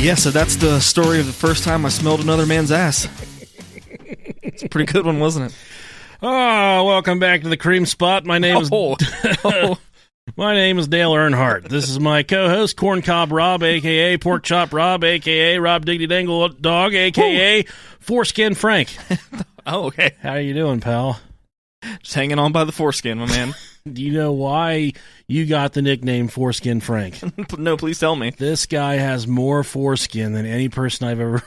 Yeah, so that's the story of the first time I smelled another man's ass. It's a pretty good one, wasn't it? Oh, welcome back to the Cream Spot. My name is my name is Dale Earnhardt. This is my co-host, Corncob Rob, a.k.a. Pork Chop Rob, a.k.a. Rob Diggity Dangle Dog, a.k.a. Foreskin Frank. Oh, okay. How you doing, pal? Just hanging on by the foreskin, my man. Do you know why you got the nickname Foreskin Frank? No, please tell me. This guy has more foreskin than any person I've ever...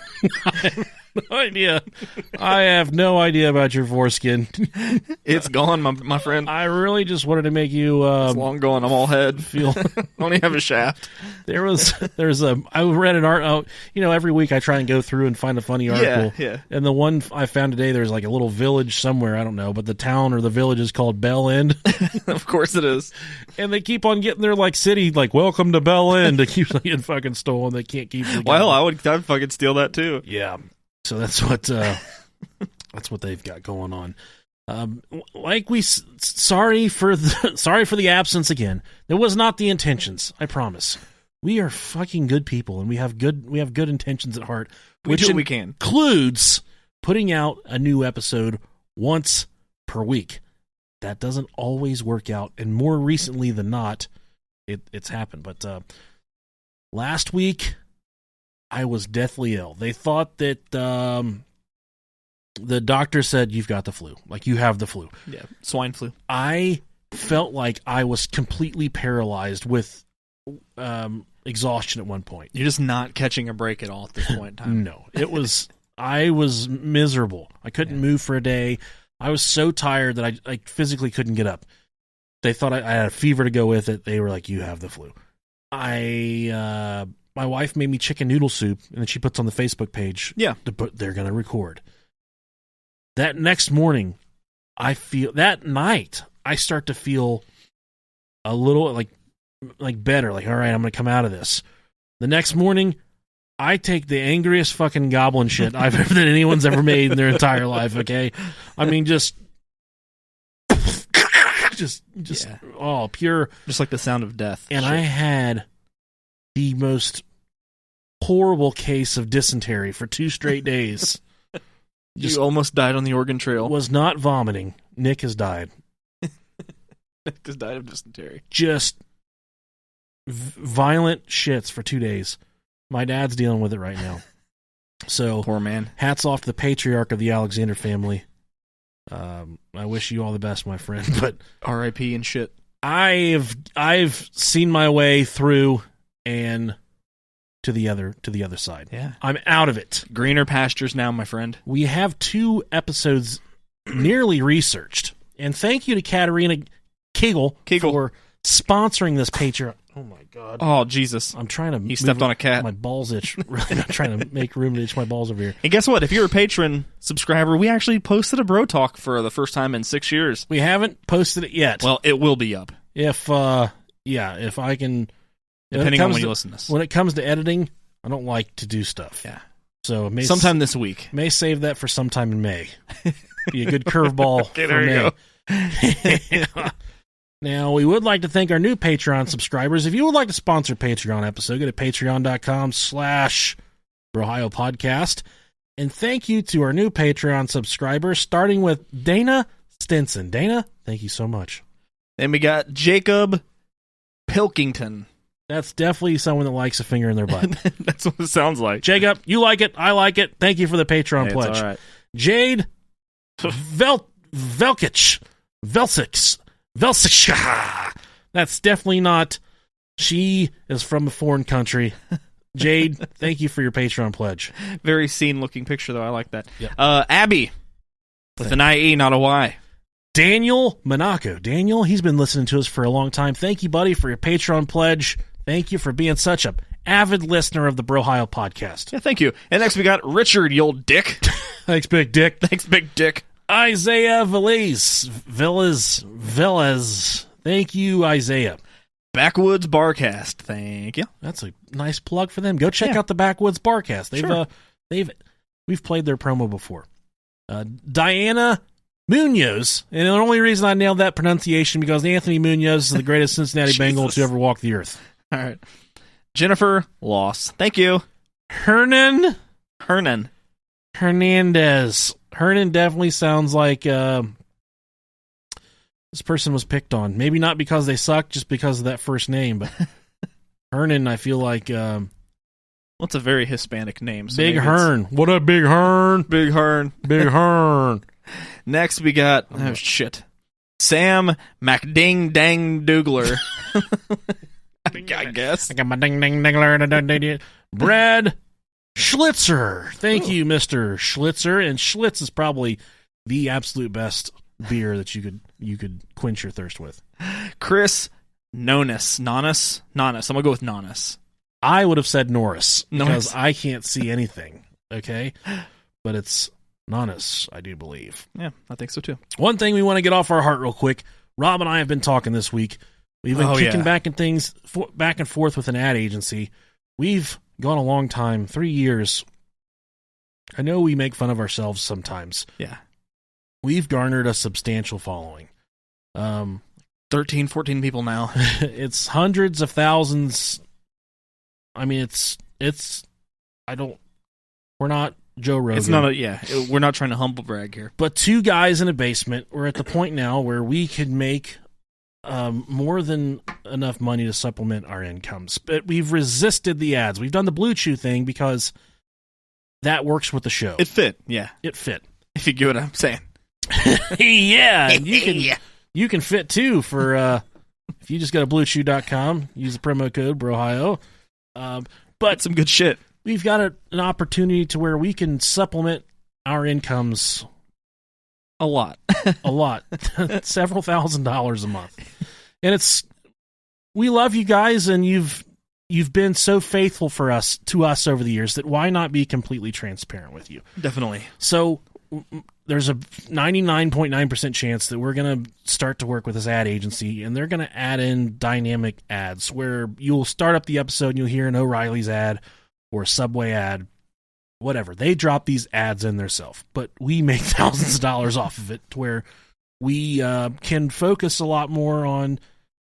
No idea. I have no idea about your foreskin. It's gone, my friend. I really just wanted to make you it's long gone. I'm all head. Feel I only have a shaft. I read an art. Every week I try and go through and find a funny article. Yeah. And the one I found today, there's like a little village somewhere, I don't know, but the town or the village is called Bell End. Of course it is. And they keep on getting their city, welcome to Bell End. It keeps getting fucking stolen. They can't keep it. Well, I'd fucking steal that too. Yeah. So that's what they've got going on. Sorry for the absence again. It was not the intentions. I promise. We are fucking good people, and we have good intentions at heart. Which we can includes putting out a new episode once per week. That doesn't always work out, and more recently than not, it's happened. But last week, I was deathly ill. They thought that the doctor said, you've got the flu. You have the flu. Yeah, swine flu. I felt like I was completely paralyzed with exhaustion at one point. You're just not catching a break at all at this point in time. No. I was miserable. I couldn't move for a day. I was so tired that I physically couldn't get up. They thought I had a fever to go with it. They were like, you have the flu. My wife made me chicken noodle soup, and then she puts on the Facebook page. Yeah. They're going to record. That next morning, that night, I start to feel a little better. All right, I'm going to come out of this. The next morning, I take the angriest fucking goblin shit that anyone's ever made in their entire life, okay? I mean, just pure. Just like the sound of death. And I had the most horrible case of dysentery for 2 straight days. You almost died on the Oregon Trail. Was not vomiting. Nick has died. Nick has died of dysentery. Just violent shits for 2 days. My dad's dealing with it right now. So poor man. Hats off to the patriarch of the Alexander family. I wish you all the best, my friend. But R.I.P. and shit. I've seen my way through and to the other side. Yeah. I'm out of it. Greener pastures now, my friend. We have 2 episodes nearly researched. And thank you to Katerina Kegel for sponsoring this Patreon. Oh my God. Oh Jesus. I'm trying to He stepped on a cat. My balls itch. I'm trying to make room to itch my balls over here. And guess what? If you're a patron subscriber, we actually posted a bro talk for the first time in 6 years. We haven't posted it yet. Well, it will be up. If I can. Depending on when you listen to this. When it comes to editing, I don't like to do stuff. Yeah. So sometime this week. May save that for sometime in May. Be a good curveball. Okay, there you go. Now, we would like to thank our new Patreon subscribers. If you would like to sponsor a Patreon episode, go to patreon.com/Brohio Podcast. And thank you to our new Patreon subscribers, starting with Dana Stinson. Dana, thank you so much. Then we got Jacob Pilkington. That's definitely someone that likes a finger in their butt. That's what it sounds like. Jacob, you like it. I like it. Thank you for the Patreon pledge. It's all right. Jade Velsic. That's definitely not. She is from a foreign country. Jade, thank you for your Patreon pledge. Very scene-looking picture, though. I like that. Yep. Abby, with an IE, not a Y. Daniel Monaco. Daniel, he's been listening to us for a long time. Thank you, buddy, for your Patreon pledge. Thank you for being such an avid listener of the Brohio Podcast. Yeah, thank you. And next we got Richard, you old dick. Thanks, Big Dick. Thanks, Big Dick. Isaiah Villas. Thank you, Isaiah. Backwoods Barcast. Thank you. That's a nice plug for them. Go check out the Backwoods Barcast. We've played their promo before. Diana Munoz, and the only reason I nailed that pronunciation because Anthony Munoz is the greatest Cincinnati Bengal to ever walk the earth. All right. Jennifer Loss. Thank you. Hernan Hernandez. Hernan definitely sounds like this person was picked on. Maybe not because they suck, just because of that first name. But Hernan, I feel like... well, it's a very Hispanic name. So Big Hearn. What up, Big Hearn? Big Hearn. Big Hearn. Next, we got... Oh, shit. Sam McDing-Dang-Doogler. I guess. I got my ding-ding-dingler. Brad Schlitzer. Thank you, Mr. Schlitzer. And Schlitz is probably the absolute best beer that you could quench your thirst with. Chris Nonis. Nonis? Nonis. I'm going to go with Nonis. I would have said Norris because Norris. I can't see anything, okay? But it's Nonis, I do believe. Yeah, I think so too. One thing we want to get off our heart real quick. Rob and I have been talking this week. We've been kicking back and forth with an ad agency. We've gone a long time, 3 years. I know we make fun of ourselves sometimes. Yeah. We've garnered a substantial following. 13, 14 people now. It's hundreds of thousands. I mean, we're not Joe Rogan. It's not we're not trying to humble brag here. But two guys in a basement, we're at the point now where we could make more than enough money to supplement our incomes. But we've resisted the ads. We've done the Blue Chew thing because that works with the show. It fit, yeah. It fit. If you get what I'm saying. Yeah, and you can fit too for if you just go to bluechew.com, use the promo code BROHIO. But some good shit. We've got an opportunity to where we can supplement our incomes a lot. Several $1,000s a month. And we love you guys, and you've been so faithful to us over the years that why not be completely transparent with you? Definitely. So there's a 99.9% chance that we're going to start to work with this ad agency, and they're going to add in dynamic ads where you'll start up the episode and you'll hear an O'Reilly's ad or a Subway ad, whatever. They drop these ads in themselves, but we make thousands of dollars off of it to where we can focus a lot more on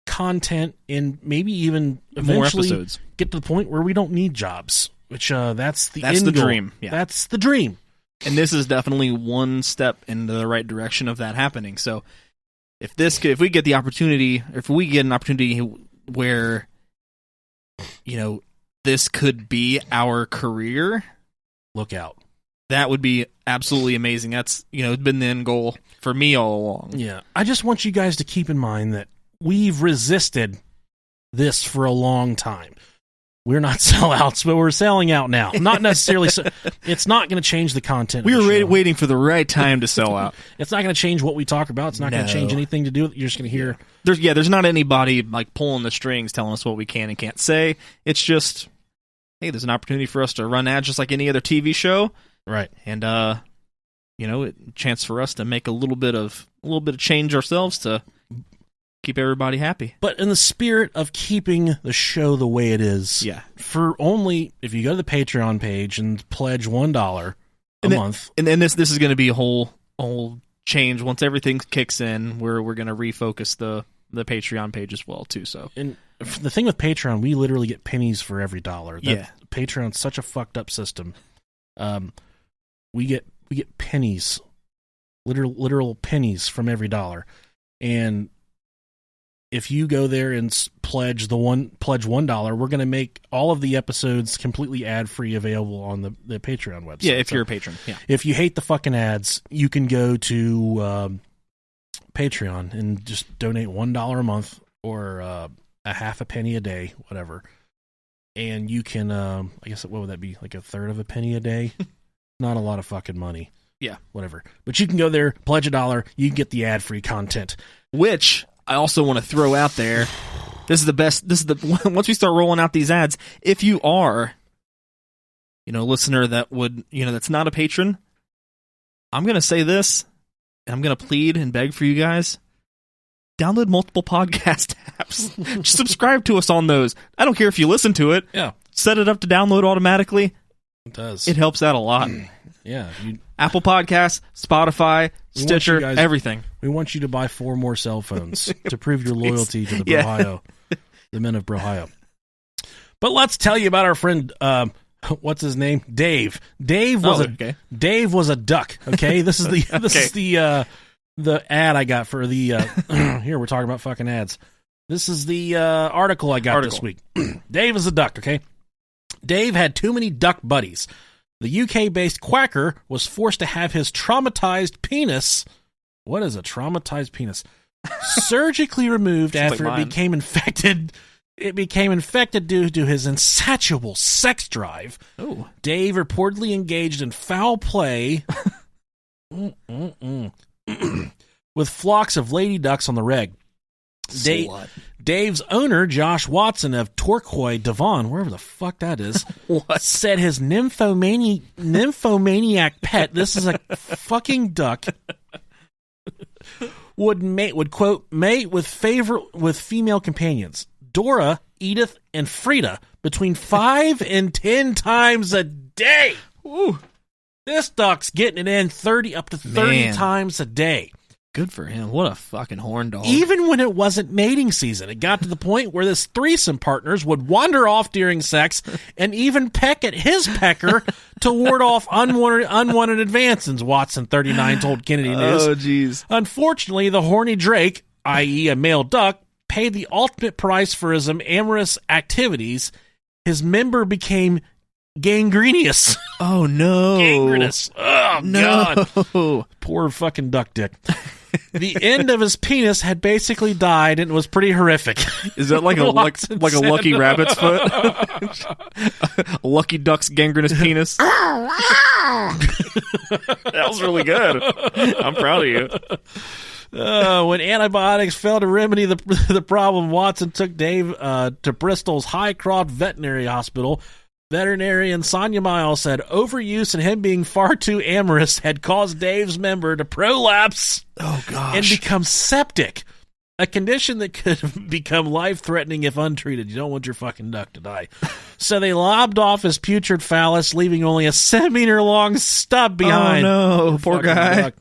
content and maybe even eventually more episodes. Get to the point where we don't need jobs, which that's the dream. Yeah. That's the dream. And this is definitely one step in the right direction of that happening. So if we get the opportunity, if we get an opportunity where, this could be our career, look out. That would be absolutely amazing. That's, it's been the end goal for me all along. Yeah. I just want you guys to keep in mind that we've resisted this for a long time. We're not sellouts, but we're selling out now. Not necessarily. It's not going to change the content. We were waiting for the right time to sell out. It's not going to change what we talk about. It's not going to change anything to do with it. You're just going to hear. There's not anybody like pulling the strings, telling us what we can and can't say. It's just, hey, there's an opportunity for us to run ads just like any other TV show, right? And a chance for us to make a little bit of change ourselves to keep everybody happy. But in the spirit of keeping the show the way it is, for only, if you go to the Patreon page and pledge $1 a month. And then this is going to be a whole change. Once everything kicks in, we're going to refocus the Patreon page as well, too. So, and the thing with Patreon, we literally get pennies for every dollar. Patreon's such a fucked up system. We get pennies, literal pennies from every dollar. And if you go there and pledge $1, we're going to make all of the episodes completely ad-free available on the Patreon website. Yeah, if you're a patron. Yeah. If you hate the fucking ads, you can go to Patreon and just donate $1 a month or a half a penny a day, whatever. And you can, I guess, what would that be? Like a third of a penny a day? Not a lot of fucking money. Yeah. Whatever. But you can go there, pledge $1, you can get the ad-free content. Which I also want to throw out there. This is the best. Once we start rolling out these ads, if you are, a listener that would, that's not a patron, I'm going to say this, and I'm going to plead and beg for you guys. Download multiple podcast apps. Just subscribe to us on those. I don't care if you listen to it. Yeah. Set it up to download automatically. It does. It helps out a lot. Yeah. Apple Podcasts, Spotify, Stitcher, everything. We want you to buy 4 more cell phones to prove your loyalty to the Brohio, the men of Brohio. But let's tell you about our friend what's his name? Dave. Dave was a duck. Okay, this is the ad I got for the here we're talking about fucking ads. This is the article I got this week. Dave is a duck. Okay, Dave had too many duck buddies. The UK-based quacker was forced to have his traumatized penis. What is a traumatized penis? Surgically removed after it became infected. It became infected due to his insatiable sex drive. Oh. Dave reportedly engaged in foul play with flocks of lady ducks on the reg. Dave's owner, Josh Watson of Torquay, Devon, wherever the fuck that is, said his nymphomaniac pet, this is a fucking duck, would quote mate with female companions, Dora, Edith, and Frida, between 5 and 10 times a day. Ooh. This duck's getting it in 30 times a day. Good for him. What a fucking horn dog. Even when it wasn't mating season, it got to the point where this threesome partners would wander off during sex and even peck at his pecker to ward off unwanted advances, Watson 39 told Kennedy News. Oh, jeez. Unfortunately, the horny drake, i.e. a male duck, paid the ultimate price for his amorous activities. His member became gangrenous. Oh, no. Gangrenous. Oh, no. God. Poor fucking duck dick. The end of his penis had basically died, and it was pretty horrific. Is that like a lucky rabbit's foot? A lucky duck's gangrenous penis? That was really good. I'm proud of you. When antibiotics failed to remedy the problem, Watson took Dave to Bristol's Highcroft Veterinary Hospital. Veterinarian Sonia Miles said overuse and him being far too amorous had caused Dave's member to prolapse and become septic, a condition that could become life-threatening if untreated. You don't want your fucking duck to die. So they lobbed off his putrid phallus, leaving only a centimeter-long stub behind. Oh, no. Poor guy. Duck.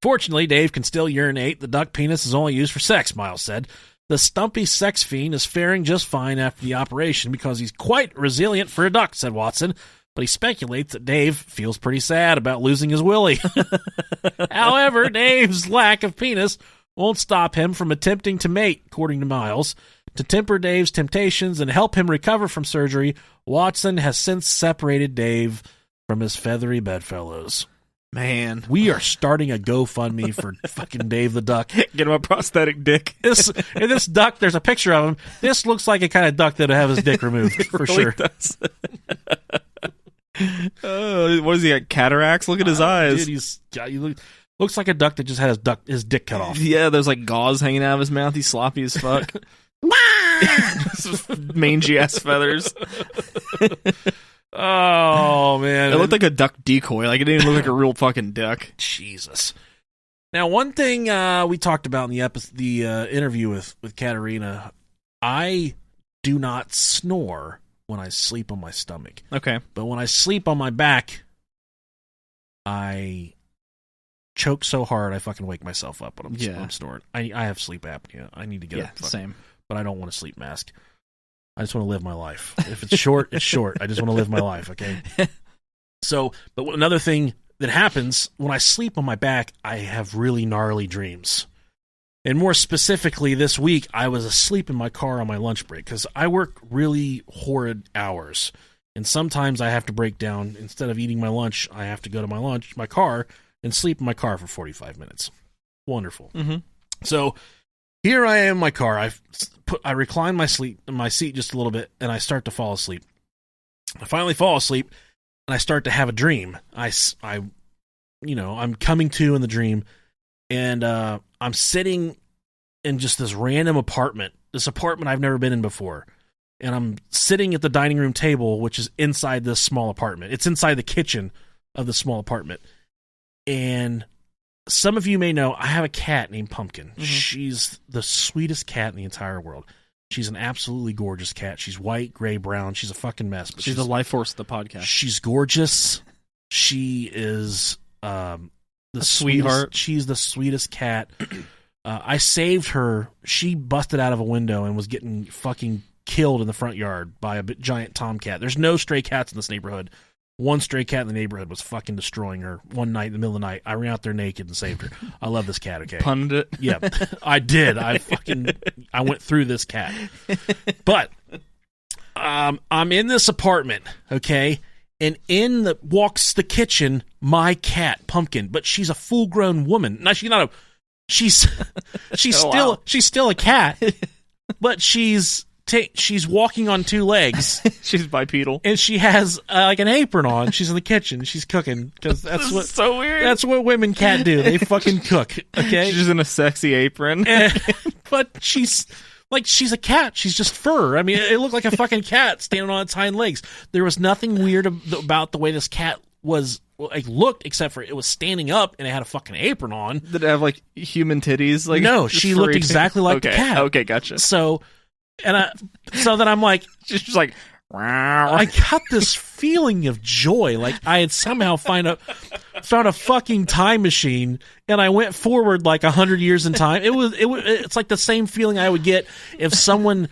Fortunately, Dave can still urinate. The duck penis is only used for sex, Miles said. The stumpy sex fiend is faring just fine after the operation because he's quite resilient for a duck, said Watson. But he speculates that Dave feels pretty sad about losing his willy. However, Dave's lack of penis won't stop him from attempting to mate, according to Miles. To temper Dave's temptations and help him recover from surgery, Watson has since separated Dave from his feathery bedfellows. Man, we are starting a GoFundMe for fucking Dave the Duck. Get him a prosthetic dick. This duck, there's a picture of him. This looks like a kind of duck that would have his dick removed, for really sure. Does. What is he got? Cataracts? Look at his eyes. Dude, he looks like a duck that just had his dick cut off. Yeah, there's like gauze hanging out of his mouth. He's sloppy as fuck. Mangy ass feathers. Oh, man. It looked like a duck decoy. Like, it didn't even look like a real fucking duck. Jesus. Now, one thing we talked about in the interview with Katerina, I do not snore when I sleep on my stomach. Okay. But when I sleep on my back, I choke so hard I fucking wake myself up when I'm snoring. I have sleep apnea. I need to get a same. But I don't want a sleep mask. I just want to live my life. If it's short, it's short. I just want to live my life, okay? So, but another thing that happens, when I sleep on my back, I have really gnarly dreams. And more specifically, this week, I was asleep in my car on my lunch break, because I work really horrid hours. And sometimes I have to break down. Instead of eating my lunch, I have to go to my car, and sleep in my car for 45 minutes. Wonderful. Mm-hmm. So, here I am in my car. I recline my seat just a little bit, and I start to fall asleep. I finally fall asleep, and I start to have a dream. I'm coming to in the dream, and I'm sitting in just this random apartment. This apartment I've never been in before, and I'm sitting at the dining room table, which is inside this small apartment. It's inside the kitchen of the small apartment, and some of you may know I have a cat named Pumpkin. Mm-hmm. She's the sweetest cat in the entire world. She's an absolutely gorgeous cat. She's white, gray, brown. She's a fucking mess. But she's the life force of the podcast. She's gorgeous. She is the sweetheart. She's the sweetest cat. I saved her. She busted out of a window and was getting fucking killed in the front yard by a giant tomcat. There's no stray cats in this neighborhood. One stray cat in the neighborhood was fucking destroying her one night in the middle of the night. I ran out there naked and saved her. I love this cat, okay? Punned it? Yeah, I did. I went through this cat. But I'm in this apartment, okay? And walks the kitchen my cat, Pumpkin, but she's a full-grown woman. Now she's still a cat, but she's walking on two legs. She's bipedal, and she has like an apron on. She's in the kitchen. She's cooking because that's what so weird. That's what women can't do. They fucking cook. Okay, she's in a sexy apron, but she's a cat. She's just fur. I mean, it looked like a fucking cat standing on its hind legs. There was nothing weird about the way this cat looked, except for it was standing up and it had a fucking apron on. Did it have like human titties? Like, no, she looked exactly like the cat. Okay, gotcha. So then I'm like, she's just like, wow. I got this feeling of joy, like I had somehow found a fucking time machine, and I went forward like 100 years in time. It's like the same feeling I would get if someone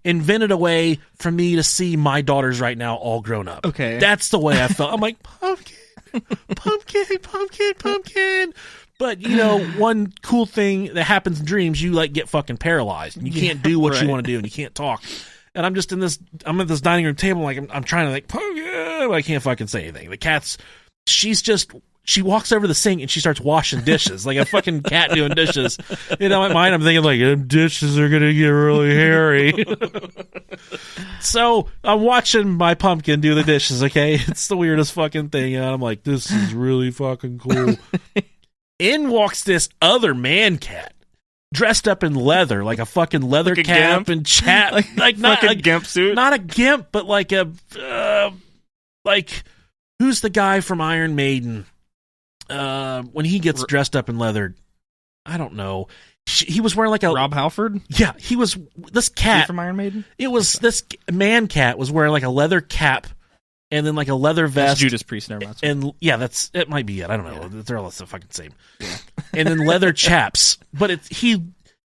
invented a way for me to see my daughters right now all grown up. Okay, that's the way I felt. I'm like, pumpkin. But, one cool thing that happens in dreams, you get fucking paralyzed. And you can't do what you want to do, and you can't talk. And I'm just I'm at this dining room table, I'm trying to but I can't fucking say anything. The cat's, she walks over the sink and she starts washing dishes, like a fucking cat doing dishes. In my mind, I'm thinking them dishes are going to get really hairy. So I'm watching my Pumpkin do the dishes, okay? It's the weirdest fucking thing. And I'm like, this is really fucking cool. In walks this other man cat, dressed up in leather, like a fucking leather cap gimp? And chat, like not a gimp suit, not a gimp, but like a who's the guy from Iron Maiden? When he gets dressed up in leather, I don't know. He was wearing like a Rob Halford. Yeah, he was this cat from Iron Maiden. It was this man cat was wearing like a leather cap. And then like a leather vest. That's Judas Priest, never mind. And yeah, it might be it. I don't know. Yeah. They're all the fucking same. Yeah. And then leather chaps. But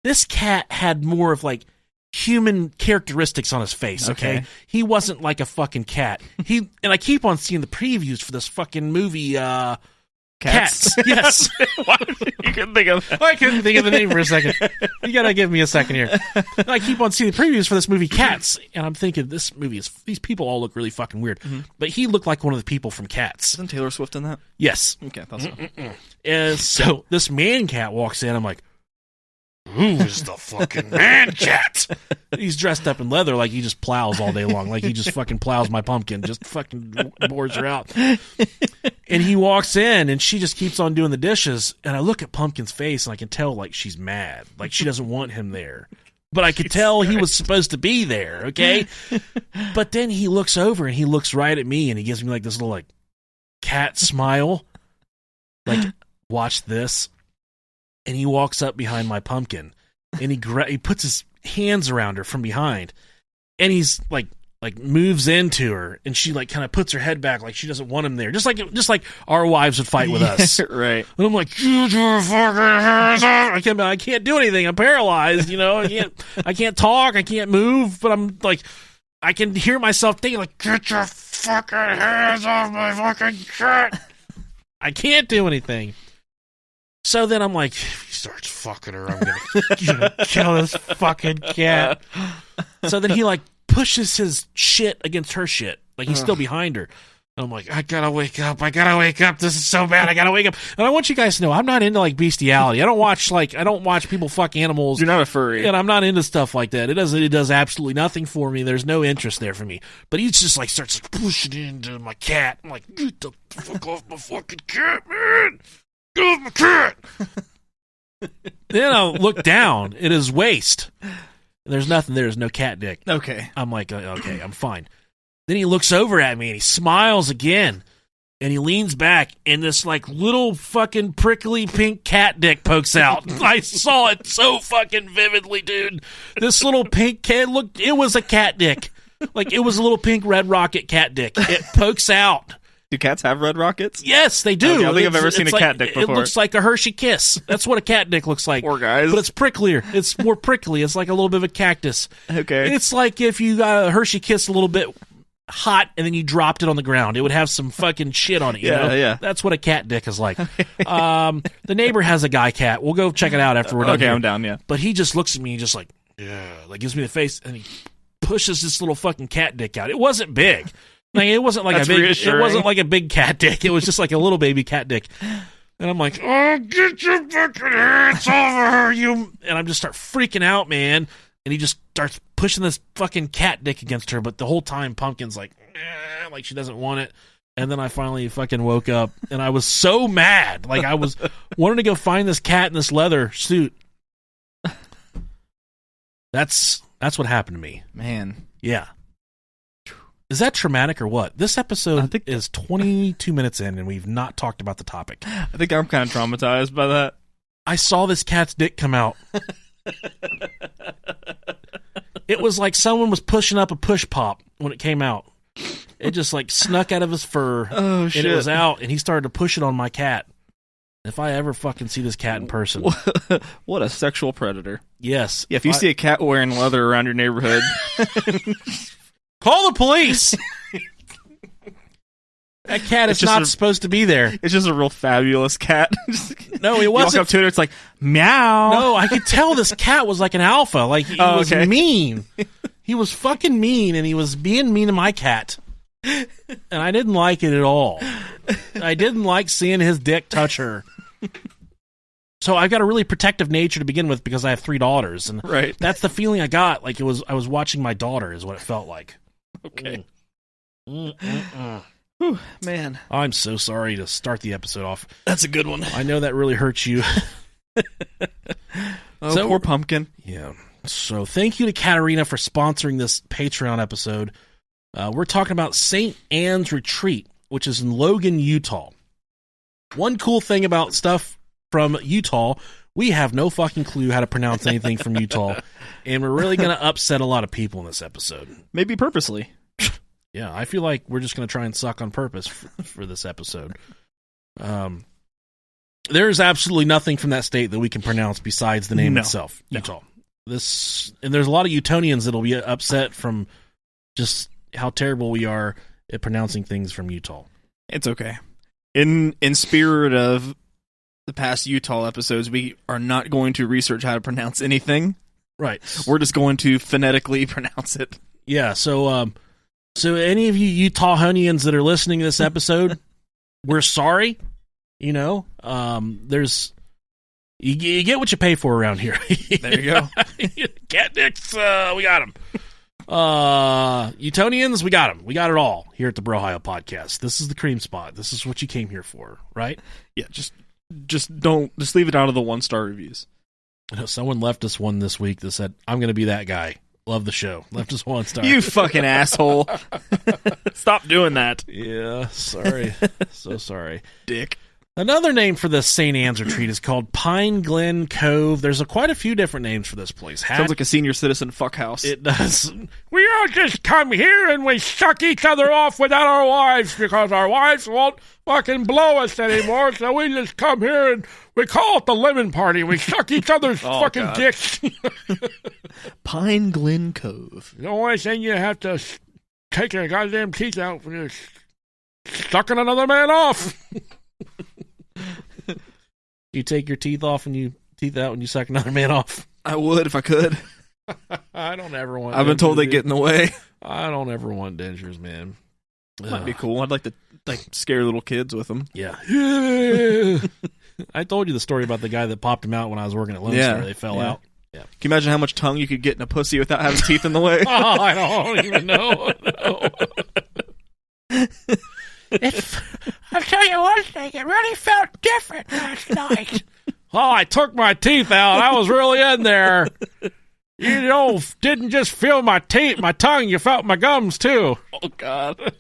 this cat had more of like human characteristics on his face, okay? He wasn't like a fucking cat. And I keep on seeing the previews for this fucking movie, Cats. Yes. You couldn't think of that. I couldn't think of the name for a second. You gotta give me a second here. I keep on seeing the previews for this movie Cats, and I'm thinking these people all look really fucking weird. Mm-hmm. But he looked like one of the people from Cats. Isn't Taylor Swift in that? Yes. Okay, that's so. And so this man cat walks in, I'm like, who is the fucking man cat? He's dressed up in leather like he just plows all day long. Like he just fucking plows my Pumpkin. Just fucking bores her out. And he walks in and she just keeps on doing the dishes. And I look at Pumpkin's face and I can tell like she's mad. Like she doesn't want him there. But I could tell he was supposed to be there, okay? But then he looks over and he looks right at me and he gives me like this little like cat smile. Like, watch this. And he walks up behind my Pumpkin, and he puts his hands around her from behind, and he's like moves into her, and she like kind of puts her head back like she doesn't want him there, just like our wives would fight with us, right? And I'm like, get your fucking hands off! I can't do anything. I'm paralyzed. I can't talk. I can't move. But I'm like, I can hear myself thinking like, get your fucking hands off my fucking cat. I can't do anything. So then I'm like, if he starts fucking her, I'm gonna kill this fucking cat. So then he like pushes his shit against her shit. Like he's still behind her. And I'm like, I gotta wake up. This is so bad. I gotta wake up. And I want you guys to know, I'm not into like bestiality. I don't watch people fuck animals. You're not a furry. And I'm not into stuff like that. It does absolutely nothing for me. There's no interest there for me. But he just like starts pushing into my cat. I'm like, get the fuck off my fucking cat, man. Get off my cat. Then I'll look down at his waist. There's nothing there. There's no cat dick. Okay. I'm like, okay, I'm fine. Then he looks over at me and he smiles again. And he leans back and this like little fucking prickly pink cat dick pokes out. I saw it so fucking vividly, dude. This little pink cat, it was a cat dick. Like it was a little pink red rocket cat dick. It pokes out. Do cats have red rockets? Yes, they do. Okay, I don't think I've ever seen a cat dick before. It looks like a Hershey Kiss. That's what a cat dick looks like. Poor guys. But it's pricklier. It's more prickly. It's like a little bit of a cactus. Okay. It's like if you got a Hershey Kiss a little bit hot and then you dropped it on the ground. It would have some fucking shit on it. You know? Yeah. That's what a cat dick is like. The neighbor has a guy cat. We'll go check it out after we're done. Okay, here. I'm down, yeah. But he just looks at me and just like, yeah, like gives me the face and he pushes this little fucking cat dick out. It wasn't big. Like, it wasn't like a big cat dick. It was just like a little baby cat dick. And I'm like, oh, get your fucking hands over you. And I just start freaking out, man. And he just starts pushing this fucking cat dick against her. But the whole time, Pumpkin's like she doesn't want it. And then I finally fucking woke up. And I was so mad. Like, I was wanting to go find this cat in this leather suit. That's what happened to me. Man. Yeah. Is that traumatic or what? This episode is 22 minutes in, and we've not talked about the topic. I think I'm kind of traumatized by that. I saw this cat's dick come out. It was like someone was pushing up a push pop when it came out. It just like snuck out of his fur, and it was out, and he started to push it on my cat. If I ever fucking see this cat in person. What a sexual predator. Yes. Yeah, if you see a cat wearing leather around your neighborhood... Call the police! That cat is not supposed to be there. It's just a real fabulous cat. No, it wasn't. You walk up to it, it's like, meow. No, I could tell this cat was like an alpha. Like, he was mean. He was fucking mean, and he was being mean to my cat. And I didn't like it at all. I didn't like seeing his dick touch her. So I've got a really protective nature to begin with because I have 3 daughters. And that's the feeling I got. Like, I was watching my daughter is what it felt like. Okay. Whew, man. I'm so sorry to start the episode off. That's a good one. I know that really hurts you. Poor Pumpkin. Yeah. So thank you to Katarina for sponsoring this Patreon episode. We're talking about St. Anne's Retreat, which is in Logan, Utah. One cool thing about stuff from Utah, we have no fucking clue how to pronounce anything from Utah, and we're really going to upset a lot of people in this episode. Maybe purposely. Yeah, I feel like we're just going to try and suck on purpose for this episode. There's absolutely nothing from that state that we can pronounce besides the name itself, Utah. And there's a lot of Utonians that'll be upset from just how terrible we are at pronouncing things from Utah. It's okay. In spirit of the past Utah episodes, we are not going to research how to pronounce anything. Right. We're just going to phonetically pronounce it. Yeah, so any of you Utahonians that are listening to this episode, we're sorry. You know, there's you get what you pay for around here. There you go. Cat dicks, we got them. Utonians, we got them. We got it all here at the Brohio Podcast. This is the cream spot. This is what you came here for, right? Yeah, just leave it out of the 1-star reviews. You know, someone left us one this week that said, "I'm going to be that guy. Love the show." Left us 1 star. You fucking asshole. Stop doing that. Yeah, sorry. So sorry. Dick. Another name for the St. Anne's Retreat is called Pine Glen Cove. There's quite a few different names for this place. Sounds like a senior citizen fuck house. It does. We all just come here and we suck each other off without our wives because our wives won't fucking blow us anymore. So we just come here and we call it the lemon party. We suck each other's fucking dicks. Pine Glen Cove. The only thing you have to take your goddamn teeth out when you're sucking another man off. You take your teeth off and you teeth out when you suck another man off. I would if I could. I don't ever want. I've been told they get in the way. I don't ever want dentures, man. Might be cool. I'd like to scare little kids with them. Yeah. I told you the story about the guy that popped him out when I was working at Lone Star. They fell out. Yeah. Can you imagine how much tongue you could get in a pussy without having teeth in the way? Oh, I don't even know. No. I'll tell you one thing, it really felt different last night. Oh, I took my teeth out. I was really in there. You didn't just feel my teeth, my tongue, you felt my gums too. Oh, God.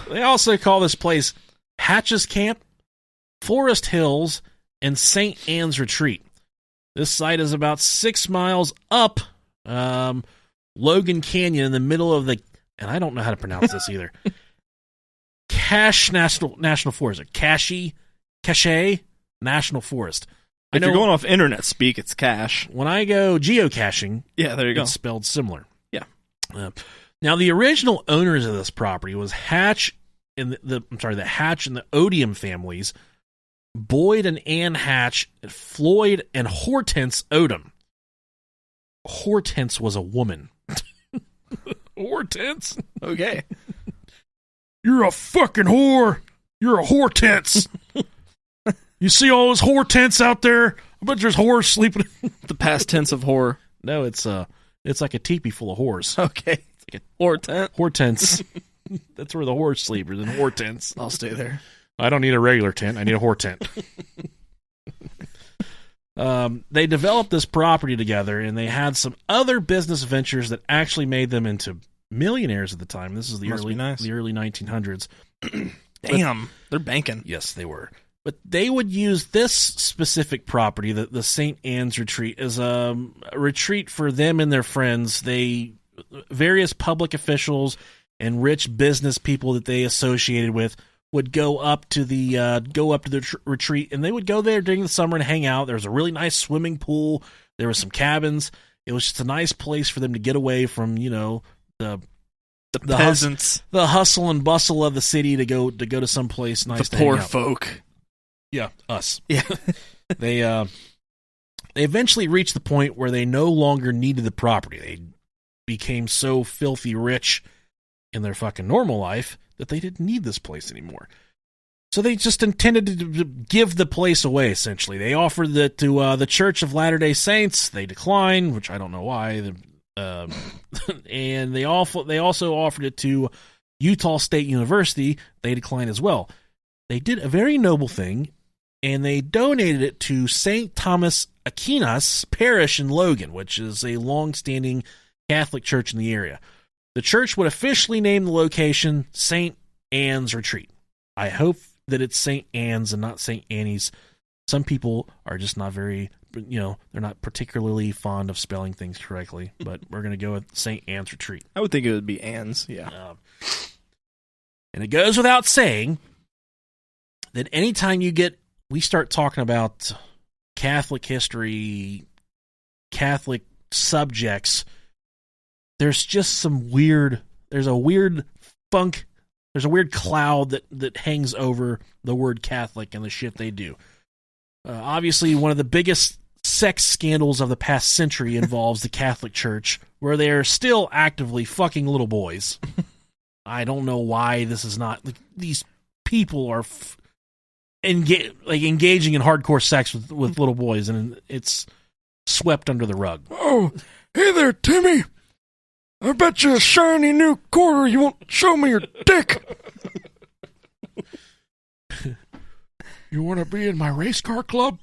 They also call this place Hatches Camp, Forest Hills, and St. Anne's Retreat. This site is about 6 miles up Logan Canyon in the middle of the... And I don't know how to pronounce this either. Cache National Forest. Cache National Forest. If you're going off internet speak, it's cache. When I go geocaching, yeah, there you go. It's spelled similar. Yeah. Now, the original owners of this property was Hatch and the Hatch and the Odium families, Boyd and Ann Hatch, Floyd and Hortense Odom. Hortense was a woman. Hortense? Okay. You're a fucking whore. You're a Hortense. You see all those Hortense out there? I bet there's whores sleeping. The past tense of horror. No, it's like a teepee full of whores. Okay. It's like a Hortense. That's where the whores sleep, in Hortense. I'll stay there. I don't need a regular tent. I need a whore tent. They developed this property together, and they had some other business ventures that actually made them into millionaires at the time. This is the early 1900s. Damn, they're banking. Yes, they were. But they would use this specific property, the St. Anne's Retreat, as a retreat for them and their friends. Various public officials and rich business people that they associated with would go up to the retreat, and they would go there during the summer and hang out. There was a really nice swimming pool. There were some cabins. It was just a nice place for them to get away from, the peasants, the hustle and bustle of the city to go to some place nice. The poor folk. Yeah, us. Yeah. They eventually reached the point where they no longer needed the property. They became so filthy rich in their fucking normal life that they didn't need this place anymore. So they just intended to give the place away, essentially. They offered it to the Church of Latter-day Saints. They declined, which I don't know why. And they also offered it to Utah State University. They declined as well. They did a very noble thing, and they donated it to St. Thomas Aquinas Parish in Logan, which is a long-standing Catholic church in the area. The church would officially name the location St. Anne's Retreat. I hope that it's St. Anne's and not St. Annie's. Some people are just not very, they're not particularly fond of spelling things correctly, but we're going to go with St. Anne's Retreat. I would think it would be Anne's, yeah. And it goes without saying that anytime we start talking about Catholic history, Catholic subjects, there's just there's a weird cloud that hangs over the word Catholic and the shit they do. Obviously, one of the biggest sex scandals of the past century involves the Catholic Church, where they are still actively fucking little boys. I don't know why this is not... these people are engaging in hardcore sex with little boys, and it's swept under the rug. Oh, hey there, Timmy. I bet you a shiny new quarter you won't show me your dick. You want to be in my race car club?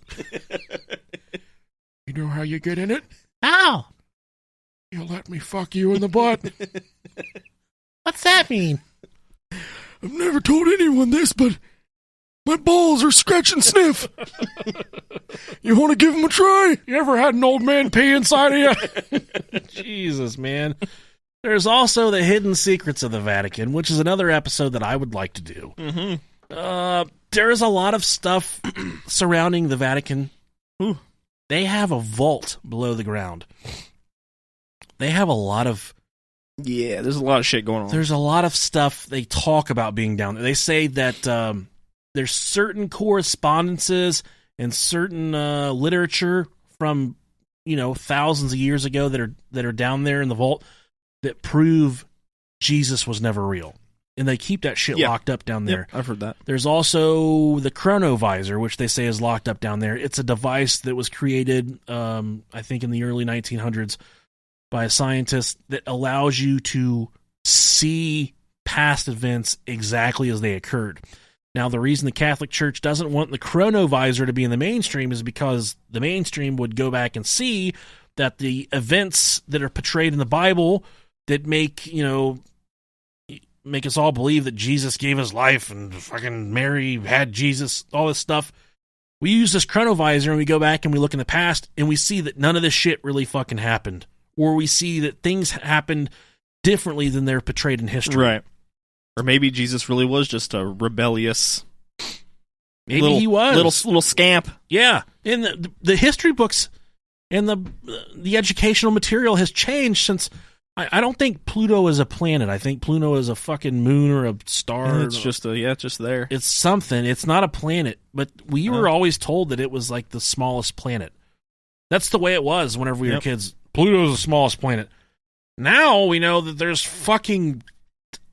You know how you get in it? How? You let me fuck you in the butt. What's that mean? I've never told anyone this, but my balls are scratch and sniff. You want to give them a try? You ever had an old man pee inside of you? Jesus, man. There's also the hidden secrets of the Vatican, which is another episode that I would like to do. Mm-hmm. There's a lot of stuff surrounding the Vatican. Ooh. They have a vault below the ground. They have a lot of... Yeah, there's a lot of shit going on. There's a lot of stuff they talk about being down there. They say that there's certain correspondences and certain literature from, thousands of years ago that are down there in the vault that prove Jesus was never real. And they keep that shit locked up down there. Yep, I've heard that. There's also the chronovisor, which they say is locked up down there. It's a device that was created, I think, in the early 1900s by a scientist that allows you to see past events exactly as they occurred. Now, the reason the Catholic Church doesn't want the chronovisor to be in the mainstream is because the mainstream would go back and see that the events that are portrayed in the Bible that make us all believe that Jesus gave his life and fucking Mary had Jesus, all this stuff. We use this chronovisor and we go back and we look in the past and we see that none of this shit really fucking happened. Or we see that things happened differently than they're portrayed in history. Right. Or maybe Jesus really was just a rebellious. Maybe he was little scamp. Yeah, and the history books and the educational material has changed since. I don't think Pluto is a planet. I think Pluto is a fucking moon or a star. And it's just there. It's something. It's not a planet. But we were always told that it was like the smallest planet. That's the way it was whenever we were kids. Pluto's the smallest planet. Now we know that there's fucking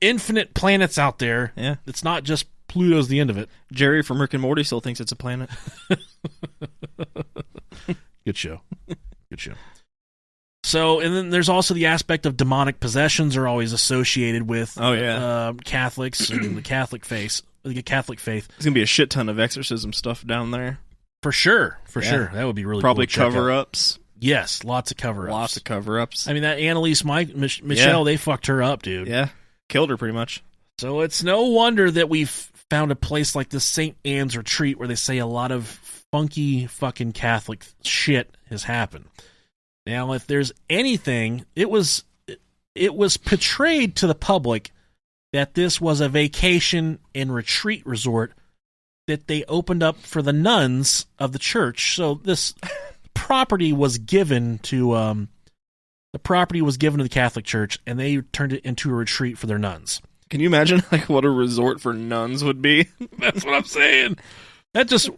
infinite planets out there. Yeah. It's not just Pluto's the end of it. Jerry from Rick and Morty still thinks it's a planet. Good show. Good show. So, and then there's also the aspect of demonic possessions are always associated with Catholics and the Catholic faith. There's going to be a shit ton of exorcism stuff down there. For sure. That would be really probably cool to check cover-ups. out. Yes, lots of cover-ups. I mean, that Annalise Michelle, they fucked her up, dude. Yeah, killed her pretty much. So it's no wonder that we've found a place like the St. Anne's Retreat where they say a lot of funky fucking Catholic shit has happened. Now, if there's anything, it was portrayed to the public that this was a vacation and retreat resort that they opened up for the nuns of the church. So this property was given to the Catholic Church, and they turned it into a retreat for their nuns. Can you imagine like what a resort for nuns would be? That's what I'm saying. That just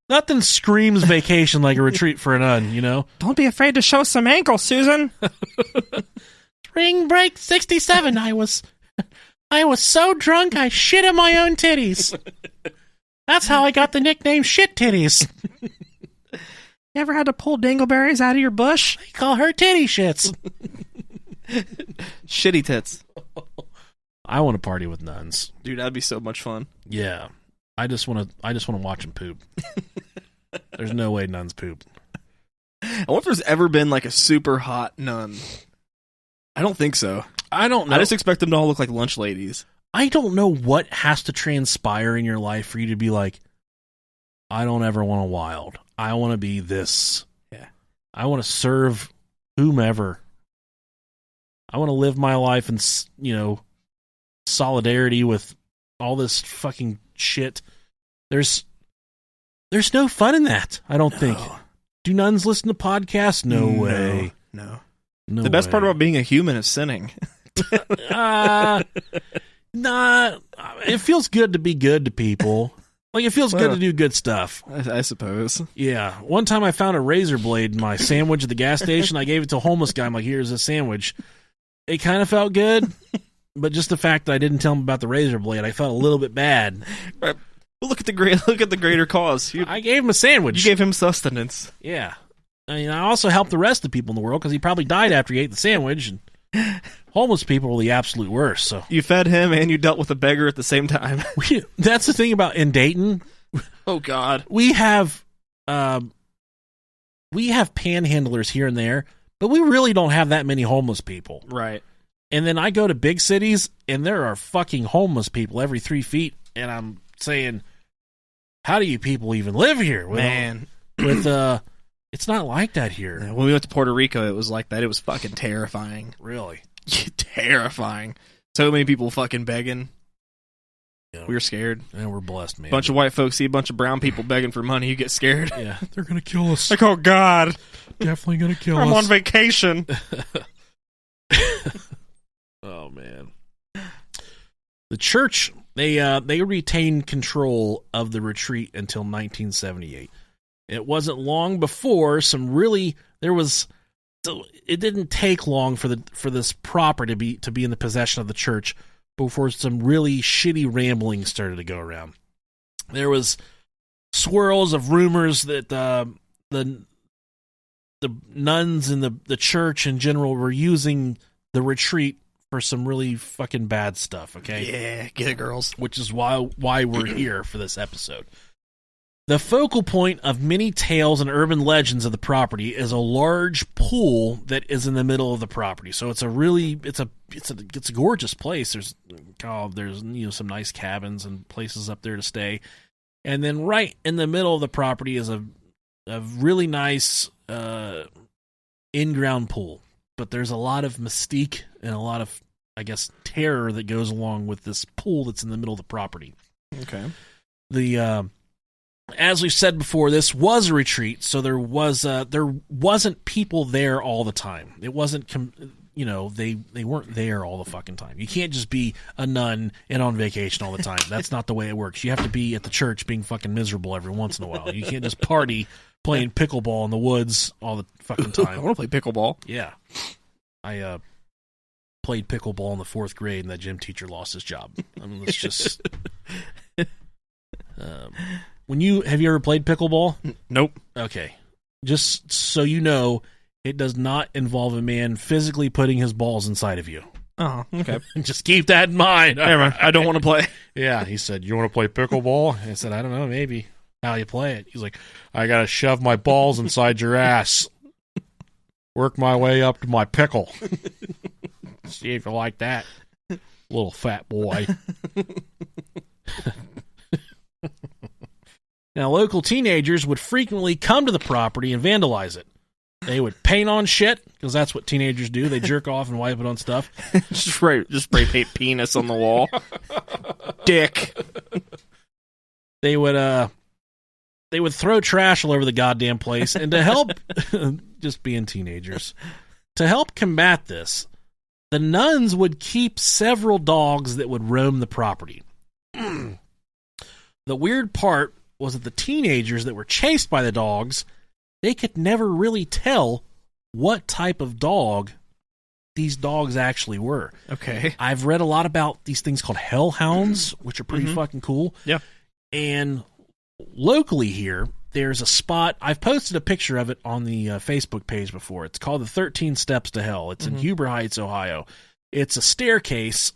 nothing screams vacation like a retreat for a nun, you know? Don't be afraid to show some ankle, Susan. Spring break 67. I was so drunk I shit in my own titties. That's how I got the nickname Shit Titties. You ever had to pull dingleberries out of your bush? They call her titty shits. Shitty tits. I want to party with nuns. Dude, that'd be so much fun. Yeah. I just want to watch them poop. There's no way nuns poop. I wonder if there's ever been like a super hot nun. I don't think so. I don't know. I just expect them to all look like lunch ladies. I don't know what has to transpire in your life for you to be like, I don't ever want a wild. I want to be this. Yeah. I want to serve whomever. I want to live my life in, solidarity with all this fucking shit. There's no fun in that, I don't think. Do nuns listen to podcasts? No way. No. The best part about being a human is sinning. Nah, it feels good to be good to people. Like, it feels good to do good stuff. I suppose. Yeah. One time I found a razor blade in my sandwich at the gas station. I gave it to a homeless guy. I'm like, here's a sandwich. It kind of felt good, but just the fact that I didn't tell him about the razor blade, I felt a little bit bad. Right. Well, look at the greater cause. I gave him a sandwich. You gave him sustenance. Yeah. I mean, I also helped the rest of the people in the world because he probably died after he ate the sandwich. And homeless people were the absolute worst. So you fed him and you dealt with a beggar at the same time. That's the thing about in Dayton. Oh God, we have panhandlers here and there, but we really don't have that many homeless people. Right. And then I go to big cities and there are fucking homeless people every 3 feet, and I'm saying, how do you people even live here? Man, it's not like that here. Yeah, when we went to Puerto Rico, it was like that. It was fucking terrifying. Really? Terrifying. So many people fucking begging. Yeah. We were scared. Yeah, we're blessed, man. Bunch of white folks see a bunch of brown people begging for money. You get scared. Yeah, they're going to kill us. Like, oh, God. Definitely going to kill us. I'm on vacation. Oh, man. The church, they retained control of the retreat until 1978. It wasn't long before it didn't take long for this property to be in the possession of the church before some really shitty ramblings started to go around. There was swirls of rumors that the nuns and the church in general were using the retreat for some really fucking bad stuff, okay? Yeah, get it, girls. Which is why we're here for this episode. The focal point of many tales and urban legends of the property is a large pool that is in the middle of the property. So it's a gorgeous place. There's some nice cabins and places up there to stay. And then right in the middle of the property is a really nice in-ground pool. But there's a lot of mystique and a lot of I guess, terror that goes along with this pool that's in the middle of the property. Okay. As we've said before, this was a retreat, so there wasn't people there all the time. It wasn't, they weren't there all the fucking time. You can't just be a nun and on vacation all the time. That's not the way it works. You have to be at the church being fucking miserable every once in a while. You can't just party playing pickleball in the woods all the fucking time. I want to play pickleball. Yeah. I played pickleball in the 4th grade, and that gym teacher lost his job. I mean, it's just... have you ever played pickleball? Nope. Okay. Just so you know, it does not involve a man physically putting his balls inside of you. Oh, okay. Just keep that in mind. I don't want to play. Yeah, he said, "You want to play pickleball?" I said, "I don't know, maybe." How you play it? He's like, "I got to shove my balls inside your ass. Work my way up to my pickle. See if you like that, little fat boy." Now, local teenagers would frequently come to the property and vandalize it. They would paint on shit, because that's what teenagers do. They jerk off and wipe it on stuff. just spray paint penis on the wall. Dick. They would throw trash all over the goddamn place, and to help, just being teenagers, to help combat this, the nuns would keep several dogs that would roam the property. The weird part was that the teenagers that were chased by the dogs, they could never really tell what type of dog these dogs actually were. Okay. I've read a lot about these things called hellhounds, which are pretty fucking cool. Yeah. And locally here, there's a spot. I've posted a picture of it on the Facebook page before. It's called the 13 Steps to Hell. It's in Huber Heights, Ohio. It's a staircase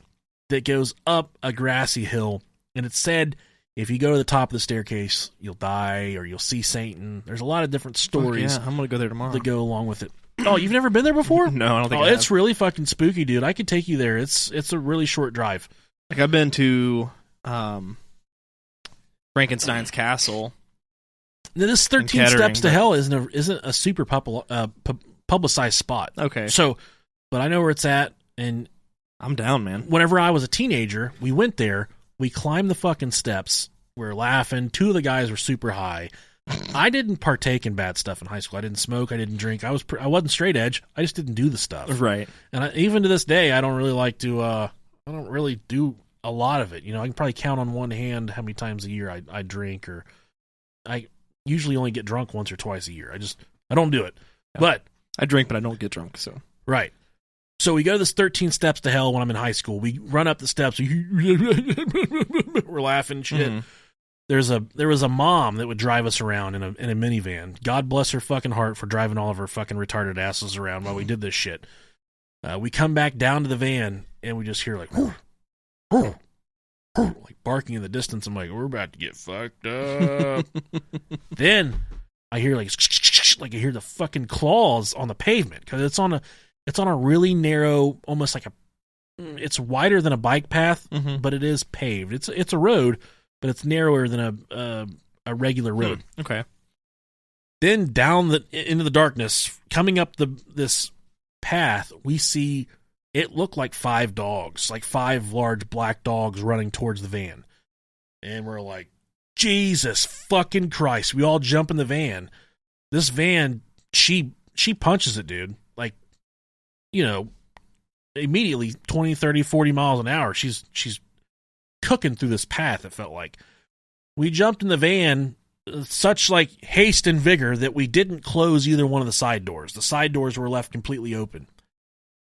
that goes up a grassy hill, and it's said if you go to the top of the staircase, you'll die or you'll see Satan. There's a lot of different stories. Yeah, I'm going to go there tomorrow. That go along with it. Oh, you've never been there before? No, I don't think I have. It's really fucking spooky, dude. I could take you there. It's a really short drive. Like, I've been to Frankenstein's Castle. Now, this 13 Steps to Hell isn't a super publicized spot. Okay. So, but I know where it's at, and I'm down, man. Whenever I was a teenager, we went there. We climbed the fucking steps. We were laughing. 2 of the guys were super high. I didn't partake in bad stuff in high school. I didn't smoke. I didn't drink. I wasn't straight edge. I just didn't do the stuff. Right. And even to this day, I don't really like to. I don't really do a lot of it. You know, I can probably count on one hand how many times a year I drink, or I usually only get drunk once or twice a year. I don't do it. Yeah. But I drink, but I don't get drunk. So right. So we go to this 13 Steps to Hell when I'm in high school. We run up the steps. We're laughing and shit. There was a mom that would drive us around in a minivan. God bless her fucking heart for driving all of her fucking retarded asses around while we did this shit. We come back down to the van and we just hear like barking in the distance. I'm like, we're about to get fucked up. Then I hear like I hear the fucking claws on the pavement, because it's on a really narrow, almost like it's wider than a bike path, but it is paved. It's a road, but it's narrower than a regular road. Okay. Then down into the darkness, coming up this path, we see it looked like 5 dogs, like 5 large black dogs running towards the van. And we're like, Jesus fucking Christ. We all jump in the van. This van, she punches it, dude. Like, you know, immediately 20, 30, 40 miles an hour. She's cooking through this path, it felt like. We jumped in the van, such like haste and vigor that we didn't close either one of the side doors. The side doors were left completely open.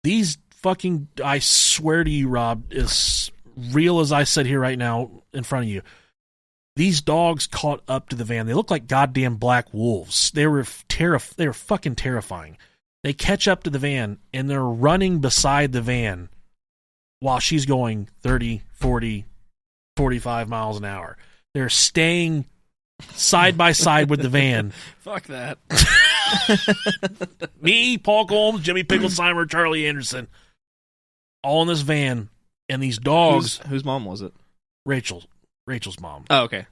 These fucking, I swear to you, Rob, as real as I sit here right now in front of you, these dogs caught up to the van. They looked like goddamn black wolves. They were fucking terrifying. They catch up to the van, and they're running beside the van while she's going 30, 40, 45 miles an hour. They're staying side by side with the van. Fuck that. Me, Paul Combs, Jimmy Picklesheimer, Charlie Anderson, all in this van, and these dogs. Whose mom was it? Rachel's mom. Oh, okay.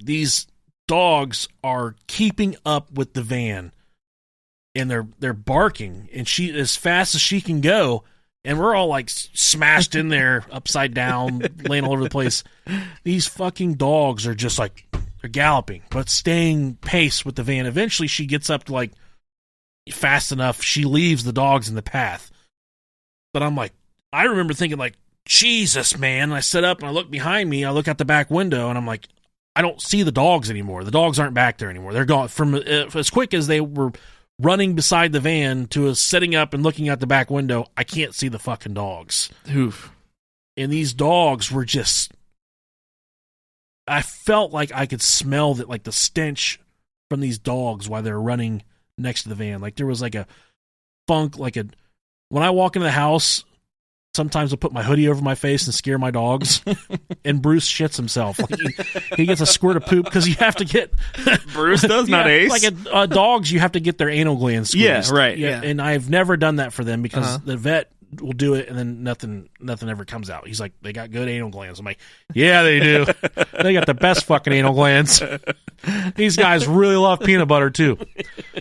These dogs are keeping up with the van, and they're barking, and she, as fast as she can go, And we're all like smashed in there, upside down, laying all over the place. These fucking dogs are just like, they're galloping, but staying pace with the van. Eventually she gets up to like fast enough. She leaves the dogs in the path. But I'm like, I remember thinking like, Jesus, man. I sit up and I look behind me. I look out the back window and I'm like, I don't see the dogs anymore. The dogs aren't back there anymore. They're gone. From as quick as they were running beside the van to us sitting up and looking out the back window, I can't see the fucking dogs. Oof. And these dogs were just, I felt like I could smell that, like the stench from these dogs while they were running next to the van. Like there was like a funk, when I walk into the house, sometimes I'll put my hoodie over my face and scare my dogs, and Bruce shits himself. Like he gets a squirt of poop because you have to get Bruce does not ace. Like dogs, you have to get their anal glands squeezed. Yeah, right. Yeah. And I've never done that for them because the vet will do it and then nothing ever comes out. He's like, they got good anal glands. I'm like, yeah, they do. They got the best fucking anal glands. These guys really love peanut butter too.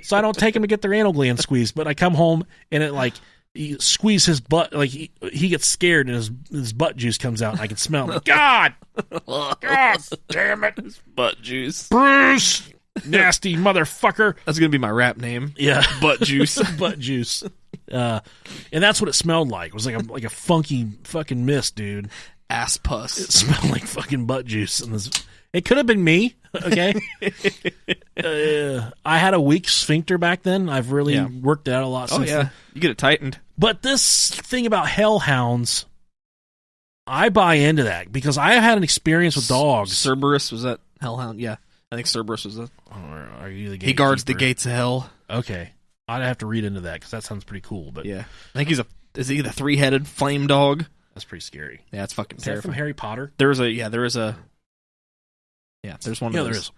So I don't take them to get their anal glands squeezed, but I come home and it like, he squeeze his butt, like he gets scared and his butt juice comes out and I can smell it. Like, God damn it. His butt juice. Bruce! Nasty motherfucker. That's going to be my rap name. Yeah. Butt juice. Butt juice. And that's what it smelled like. It was like a funky fucking mist, dude. Ass pus. It smelled like fucking butt juice. And it could have been me, okay? I had a weak sphincter back then. I've really worked it out a lot since then. You get it tightened. But this thing about hellhounds, I buy into that because I had an experience with dogs. Cerberus, was that hellhound? Yeah. I think Cerberus was that. Are you the gatekeeper? He guards the gates of hell. Okay. I'd have to read into that because that sounds pretty cool. But yeah. I think is he the 3-headed flame dog? That's pretty scary. Yeah, it's fucking Is terrifying. that from Harry Potter? There's one of those. There is.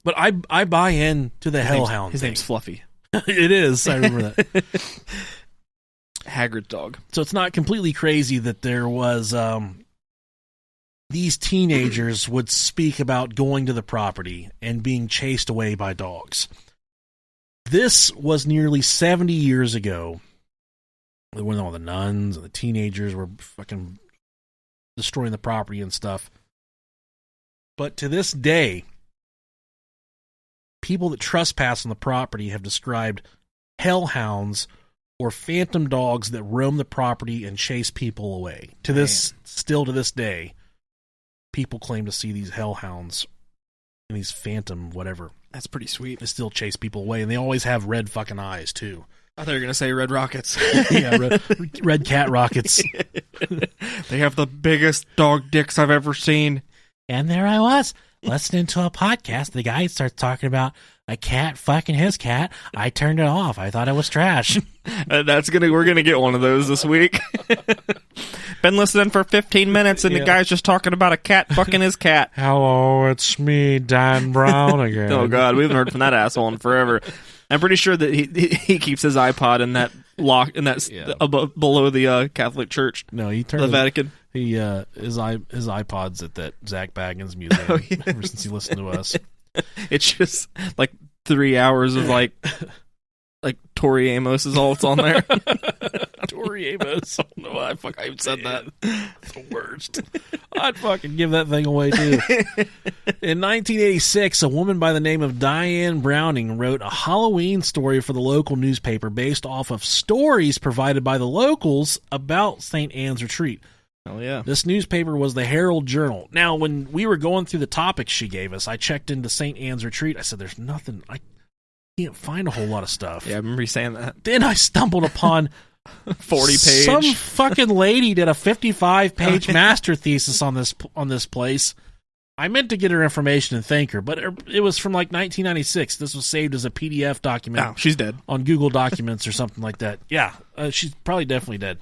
But I buy into the hellhound. His name's Fluffy. It is. I remember that. Hagrid's dog. So it's not completely crazy that there was these teenagers would speak about going to the property and being chased away by dogs. This was nearly 70 years ago when all the nuns and the teenagers were fucking destroying the property and stuff. But to this day, people that trespass on the property have described hellhounds or phantom dogs that roam the property and chase people away. Still to this day, people claim to see these hellhounds and these phantom whatever. That's pretty sweet. They still chase people away, and they always have red fucking eyes too. I thought you were going to say red rockets. Yeah, red cat rockets. They have the biggest dog dicks I've ever seen. And there I was, listening to a podcast. The guy starts talking about a cat fucking his cat. I turned it off. I thought it was trash. We're gonna get one of those this week. Been listening for 15 minutes and the guy's just talking about a cat fucking his cat. Hello, it's me, Dan Brown again. Oh God, we haven't heard from that asshole in forever. I'm pretty sure that he keeps his iPod in that lock below the Catholic Church. No, he turned the Vatican. His iPod's at that Zach Baggins museum ever since he listened to us. It's just like 3 hours of like Tori Amos is all that's on there. Tori Amos. I don't know why I even said that. The worst. I'd fucking give that thing away too. In 1986, a woman by the name of Diane Browning wrote a Halloween story for the local newspaper based off of stories provided by the locals about St. Anne's Retreat. Oh, yeah. This newspaper was the Herald Journal. Now, when we were going through the topics she gave us, I checked into St. Anne's Retreat. I said, there's nothing. I can't find a whole lot of stuff. Yeah, I remember you saying that. Then I stumbled upon 40-page. Some fucking lady did a 55-page master thesis on this place. I meant to get her information and thank her, but it was from like 1996. This was saved as a PDF document. Oh, she's dead. On Google Documents or something like that. Yeah, she's probably definitely dead.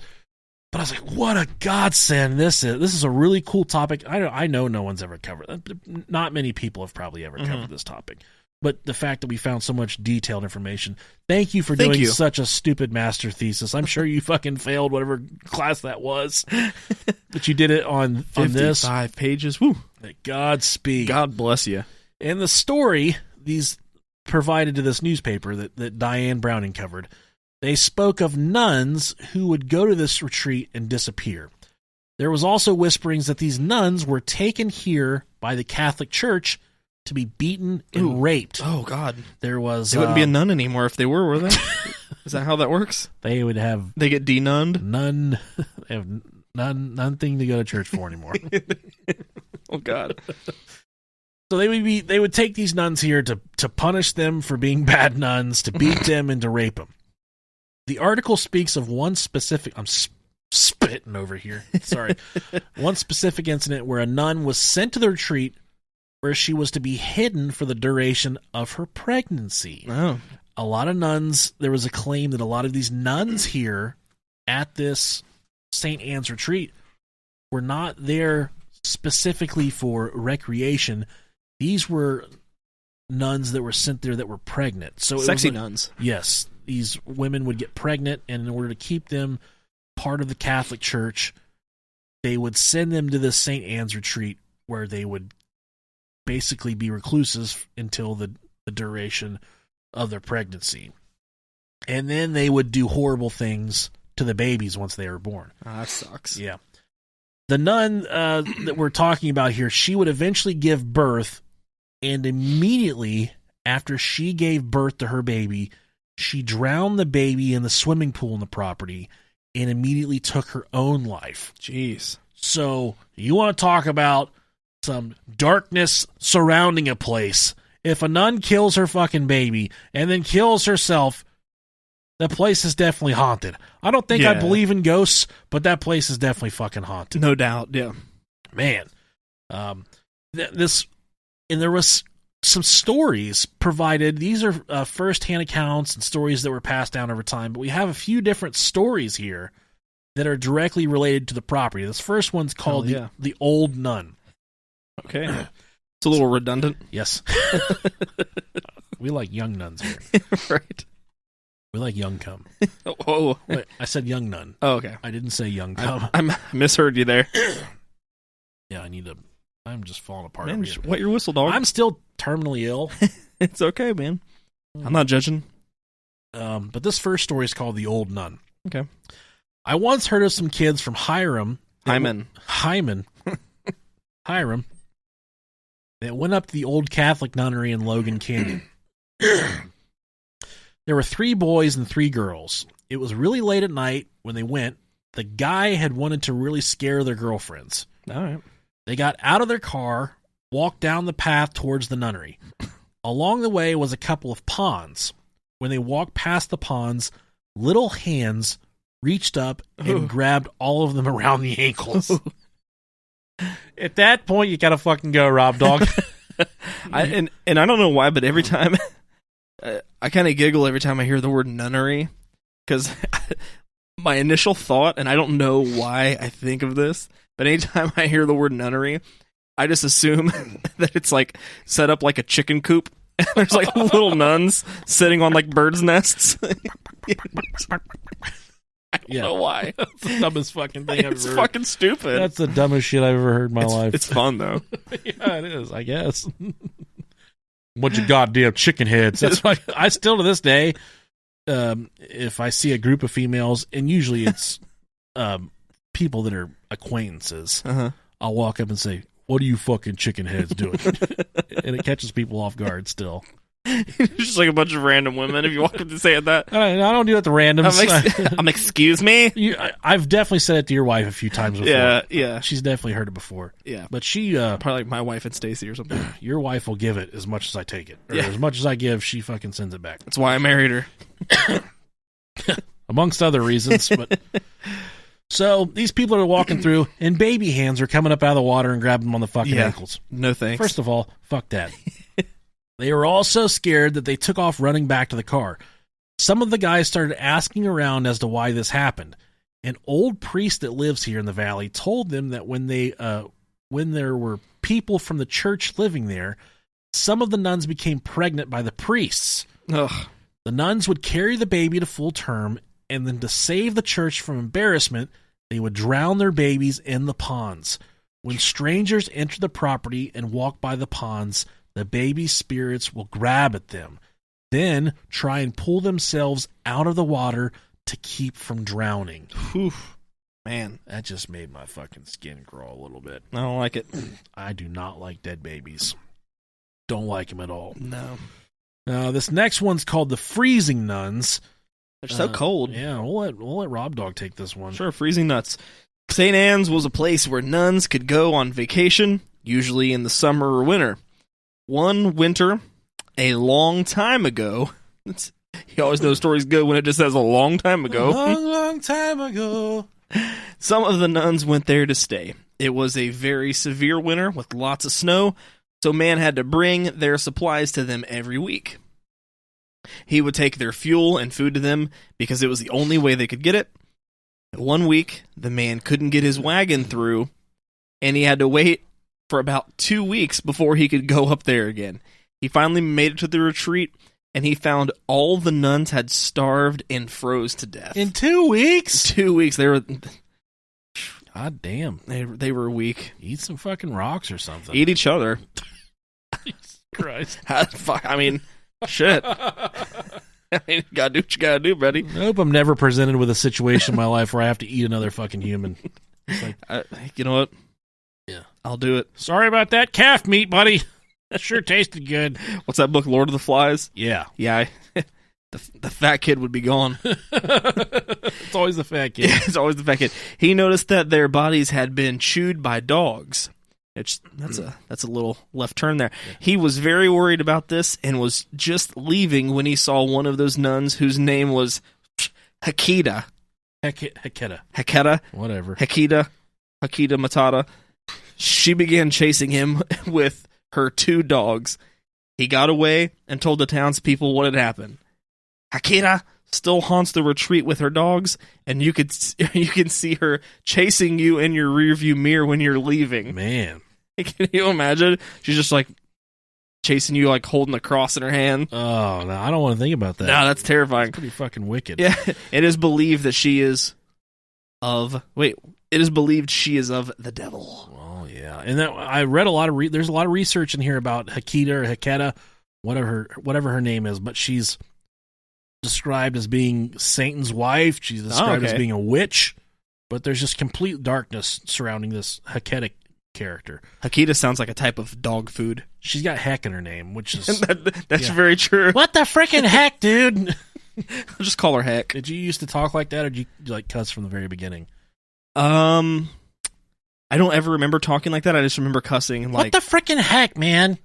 But I was like, what a godsend this is. This is a really cool topic. I know no one's ever covered it. Not many people have probably ever covered this topic. But the fact that we found so much detailed information, thank you for doing such a stupid master thesis. I'm sure you fucking failed whatever class that was. But you did it on this. 55 pages. Woo. Godspeed. God bless you. And the story, these provided to this newspaper that Diane Browning covered, They spoke of nuns who would go to this retreat and disappear. There was also whisperings that these nuns were taken here by the Catholic Church to be beaten and raped. Oh, God. There was... They wouldn't be a nun anymore if they were they? Is that how that works? They would have... They get denunned? None... They have nothing to go to church for anymore. Oh, God. So they would take these nuns here to punish them for being bad nuns, to beat them, and to rape them. The article speaks of one specific... I'm spitting over here. Sorry. One specific incident where a nun was sent to the retreat where she was to be hidden for the duration of her pregnancy. Oh. A lot of nuns... There was a claim that a lot of these nuns here at this St. Anne's retreat were not there specifically for recreation. These were nuns that were sent there that were pregnant. So Sexy nuns. Yes. These women would get pregnant, and in order to keep them part of the Catholic Church, they would send them to this St. Anne's retreat where they would basically be recluses until the duration of their pregnancy. And then they would do horrible things to the babies once they were born. That sucks. Yeah. The nun that we're talking about here, she would eventually give birth, and immediately after she gave birth to her baby, she drowned the baby in the swimming pool in the property and immediately took her own life. Jeez. So you want to talk about some darkness surrounding a place. If a nun kills her fucking baby and then kills herself, the place is definitely haunted. I don't think I believe in ghosts, but that place is definitely fucking haunted. No doubt, yeah. Man. There was some stories provided. These are first-hand accounts and stories that were passed down over time, but we have a few different stories here that are directly related to the property. This first one's called the Old Nun. Okay. It's a little redundant. Yes. We like young nuns here. Right. We like young cum. Oh. Wait, I said young nun. Oh, okay. I didn't say young cum. I misheard you there. Yeah, I'm just falling apart. Man, wet your whistle, dog. I'm still terminally ill. It's okay, man. I'm not judging. But this first story is called The Old Nun. Okay. I once heard of some kids from Hiram. Hyman. That went up to the old Catholic nunnery in Logan Canyon. There were 3 boys and 3 girls. It was really late at night when they went. The guy had wanted to really scare their girlfriends. All right. They got out of their car, walked down the path towards the nunnery. Along the way was a couple of ponds. When they walked past the ponds, little hands reached up and grabbed all of them around the ankles. At that point, you gotta fucking go, Rob Dog. I don't know why, but every time I kind of giggle every time I hear the word nunnery, because my initial thought, and I don't know why I think of this, but anytime I hear the word nunnery, I just assume that it's like set up like a chicken coop. And there's like little nuns sitting on like birds' nests. I don't know why. That's the dumbest fucking thing I've ever heard. It's fucking stupid. That's the dumbest shit I've ever heard in my life. It's fun, though. Yeah, it is, I guess. Bunch of goddamn chicken heads. That's why I still, to this day, if I see a group of females, and usually it's people that are acquaintances, I'll walk up and say, "What are you fucking chicken heads doing?" And it catches people off guard still. Just like a bunch of random women if you walk up and say that. I don't do it to randoms. I'm excuse me? I've definitely said it to your wife a few times before. Yeah. She's definitely heard it before. Yeah. But she... probably like my wife and Stacy or something. Your wife will give it as much as I take it. Or as much as I give, she fucking sends it back. That's why I married her. Amongst other reasons. But so these people are walking through, and baby hands are coming up out of the water and grabbing them on the fucking ankles. No thanks. First of all, fuck that. They were all so scared that they took off running back to the car. Some of the guys started asking around as to why this happened. An old priest that lives here in the valley told them that when there were people from the church living there, some of the nuns became pregnant by the priests. Ugh. The nuns would carry the baby to full term, and then to save the church from embarrassment, they would drown their babies in the ponds. When strangers enter the property and walk by the ponds, the baby spirits will grab at them. then try and pull themselves out of the water to keep from drowning. Whew. Man, That just made my fucking skin crawl a little bit. I don't like it. I do not like dead babies. Don't like them at all. No. This next one's called the Freezing Nuns. They're so cold. Yeah, we'll let Rob Dog take this one. Sure, freezing nuts. St. Anne's was a place where nuns could go on vacation, usually in the summer or winter. One winter, a long time ago, you always know stories good when it just says a long time ago. Long time ago. Some of the nuns went there to stay. It was a very severe winter with lots of snow, so man had to bring their supplies to them every week. He would take their fuel and food to them because it was the only way they could get it. One week, the man couldn't get his wagon through, and he had to wait for about 2 weeks before he could go up there again. He finally made it to the retreat, and he found all the nuns had starved and froze to death. In 2 weeks? 2 weeks. They were... God damn. They were weak. Eat some fucking rocks or something. Eat each other. Jesus Christ. I mean, shit. I mean, you gotta do what you gotta do, buddy. I hope I'm never presented with a situation in my life where I have to eat another fucking human. It's like, you know what? Yeah. I'll do it. sorry about that calf meat, buddy. That sure tasted good. What's that book, Lord of the Flies? Yeah. Yeah, the fat kid would be gone. It's always the fat kid. Yeah, it's always the fat kid. He noticed that their bodies had been chewed by dogs. That's a little left turn there. Yeah. He was very worried about this and was just leaving when he saw one of those nuns whose name was Hakita. Haketa. Whatever. Hakita Matata. She began chasing him with her 2 dogs. He got away and told the townspeople what had happened. Hakita still haunts the retreat with her dogs, and you can see her chasing you in your rearview mirror when you're leaving. Man. Can you imagine? She's just like chasing you, like holding a cross in her hand. Oh, no, I don't want to think about that. No, that's terrifying. That's pretty fucking wicked. Yeah, it is believed that she is of... Wait, it is believed she is of the devil. Well, yeah. And that, I read a lot of... there's a lot of research in here about Hakita or Haketa, whatever her name is, but she's described as being Satan's wife. She's described as being a witch, but there's just complete darkness surrounding this Haketa character. Hakita sounds like a type of dog food. She's got heck in her name, which is... that's very true. What the freaking heck, dude? I'll just call her Heck. Did you used to talk like that, or did you like cuss from the very beginning? I don't ever remember talking like that. I just remember cussing. Like, what the freaking heck, man?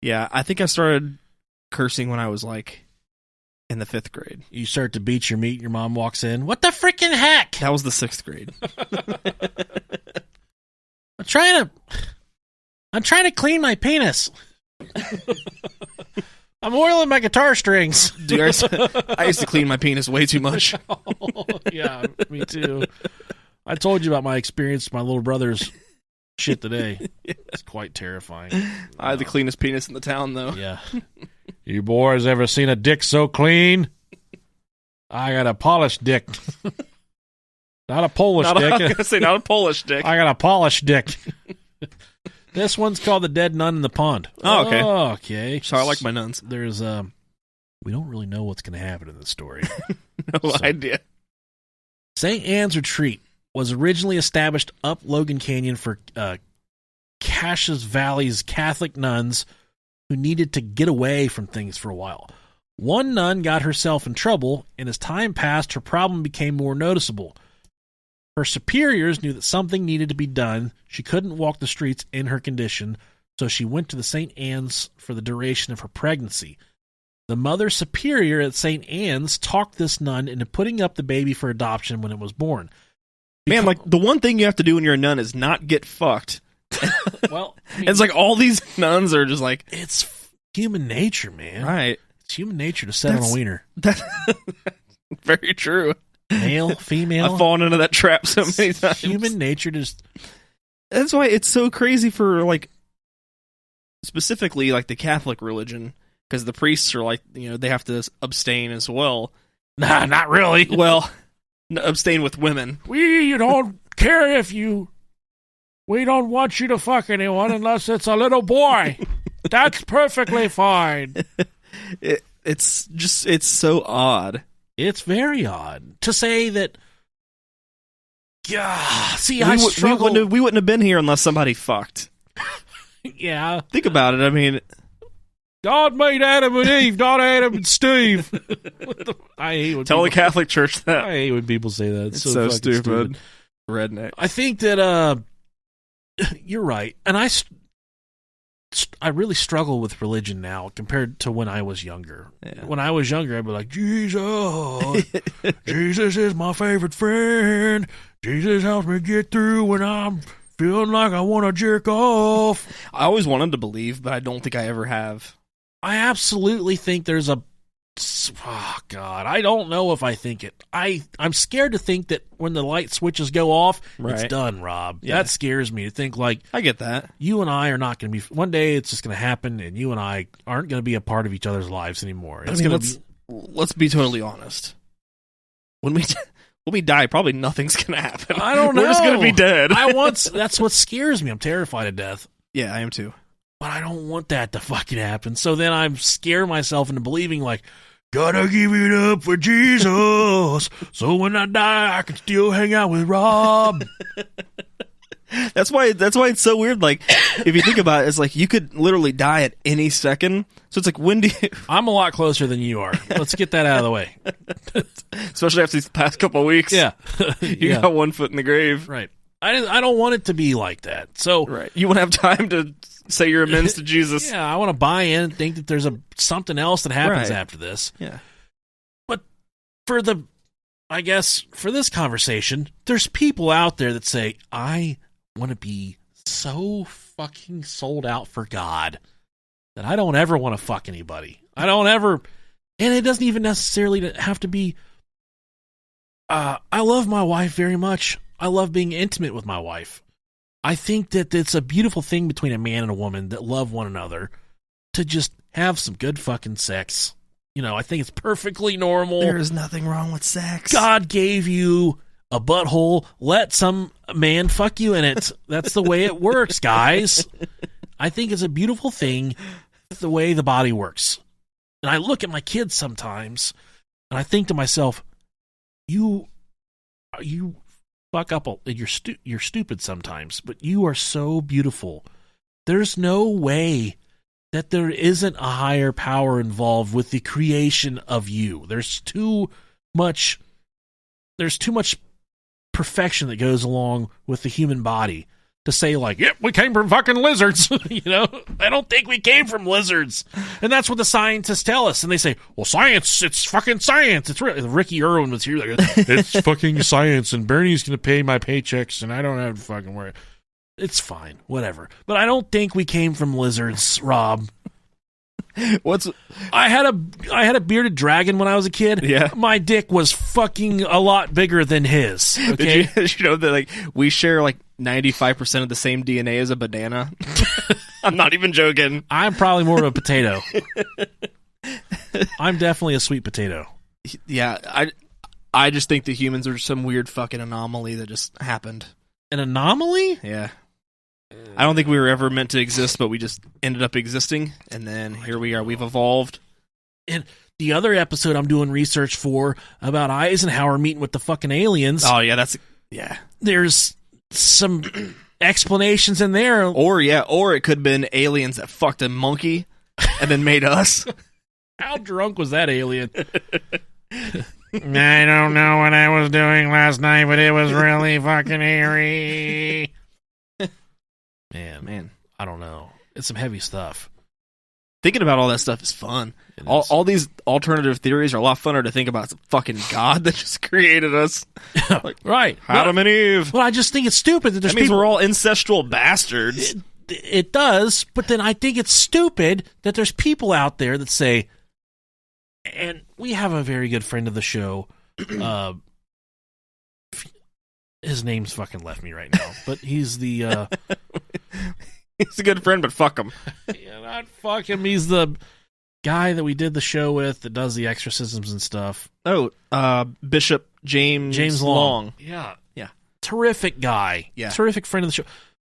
Yeah, I think I started cursing when I was like in the 5th grade. You start to beat your meat, your mom walks in. What the freaking heck? That was the 6th grade. I'm trying to clean my penis. I'm oiling my guitar strings. Dude, I used to clean my penis way too much. Yeah, me too. I told you about my experience with my little brother's shit today. It's quite terrifying. I had the cleanest penis in the town, though. Yeah. You boys ever seen a dick so clean? I got a polished dick. Not a Polish dick. I was going to say, not a Polish dick. I got a polished dick. This one's called The Dead Nun in the Pond. Oh, okay. Okay. So I like my nuns. There's, we don't really know what's going to happen in this story. No idea. St. Anne's Retreat was originally established up Logan Canyon for Caches Valley's Catholic nuns who needed to get away from things for a while. One nun got herself in trouble, and as time passed, her problem became more noticeable. Her superiors knew that something needed to be done. She couldn't walk the streets in her condition, so she went to the St. Anne's for the duration of her pregnancy. The mother superior at St. Anne's talked this nun into putting up the baby for adoption when it was born. Man, like, the one thing you have to do when you're a nun is not get fucked. Well, I mean, it's like all these nuns are just like... It's human nature, man. Right. It's human nature to set on a wiener. That's very true. Male, female. I've fallen into that trap so many times. Human nature just... That's why it's so crazy for, like, specifically, like, the Catholic religion, because the priests are like, you know, they have to abstain as well. Nah, not really. Well, abstain with women. We don't care if you... We don't want you to fuck anyone unless it's a little boy. That's perfectly fine. It's so odd. It's very odd to say that. Yeah, see, I struggle. We wouldn't have been here unless somebody fucked. Yeah. Think about it. I mean, God made Adam and Eve, not Adam and Steve. I hate when tell the Catholic Church that. I hate when people say that. It's so fucking stupid. Redneck. I think that you're right, and I really struggle with religion now compared to when I was younger. Yeah. When I was younger, I'd be like, Jesus, Jesus is my favorite friend. Jesus helps me get through when I'm feeling like I want to jerk off. I always wanted to believe, but I don't think I ever have. I absolutely think there's a... Oh, God, I don't know if I think it. I'm scared to think that when the light switches go off, it's done, Rob. Yeah. That scares me to think, like... I get that. You and I are not going to be... One day it's just going to happen, and you and I aren't going to be a part of each other's lives anymore. Let's be totally honest. When we die, probably nothing's going to happen. I don't know. We're just going to be dead. That's what scares me. I'm terrified of death. Yeah, I am too. But I don't want that to fucking happen. So then I'm scaring myself into believing, like, gotta give it up for Jesus, so when I die, I can still hang out with Rob. That's why it's so weird. Like, if you think about it, it's like you could literally die at any second. So it's like, when do you... I'm a lot closer than you are. Let's get that out of the way. Especially after these past couple of weeks. Yeah. You got 1 foot in the grave. Right. I don't want it to be like that. So right. You want to have time to say your amends to Jesus. Yeah, I want to buy in and think that there's something else that happens after this. Yeah. But for this conversation, there's people out there that say, I want to be so fucking sold out for God that I don't ever want to fuck anybody. I don't ever, and it doesn't even necessarily have to be, I love my wife very much. I love being intimate with my wife. I think that it's a beautiful thing between a man and a woman that love one another to just have some good fucking sex. You know, I think it's perfectly normal. There is nothing wrong with sex. God gave you a butthole. Let some man fuck you in it. That's the way it works, guys. I think it's a beautiful thing, the way the body works. And I look at my kids sometimes, and I think to myself, you fuck up, you're stupid sometimes, but you are so beautiful. There's no way that there isn't a higher power involved with the creation of you. There's too much perfection that goes along with the human body to say, like, yep, we came from fucking lizards. You know, I don't think we came from lizards. And that's what the scientists tell us. And they say, well, science, it's fucking science. It's real. Ricky Irwin was here. Like, it's fucking science, and Bernie's going to pay my paychecks, and I don't have to fucking worry. It's fine, whatever. But I don't think we came from lizards, Rob. I had a bearded dragon when I was a kid. Yeah. My dick was fucking a lot bigger than his. Okay. Did you know that, like, we share like 95% of the same DNA as a banana? I'm not even joking. I'm probably more of a potato. I'm definitely a sweet potato. Yeah, I just think that humans are some weird fucking anomaly that just happened. An anomaly? Yeah. I don't think we were ever meant to exist, but we just ended up existing, and then here we are. We've evolved. And the other episode I'm doing research for about Eisenhower meeting with the fucking aliens. Oh, yeah, There's some explanations in there. Or it could have been aliens that fucked a monkey and then made us. How drunk was that alien? I don't know what I was doing last night, but it was really fucking eerie. Man, I don't know. It's some heavy stuff. Thinking about all that stuff is fun. All these alternative theories are a lot funner to think about. It's a fucking God that just created us. Like, right. Adam and Eve. Well, I just think it's stupid that there's that means we're all ancestral bastards. It does, but then I think it's stupid that there's people out there that say, and we have a very good friend of the show, his name's fucking left me right now, but he's the... He's a good friend, but fuck him. Yeah, not fuck him. He's the guy that we did the show with that does the exorcisms and stuff. Oh, Bishop James Long. Yeah. Yeah. Terrific guy. Yeah. Terrific friend of the show.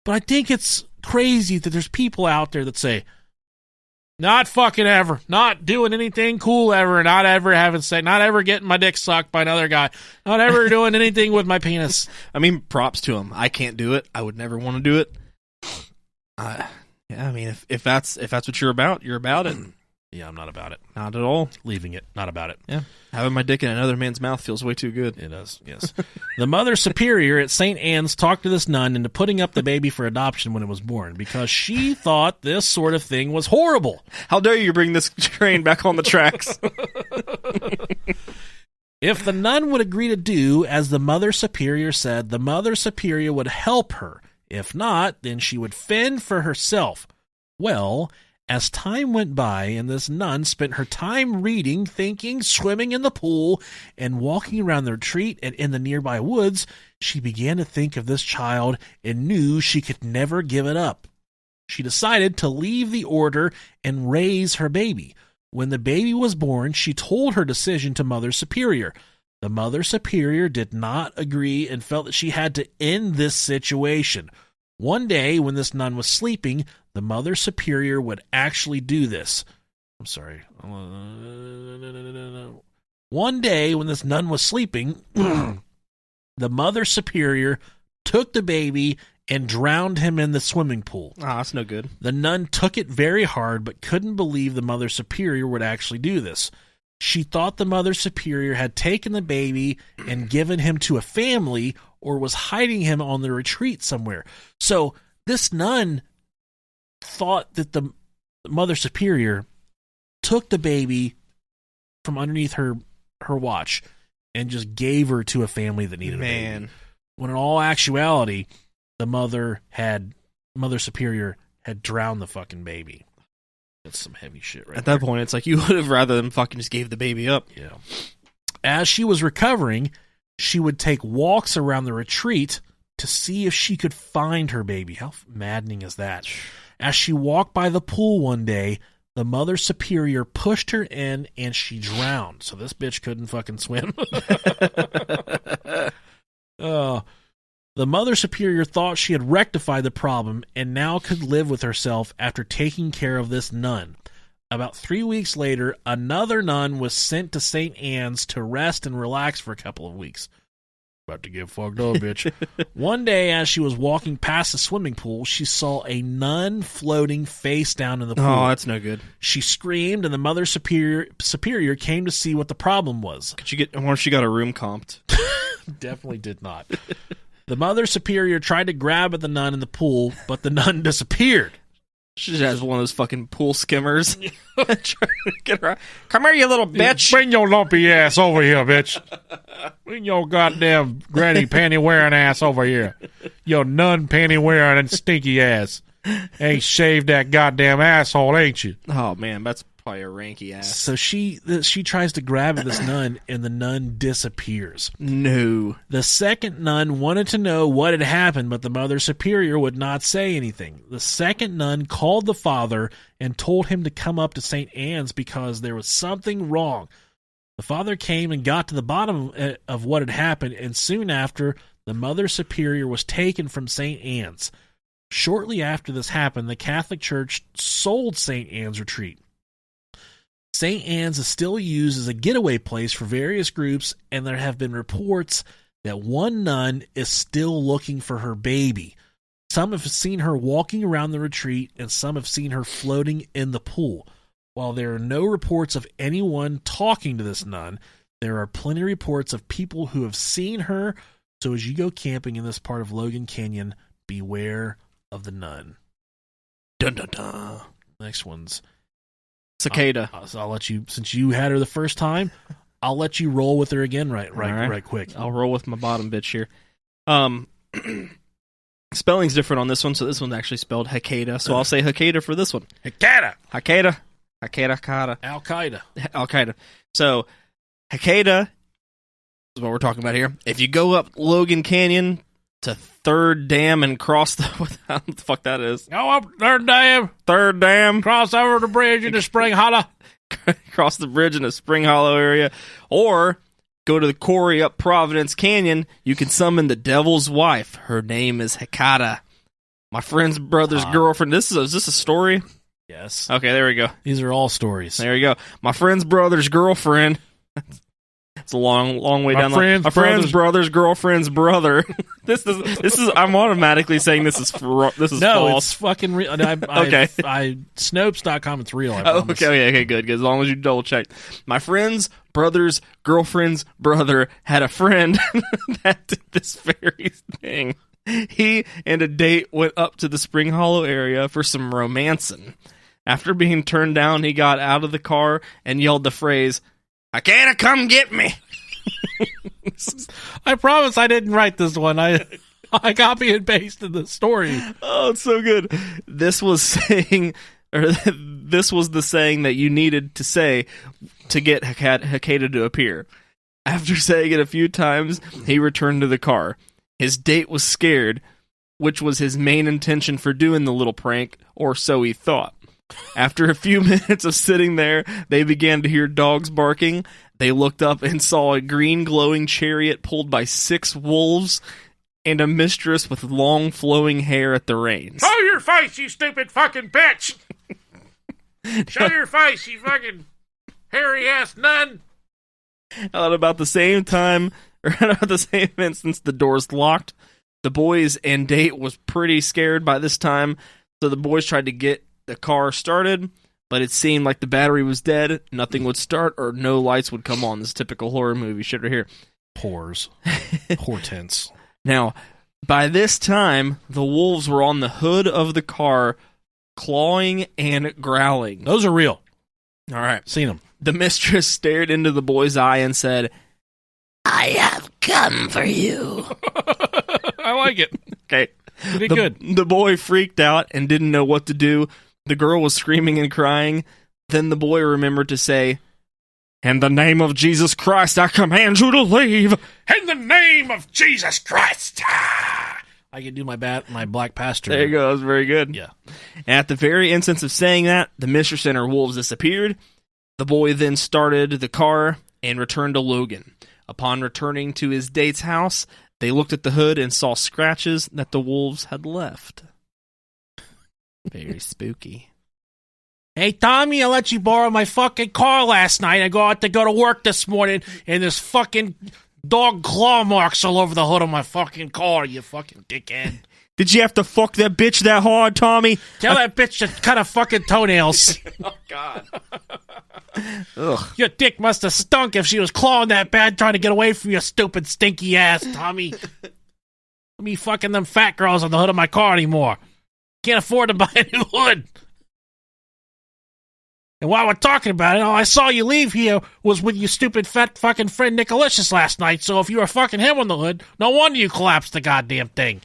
But I think it's crazy that there's people out there that say, Not fucking ever. Not doing anything cool ever. Not ever having sex. Not ever getting my dick sucked by another guy. Not ever doing anything with my penis. I mean, props to him. I can't do it. I would never want to do it. Yeah, I mean, if that's what you're about it. Yeah, I'm not about it. Not at all. Leaving it. Not about it. Yeah. Having my dick in another man's mouth feels way too good. It does, yes. The Mother Superior at St. Anne's talked to this nun into putting up the baby for adoption when it was born because she thought this sort of thing was horrible. How dare you bring this train back on the tracks? If the nun would agree to do as the Mother Superior said, the Mother Superior would help her. If not, then she would fend for herself. Well, as time went by and this nun spent her time reading, thinking, swimming in the pool, and walking around the retreat and in the nearby woods, she began to think of this child and knew she could never give it up. She decided to leave the order and raise her baby. When the baby was born, she told her decision to Mother Superior. The Mother Superior did not agree and felt that she had to end this situation. One day, when this nun was sleeping, the Mother Superior would actually do this. I'm sorry. One day, when this nun was sleeping, the Mother Superior took the baby and drowned him in the swimming pool. That's no good. The nun took it very hard, but couldn't believe the Mother Superior would actually do this. She thought the Mother Superior had taken the baby and given him to a family or was hiding him on the retreat somewhere. So this nun thought that the Mother Superior took the baby from underneath her watch and just gave her to a family that needed a baby. When in all actuality, the Mother Superior had drowned the fucking baby. That's some heavy shit right At there. that point, it's like you would have rather them fucking just gave the baby up. Yeah. As she was recovering, she would take walks around the retreat to see if she could find her baby. How maddening is that? As she walked by the pool one day, the Mother Superior pushed her in and she drowned. So this bitch couldn't fucking swim. The Mother Superior thought she had rectified the problem and now could live with herself after taking care of this nun. About 3 weeks later, another nun was sent to St. Anne's to rest and relax for a couple of weeks. About to get fucked up, bitch. One day, as she was walking past the swimming pool, she saw a nun floating face down in the pool. Oh, that's no good. She screamed, and the Mother Superior came to see what the problem was. I wonder if she got a room comped. Definitely did not. The Mother Superior tried to grab at the nun in the pool, but the nun disappeared. She just has one of those fucking pool skimmers. Trying to get her. Come here, you little bitch. Bring your lumpy ass over here, bitch. Bring your goddamn granny panty wearing ass over here. Your nun panty wearing and stinky ass. Ain't shaved that goddamn asshole, ain't you? Oh man, that's probably a ranky ass. So she tries to grab at this nun, and the nun disappears. No. The second nun wanted to know what had happened, but the Mother Superior would not say anything. The second nun called the father and told him to come up to St. Anne's because there was something wrong. The father came and got to the bottom of what had happened, and soon after, the Mother Superior was taken from St. Anne's. Shortly after this happened, the Catholic Church sold St. Anne's Retreat. St. Anne's is still used as a getaway place for various groups, and there have been reports that one nun is still looking for her baby. Some have seen her walking around the retreat, and some have seen her floating in the pool. While there are no reports of anyone talking to this nun, there are plenty of reports of people who have seen her. So as you go camping in this part of Logan Canyon, beware of the nun. Dun dun dun. Next one's Cicada. So I'll let you, since you had her the first time, I'll let you roll with her again right quick. I'll roll with my bottom bitch here. Spelling's different on this one, so this one's actually spelled Hecada. So I'll say Hecada for this one. Hecada. Al-Qaeda. So Hecada is what we're talking about here. If you go up Logan Canyon to Third Dam and cross the what the fuck that is? Go up Third Dam. Cross over the bridge into Spring Hollow. Cross the bridge in the Spring Hollow area, or go to the quarry up Providence Canyon. You can summon the devil's wife. Her name is Hecata. My friend's brother's girlfriend. Is this a story? Yes. Okay, there we go. These are all stories. There you go. My friend's brother's girlfriend. It's a long way down. My friend's brother's girlfriend's brother. This is. I'm automatically saying this is false. It's fucking real. Okay. Snopes.com. It's real. I promise. Okay, good. As long as you double check. My friend's brother's girlfriend's brother had a friend that did this very thing. He and a date went up to the Spring Hollow area for some romancing. After being turned down, he got out of the car and yelled the phrase, "I can't come get me." I promise I didn't write this one. I copy and pasted the story. Oh, it's so good. This was the saying that you needed to say to get Hecata to appear. After saying it a few times, he returned to the car. His date was scared, which was his main intention for doing the little prank, or so he thought. After a few minutes of sitting there, they began to hear dogs barking. They looked up and saw a green glowing chariot pulled by 6 wolves and a mistress with long flowing hair at the reins. Show your face, you stupid fucking bitch! Show your face, you fucking hairy-ass nun! At about the same time, or at about the same instance, the doors locked. The boys and date was pretty scared by this time, so the boys tried to get the car started, but it seemed like the battery was dead, nothing would start, or no lights would come on. This typical horror movie shit right here. Pores. Hortense. Now, by this time, the wolves were on the hood of the car, clawing and growling. Those are real. All right. Seen them. The mistress stared into the boy's eye and said, "I have come for you." I like it. Okay. You did good. The boy freaked out and didn't know what to do. The girl was screaming and crying. Then the boy remembered to say, "In the name of Jesus Christ, I command you to leave." In the name of Jesus Christ! I can do my black pastor. There you go. That was very good. Yeah. At the very instance of saying that, the mistress and her wolves disappeared. The boy then started the car and returned to Logan. Upon returning to his date's house, they looked at the hood and saw scratches that the wolves had left. Very spooky. Hey, Tommy, I let you borrow my fucking car last night. I got to go to work this morning, and there's fucking dog claw marks all over the hood of my fucking car, you fucking dickhead. Did you have to fuck that bitch that hard, Tommy? Tell that bitch to cut her fucking toenails. Oh, God. Ugh. Your dick must have stunk if she was clawing that bad trying to get away from your stupid stinky ass, Tommy. Let me fucking them fat girls on the hood of my car anymore. Can't afford to buy a new hood. And while we're talking about it, all I saw you leave here was with your stupid fat fucking friend Nicolicious last night, so if you were fucking him on the hood, no wonder you collapsed the goddamn thing.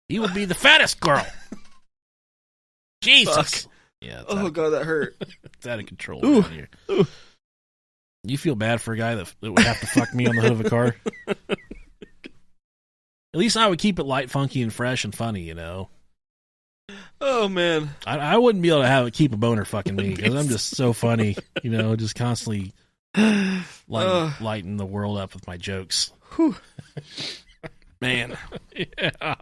He would be the fattest girl. Jesus. Fuck. Yeah. Oh, God, that hurt. It's out of control around here. Ooh. You feel bad for a guy that would have to fuck me on the hood of a car? At least I would keep it light, funky, and fresh and funny, you know? Oh, man. I wouldn't be able to keep a boner fucking me, because I'm just so funny, you know, just constantly lighting the world up with my jokes. Whew. Man. Yeah.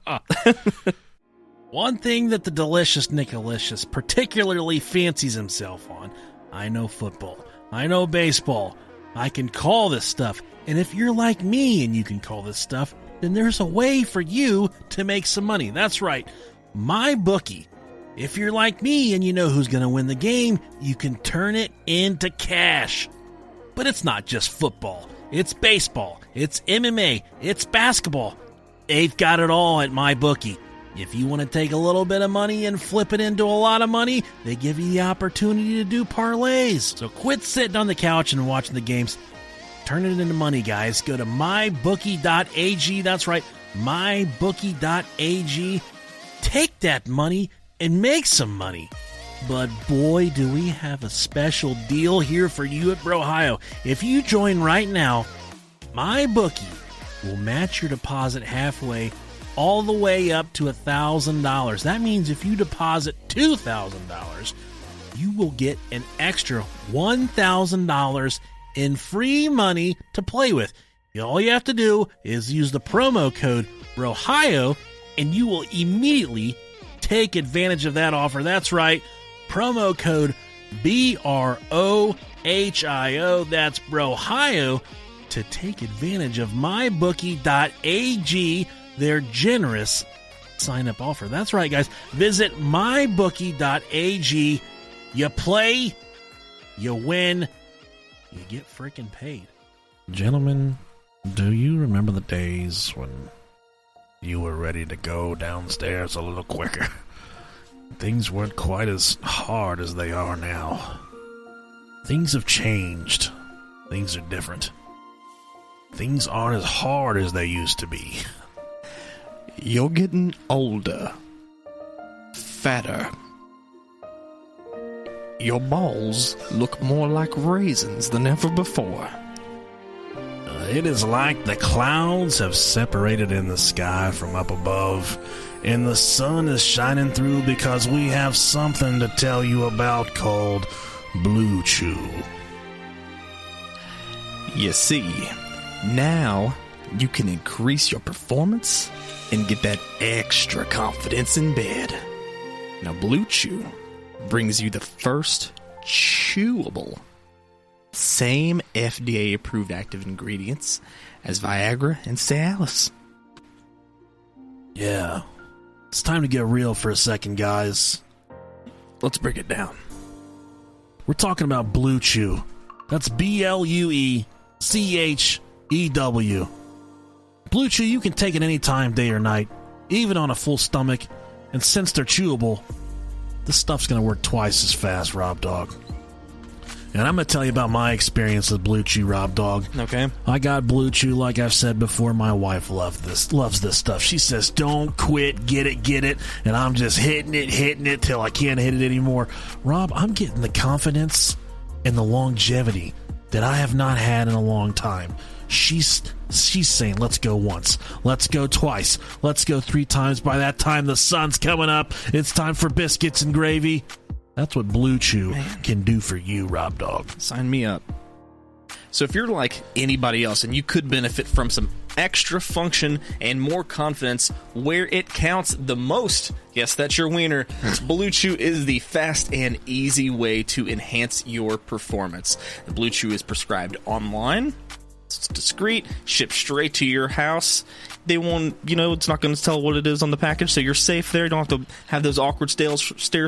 One thing that the delicious Nicolicious particularly fancies himself on, I know football, I know baseball, I can call this stuff, and if you're like me and you can call this stuff, then there's a way for you to make some money. That's right, my bookie. If you're like me and you know who's going to win the game, you can turn it into cash. But it's not just football. It's baseball. It's MMA. It's basketball. They've got it all at my bookie. If you want to take a little bit of money and flip it into a lot of money, they give you the opportunity to do parlays. So quit sitting on the couch and watching the games. Turn it into money, guys. Go to mybookie.ag. That's right, mybookie.ag. Take that money and make some money. But boy, do we have a special deal here for you at Brohio. If you join right now, MyBookie will match your deposit halfway, all the way up to $1,000. That means if you deposit $2,000, you will get an extra $1,000 in free money to play with. All you have to do is use the promo code BROHIO, and you will immediately take advantage of that offer. That's right. Promo code BROHIO. That's Brohio to take advantage of mybookie.ag, their generous sign-up offer. That's right, guys. Visit mybookie.ag. You play, you win, you get freaking paid. Gentlemen, do you remember the days when you were ready to go downstairs a little quicker? Things weren't quite as hard as they are now. Things have changed. Things are different. Things aren't as hard as they used to be. You're getting older, fatter. Your balls look more like raisins than ever before. It is like the clouds have separated in the sky from up above, and the sun is shining through because we have something to tell you about called Blue Chew. You see, now you can increase your performance and get that extra confidence in bed. Now, Blue Chew brings you the first chewable, same FDA-approved active ingredients as Viagra and Cialis. Yeah. It's time to get real for a second, guys. Let's break it down. We're talking about Blue Chew. That's BLUECHEW. Blue Chew, you can take it any time, day or night, even on a full stomach. And since they're chewable, this stuff's going to work twice as fast, Rob Dog. And I'm going to tell you about my experience with Blue Chew, Rob Dog. Okay. I got Blue Chew, like I've said before. My wife loves this stuff. She says, don't quit, get it. And I'm just hitting it till I can't hit it anymore. Rob, I'm getting the confidence and the longevity that I have not had in a long time. She's saying, let's go once, let's go twice, let's go 3 times. By that time, the sun's coming up. It's time for biscuits and gravy. That's what Blue Chew can do for you, Rob Dog. Sign me up. So if you're like anybody else and you could benefit from some extra function and more confidence where it counts the most, yes, that's your wiener, Blue Chew is the fast and easy way to enhance your performance. The Blue Chew is prescribed online. It's discreet, shipped straight to your house. They won't, it's not going to tell what it is on the package, so you're safe there. You don't have to have those awkward stares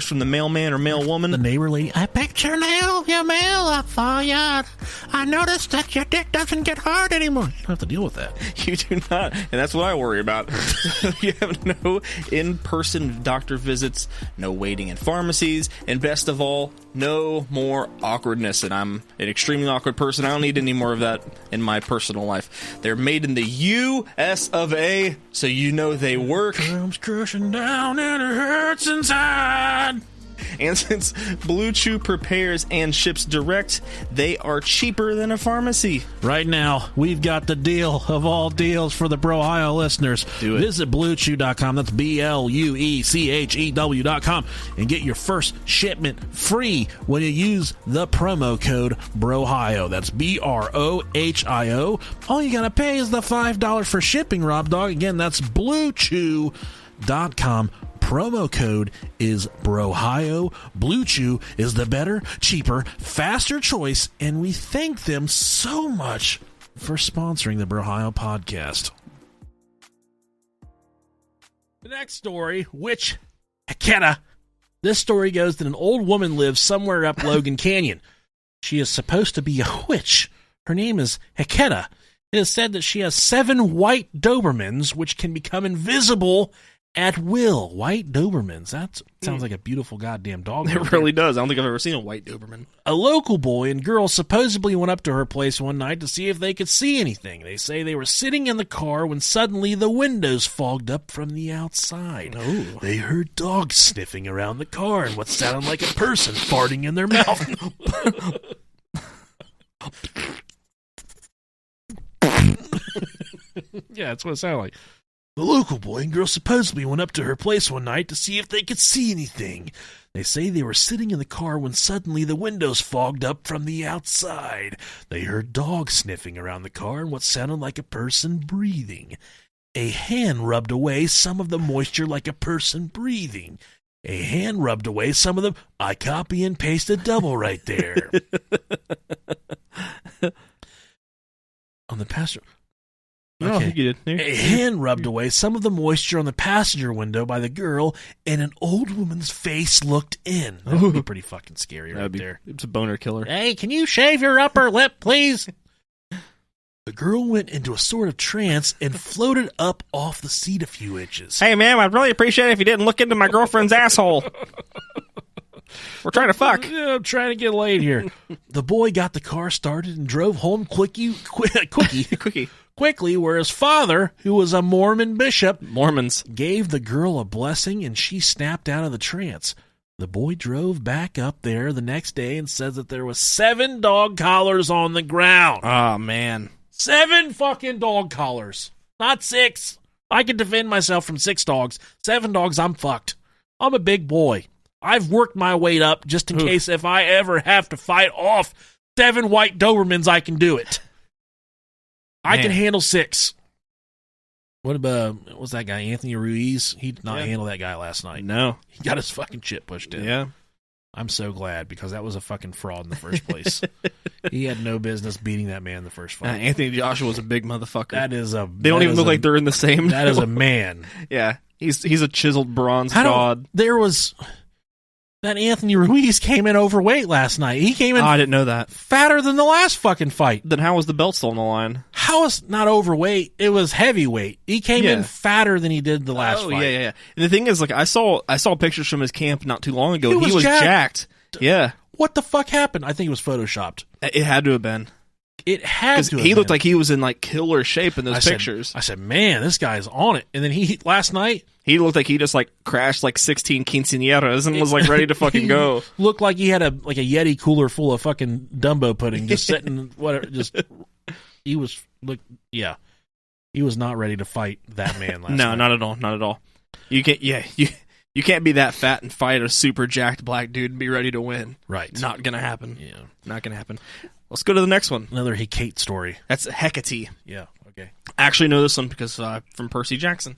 from the mailman or mailwoman. The neighbor lady, I picked your mail up for you. I noticed that your dick doesn't get hard anymore. you don't have to deal with that. You do not, and that's what I worry about. You have no in-person doctor visits, no waiting in pharmacies, and best of all, no more awkwardness. And I'm an extremely awkward person. I don't need any more of that in my personal life. They're made in the U.S. of A, so you know they work. Comes crushing down and it hurts inside. And since Blue Chew prepares and ships direct, they are cheaper than a pharmacy. Right now, we've got the deal of all deals for the Brohio listeners. Do it. Visit BlueChew.com. That's BLUECHEW.com and get your first shipment free when you use the promo code Brohio. That's BROHIO. All you gotta pay is the $5 for shipping, Rob Dog. Again, that's BlueChew.com. Promo code is Brohio. Blue Chew is the better, cheaper, faster choice, and we thank them so much for sponsoring the Brohio podcast. The next story, Witch Heketa. This story goes that an old woman lives somewhere up Logan Canyon. She is supposed to be a witch. Her name is Heketa. It is said that she has 7 white Dobermans, which can become invisible at will. White Dobermans. That sounds like a beautiful goddamn dog. It really does. I don't think I've ever seen a white Doberman. A local boy and girl supposedly went up to her place one night to see if they could see anything. They say they were sitting in the car when suddenly the windows fogged up from the outside. Oh. They heard dogs sniffing around the car and what sounded like a person farting in their mouth. Yeah, that's what it sounded like. The local boy and girl supposedly went up to her place one night to see if they could see anything. They say they were sitting in the car when suddenly the windows fogged up from the outside. They heard dogs sniffing around the car and what sounded like a person breathing. A hand rubbed away some of the moisture like a person breathing. A hand rubbed away some of the... I copy and paste a double right there. On the passenger... No, Okay. you did. A hand rubbed away some of the moisture on the passenger window by the girl, and an old woman's face looked in. That would be pretty fucking scary right there. It's a boner killer. Hey, can you shave your upper lip, please? The girl went into a sort of trance and floated up off the seat a few inches. Hey, ma'am, I'd really appreciate it if you didn't look into my girlfriend's asshole. We're trying to fuck. Yeah, I'm trying to get laid here. The boy got the car started and drove home quickly, where his father, who was a Mormon bishop, Mormons. gave the girl a blessing, and she snapped out of the trance. The boy drove back up there the next day and said that there was 7 dog collars on the ground. Oh, man. 7 fucking dog collars. Not 6. I can defend myself from 6 dogs. 7 dogs, I'm fucked. I'm a big boy. I've worked my weight up just in case if I ever have to fight off 7 white Dobermans, I can do it. I can handle 6. What was that guy, Anthony Ruiz? He did not handle that guy last night. No. He got his fucking shit pushed in. Yeah. I'm so glad, because that was a fucking fraud in the first place. He had no business beating that man in the first fight. Anthony Joshua was a big motherfucker. They don't even look like they're in the same. That is a man. Yeah. He's a chiseled bronze god. That Anthony Ruiz came in overweight last night. He came in I didn't know that. fatter than the last fucking fight. Then how was the belt still on the line? How is not overweight? It was heavyweight. He came in fatter than he did the last fight. Yeah. And the thing is, like, I saw pictures from his camp not too long ago. He He was was jacked. Yeah. What the fuck happened? I think it was photoshopped. It had to have been. It had to have he looked been. like he was in, like, killer shape in those pictures. I said, man, this guy's on it. And then last night... He looked like he just, like, crashed, like, 16 quinceañeras and was, like, ready to fucking go. Looked like he had a Yeti cooler full of fucking Dumbo pudding just sitting, whatever, just... He was not ready to fight that man last night. No, not at all. You can't be that fat and fight a super jacked black dude and be ready to win. Right. Not gonna happen. Yeah. Not gonna happen. Let's go to the next one. Another Hecate story. That's Hecate. Yeah, okay. I actually know this one because from Percy Jackson.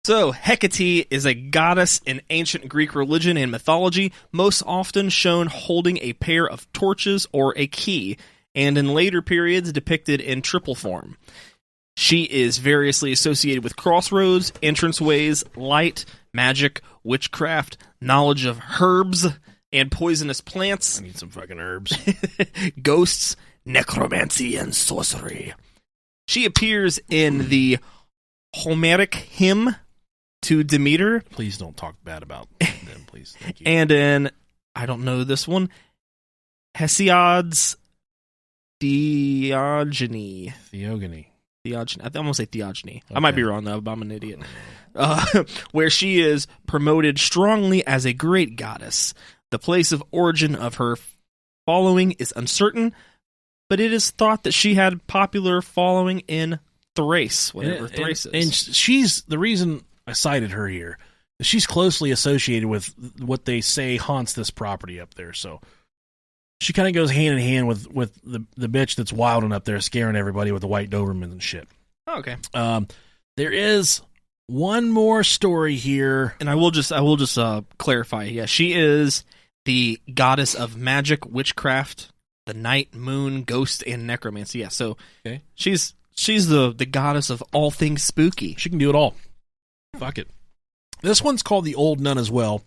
So, Hecate is a goddess in ancient Greek religion and mythology, most often shown holding a pair of torches or a key, and in later periods depicted in triple form. She is variously associated with crossroads, entranceways, light, magic, witchcraft, knowledge of herbs and poisonous plants. I need some fucking herbs. Ghosts, necromancy, and sorcery. She appears in the Homeric hymn to Demeter. Please don't talk bad about them, please. Thank you. And in, I don't know this one, Hesiod's Theogony. I almost say theogony. Okay. I might be wrong, though, but I'm an idiot. Where she is promoted strongly as a great goddess. The place of origin of her following is uncertain, but it is thought that she had popular following in Thrace, whatever Thrace is. And she's, the reason I cited her here, is she's closely associated with what they say haunts this property up there, so... She kind of goes hand in hand with the bitch that's wilding up there, scaring everybody with the white Dobermans and shit. Oh, okay. There is one more story here, and I will just clarify. Yeah, she is the goddess of magic, witchcraft, the night, moon, ghost, and necromancy. Yeah, so she's the goddess of all things spooky. She can do it all. Fuck it. This one's called the Old Nun as well.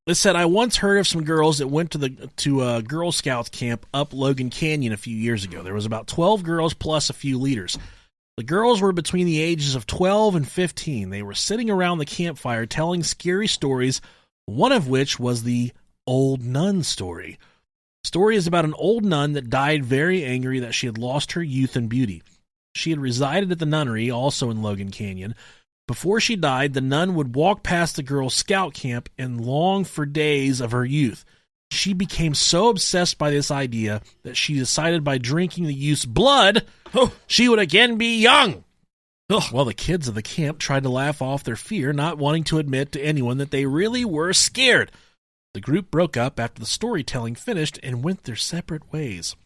It said, I once heard of some girls that went to a Girl Scouts camp up Logan Canyon a few years ago. There was about 12 girls plus a few leaders. The girls were between the ages of 12 and 15. They were sitting around the campfire telling scary stories, one of which was the Old Nun story. The story is about an old nun that died very angry that she had lost her youth and beauty. She had resided at the nunnery, also in Logan Canyon. Before she died, the nun would walk past the Girl Scout camp and long for days of her youth. She became so obsessed by this idea that she decided by drinking the youth's blood, she would again be young. Well, the kids of the camp tried to laugh off their fear, not wanting to admit to anyone that they really were scared. The group broke up after the storytelling finished and went their separate ways.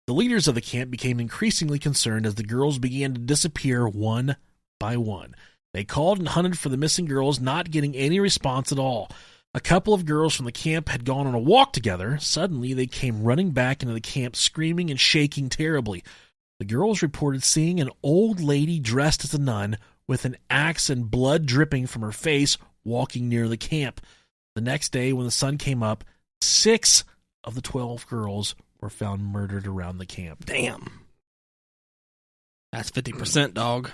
The leaders of the camp became increasingly concerned as the girls began to disappear one by one. They called and hunted for the missing girls, not getting any response at all. A couple of girls from the camp had gone on a walk together. Suddenly, they came running back into the camp, screaming and shaking terribly. The girls reported seeing an old lady dressed as a nun with an axe and blood dripping from her face walking near the camp. The next day, when the sun came up, 6 of the 12 girls were found murdered around the camp. Damn. That's 50%, dog.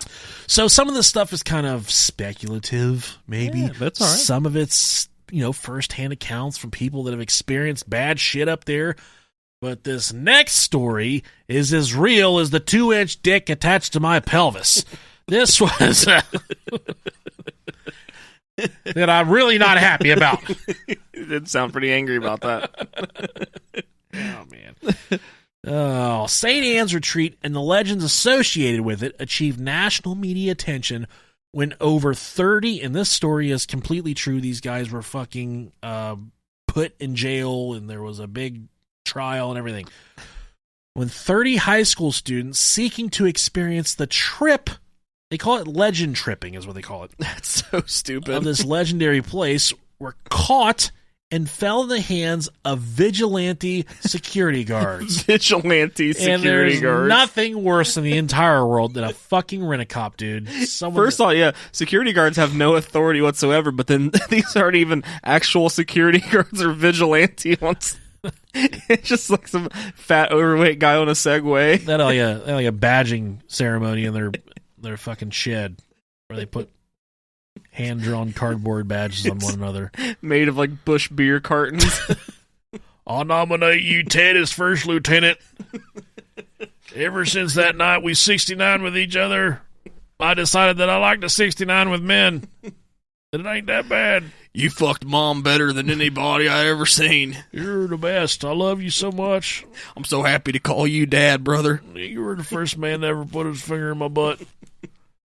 So some of this stuff is kind of speculative, maybe. Yeah, that's all right. Some of it's, first-hand accounts from people that have experienced bad shit up there. But this next story is as real as the 2-inch dick attached to my pelvis. This was that I'm really not happy about. You did sound pretty angry about that. Oh, man. Oh, St. Anne's Retreat and the legends associated with it achieved national media attention when over 30, and this story is completely true, these guys were fucking put in jail and there was a big trial and everything. When 30 high school students seeking to experience the trip, they call it legend tripping is what they call it. That's so stupid. Of this legendary place were caught and fell in the hands of vigilante security guards. Vigilante security guards. Nothing worse in the entire world than a fucking rent-a-cop, dude. First of all, yeah, security guards have no authority whatsoever, but then these aren't even actual security guards or vigilante ones. It's just like some fat, overweight guy on a Segway. That like a badging ceremony in their fucking shed where they put hand-drawn cardboard badges on one another. Made of like Busch beer cartons. I'll nominate you, Ted, as first lieutenant. Ever since that night we 69 with each other, I decided that I like to 69 with men. It ain't that bad. You fucked Mom better than anybody I ever seen. You're the best. I love you so much. I'm so happy to call you Dad, brother. You were the first man to ever put his finger in my butt.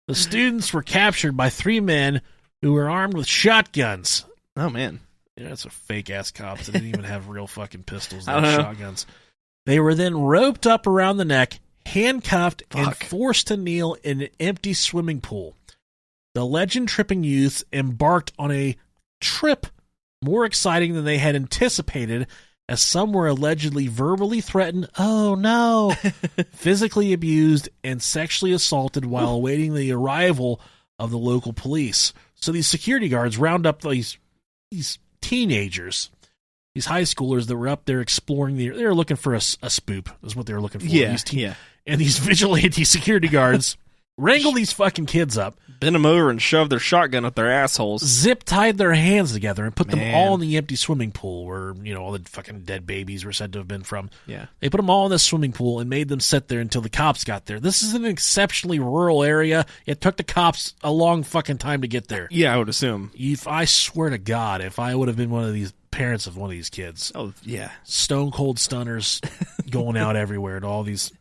The students were captured by 3 men who were armed with shotguns. Oh, man. Yeah, that's a fake-ass cops. They didn't even have real fucking pistols. They I had don't know. shotguns. They were then roped up around the neck, handcuffed, and Fuck. forced to kneel in an empty swimming pool. The legend-tripping youths embarked on a trip more exciting than they had anticipated, as some were allegedly verbally threatened, oh no, physically abused, and sexually assaulted while awaiting the arrival of the local police. So these security guards round up these teenagers, these high schoolers that were up there exploring they were looking for a spoop, is what they were looking for. Yeah, yeah. And these vigilante security guards wrangle these fucking kids up, Bend them over and shove their shotgun up their assholes. zip-tied their hands together, and put them Man. all in the empty swimming pool where, all the fucking dead babies were said to have been from. Yeah. They put them all in this swimming pool and made them sit there until the cops got there. This is an exceptionally rural area. It took the cops a long fucking time to get there. Yeah, I would assume. I swear to God, if I would have been one of these parents of one of these kids, Oh, yeah. stone cold stunners going out everywhere to all these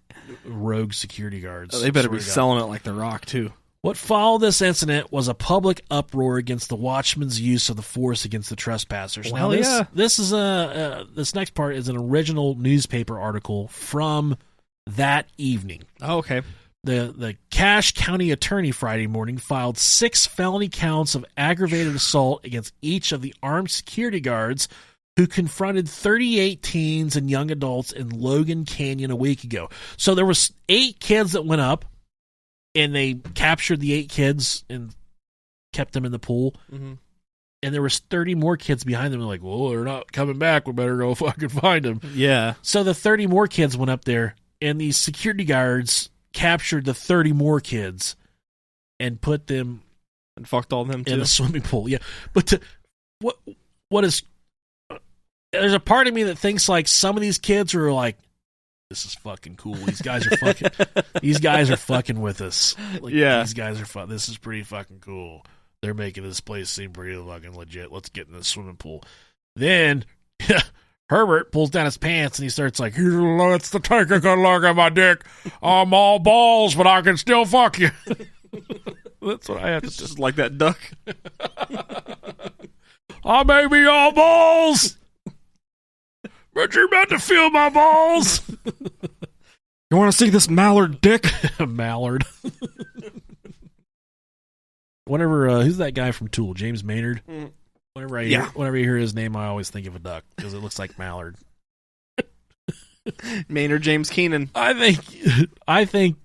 rogue security guards. Oh, they better Swear be to God. selling it like The Rock, too. What followed this incident was a public uproar against the watchman's use of the force against the trespassers. Well, now, yeah. this next part is an original newspaper article from that evening. Oh, okay. The Cache County attorney Friday morning filed 6 felony counts of aggravated assault against each of the armed security guards who confronted 38 teens and young adults in Logan Canyon a week ago. So there was 8 kids that went up, and they captured the 8 kids and kept them in the pool. Mm-hmm. And there was 30 more kids behind them. They're like, well, they're not coming back. We better go fucking find them. Yeah. So the 30 more kids went up there, and these security guards captured the 30 more kids and put them And fucked all them, too. in the swimming pool. Yeah, but what is? There's a part of me that thinks like some of these kids are like, this is fucking cool. These guys are fucking. These guys are fucking with us. Like, Yeah. these guys are fun. This is pretty fucking cool. They're making this place seem pretty fucking legit. Let's get in the swimming pool. Then Herbert pulls down his pants and he starts like, Let's take a good look at my dick. I'm all balls, but I can still fuck you. That's what I have to It's just like that duck. I may be all balls, but you're about to feel my balls. You want to see this mallard dick? Mallard. Whenever who's that guy from Tool? James Maynard. Whenever I hear his name, I always think of a duck because it looks like mallard. Maynard James Keenan. I think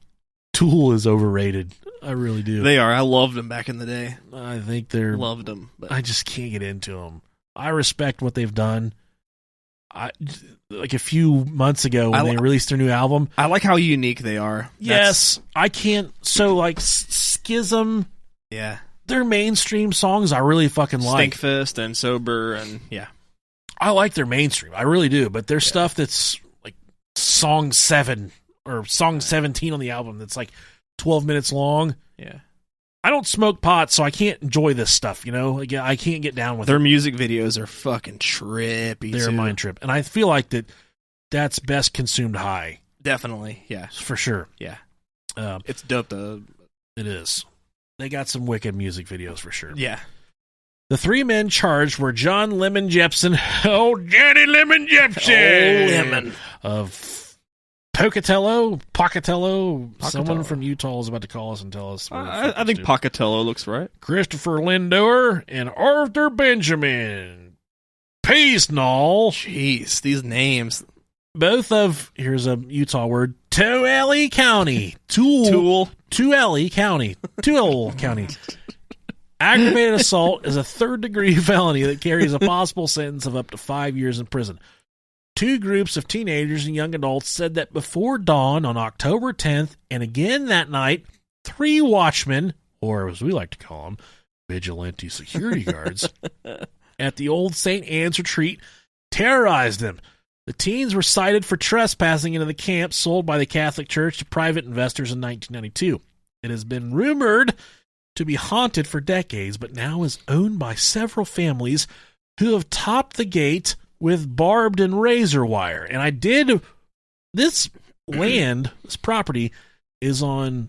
Tool is overrated. I really do. They are. I loved them back in the day. I think they're loved them. But I just can't get into them. I respect what they've done. Like a few months ago when they released their new album. I like how unique they are. Yes, I can't. So like Schism. Yeah. Their mainstream songs I really fucking like. Stinkfist and Sober and yeah. I like their mainstream. I really do. But there's stuff that's like song 7 or song 17 on the album that's like 12 minutes long. Yeah. I don't smoke pot, so I can't enjoy this stuff, you know? Like, I can't get down with their music videos are fucking trippy. They're a mind trip. And I feel like that's best consumed high. Definitely, yeah. For sure. Yeah. It's dope though. It is. They got some wicked music videos for sure. Yeah. The 3 men charged were John Lemon Jepson. Oh, Johnny Lemon Jepson! Oh, Lemon. Of Pocatello. Someone from Utah is about to call us and tell us. I think Pocatello looks right. Christopher Lindor and Arthur Benjamin. Peasnall. Jeez, these names. Both of, here's a Utah word, Tooele County. Tooele County. Aggravated assault is a 3rd-degree felony that carries a possible sentence of up to 5 years in prison. 2 groups of teenagers and young adults said that before dawn on October 10th, and again that night, 3 watchmen, or as we like to call them, vigilante security guards, at the old St. Anne's retreat terrorized them. The teens were cited for trespassing into the camp sold by the Catholic Church to private investors in 1992. It has been rumored to be haunted for decades, but now is owned by several families who have topped the gate with barbed and razor wire. And this land, this property, is on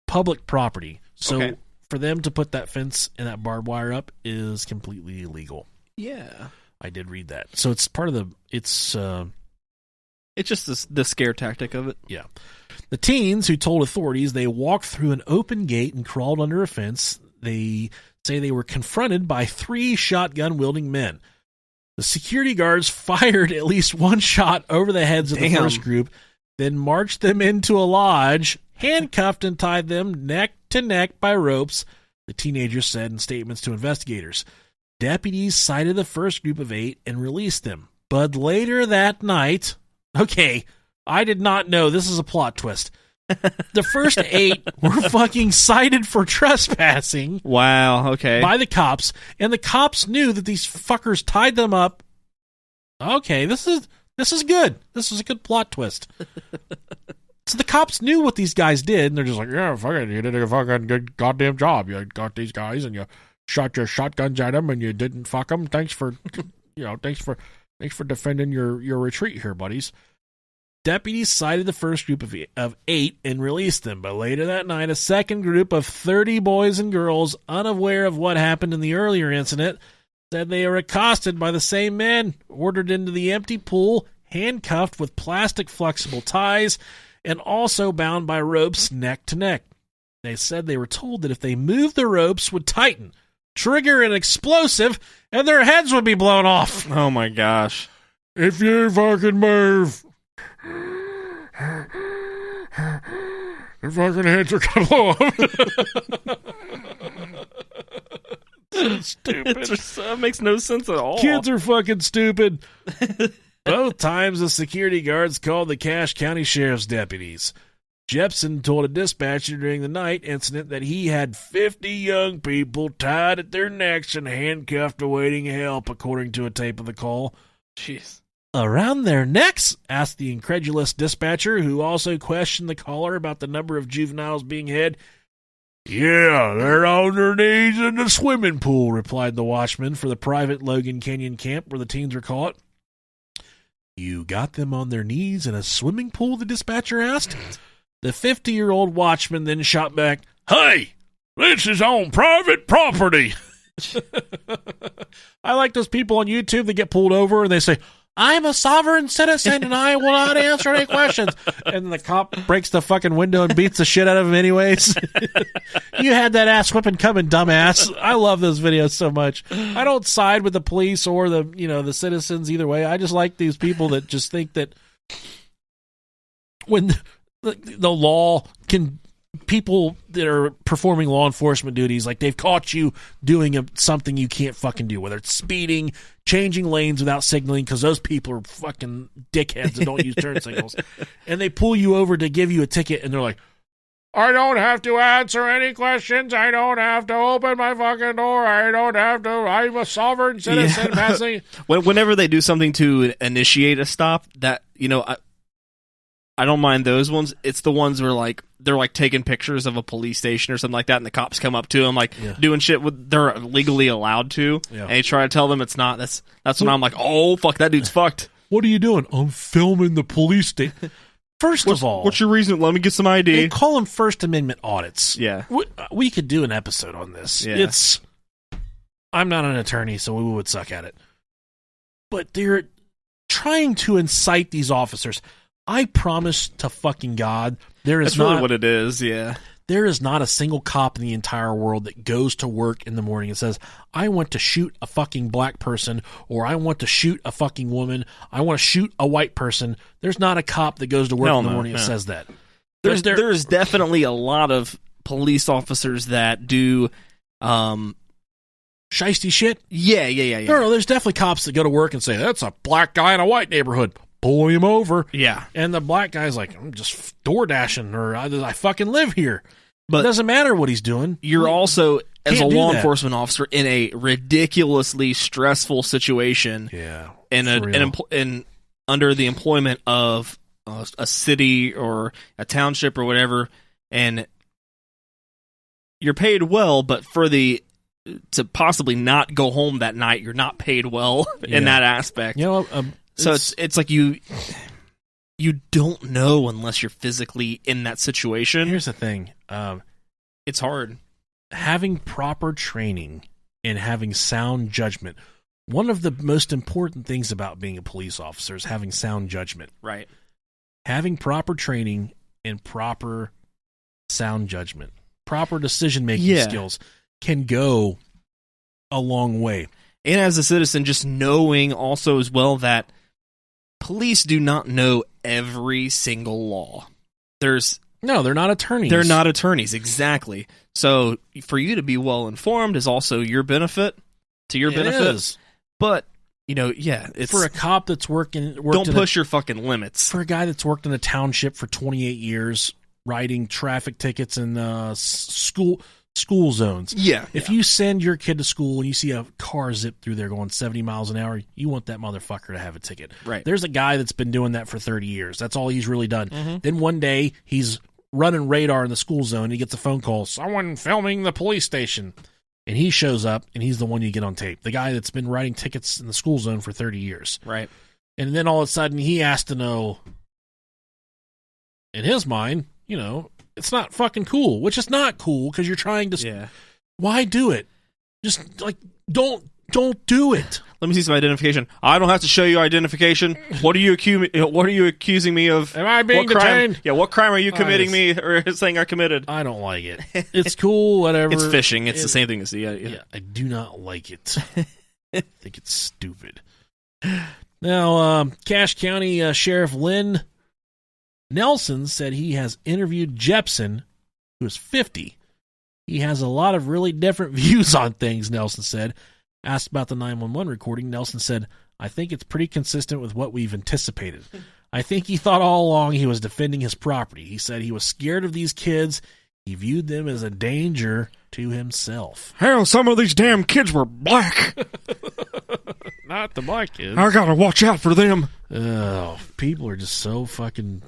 public property. So for them to put that fence and that barbed wire up is completely illegal. Yeah. I did read that. So it's part of it's just the scare tactic of it. Yeah. The teens who told authorities they walked through an open gate and crawled under a fence, they say they were confronted by 3 shotgun-wielding men. The security guards fired at least 1 shot over the heads of the first group, then marched them into a lodge, handcuffed and tied them neck to neck by ropes, the teenagers said in statements to investigators. Deputies cited the first group of 8 and released them. But later that night... Okay, I did not know. This is a plot twist. The first 8 were fucking cited for trespassing. Wow, okay. By the cops, and the cops knew that these fuckers tied them up. Okay, this is good. This is a good plot twist. So the cops knew what these guys did, and they're just like, yeah, fuck it, you did a fucking good goddamn job. You got these guys, and you shot your shotguns at them, and you didn't fuck them. Thanks for defending your retreat here, buddies. Deputies cited the first group of 8 and released them, but later that night, a second group of 30 boys and girls, unaware of what happened in the earlier incident, said they were accosted by the same men, ordered into the empty pool, handcuffed with plastic flexible ties, and also bound by ropes neck to neck. They said they were told that if they moved, the ropes would tighten, trigger an explosive, and their heads would be blown off. Oh my gosh. If you fucking move, your fucking heads are gonna blow up. Stupid. It makes no sense at all. Kids are fucking stupid. Both times the security guards called the Cache County Sheriff's deputies. Jepson told a dispatcher during the night incident that he had 50 young people tied at their necks and handcuffed awaiting help, according to a tape of the call. Jeez. Around their necks? Asked the incredulous dispatcher, who also questioned the caller about the number of juveniles being had. Yeah, they're on their knees in the swimming pool, replied the watchman for the private Logan Canyon camp where the teens were caught. You got them on their knees in a swimming pool, the dispatcher asked. The 50-year-old watchman then shot back, Hey, this is on private property. I like those people on YouTube that get pulled over and they say, I'm a sovereign citizen and I will not answer any questions. And the cop breaks the fucking window and beats the shit out of him anyways. You had that ass whipping coming, dumbass. I love those videos so much. I don't side with the police or the citizens either way. I just like these people that just think that when the law can, people that are performing law enforcement duties, like they've caught you doing something you can't fucking do, whether it's speeding, changing lanes without signaling, because those people are fucking dickheads that don't use turn signals, and they pull you over to give you a ticket, and they're like, I don't have to answer any questions. I don't have to open my fucking door. I don't have to. I'm a sovereign citizen. Yeah. Whenever they do something to initiate a stop, that I don't mind those ones. It's the ones where they're taking pictures of a police station or something like that, and the cops come up to them doing shit they're legally allowed to, and they try to tell them it's not. That's when I'm like, oh fuck, that dude's fucked. What are you doing? I'm filming the police station. First of all, what's your reason? Let me get some ID. They call them First Amendment audits. Yeah, we could do an episode on this. Yeah. I'm not an attorney, so we would suck at it. But they're trying to incite these officers. I promise to fucking God, that's really what it is, yeah. There is not a single cop in the entire world that goes to work in the morning and says, I want to shoot a fucking black person, or I want to shoot a fucking woman, I want to shoot a white person. There's not a cop that goes to work in the morning and says that. There's definitely a lot of police officers that do shiesty shit? Yeah. No, there's definitely cops that go to work and say, that's a black guy in a white neighborhood. Pull him over. Yeah. And the black guy's like, I'm just door dashing, or I fucking live here. But it doesn't matter what he's doing. You're also, as a law enforcement officer, in a ridiculously stressful situation. Yeah. And under the employment of a city or a township or whatever, and you're paid well, but to possibly not go home that night, you're not paid well in that aspect. So it's like you don't know unless you're physically in that situation. Here's the thing. It's hard. Having proper training and having sound judgment. One of the most important things about being a police officer is having sound judgment. Right. Having proper training and proper sound judgment, proper decision-making skills can go a long way. And as a citizen, just knowing also as well that police do not know every single law. No, they're not attorneys. They're not attorneys, exactly. So for you to be well informed is also your benefit, to your benefit. Is. But, it's for a cop that's worked don't push your fucking limits. For a guy that's worked in a township for 28 years, writing traffic tickets in school zones. Yeah. If you send your kid to school and you see a car zip through there going 70 miles an hour, you want that motherfucker to have a ticket. Right. There's a guy that's been doing that for 30 years. That's all he's really done. Mm-hmm. Then one day he's running radar in the school zone and he gets a phone call, someone filming the police station. And he shows up and he's the one you get on tape. The guy that's been writing tickets in the school zone for 30 years. Right. And then all of a sudden he has to know, in his mind, it's not fucking cool, which is not cool because you're trying to. Yeah. Why do it? Just don't do it. Let me see some identification. I don't have to show you identification. What are you accusing me of? Am I being detained? Yeah, what crime are you committing me or saying I committed? I don't like it. It's cool, whatever. It's fishing. It's the same thing as yeah. I do not like it. I think it's stupid. Now, Cache County Sheriff Lynn Nelson said he has interviewed Jepson, who is 50. He has a lot of really different views on things, Nelson said. Asked about the 911 recording, Nelson said, I think it's pretty consistent with what we've anticipated. I think he thought all along he was defending his property. He said he was scared of these kids. He viewed them as a danger to himself. Hell, some of these damn kids were black. Not the black kids. I gotta watch out for them. Oh, people are just so fucking...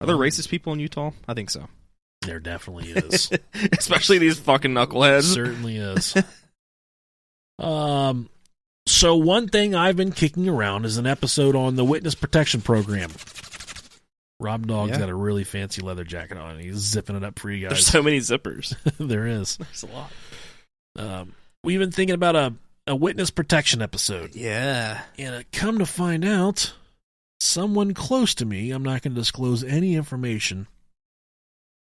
Are there racist people in Utah? I think so. There definitely is. Especially these fucking knuckleheads. Certainly is. So one thing I've been kicking around is an episode on the Witness Protection Program. Rob Dogg's got a really fancy leather jacket on, and he's zipping it up for you guys. There's so many zippers. There is. There's a lot. We've been thinking about a witness protection episode. Yeah. And come to find out, someone close to me, I'm not going to disclose any information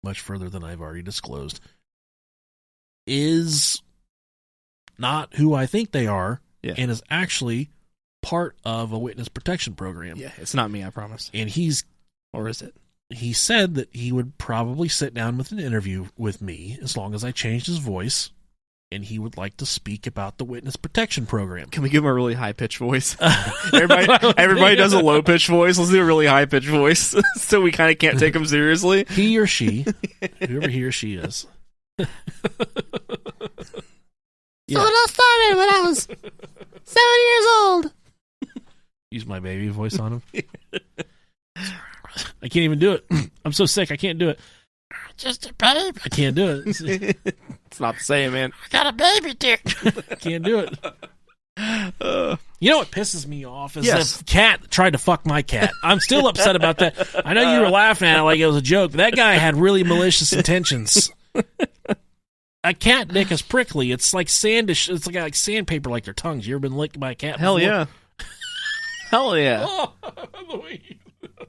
much further than I've already disclosed, is not who I think they are, and is actually part of a witness protection program. Yeah, it's not me, I promise. And or is it? He said that he would probably sit down with an interview with me as long as I changed his voice, and he would like to speak about the witness protection program. Can we give him a really high-pitched voice? Everybody does a low-pitched voice. Let's do a really high-pitched voice so we kind of can't take him seriously. He or she, whoever he or she is. So it all started when I was 7 years old. Use my baby voice on him. I can't even do it. I'm so sick. I can't do it. Just a baby. I can't do it. It's not the same, man. I got a baby dick. I can't do it. You know what pisses me off is Yes. if cat tried to fuck my cat. I'm still upset about that. I know you were laughing at it like it was a joke, but that guy had really malicious intentions. A cat dick is prickly. It's like sandish. It's like sandpaper, like their tongues. You ever been licked by a cat? Hell before? yeah. Hell yeah. Oh,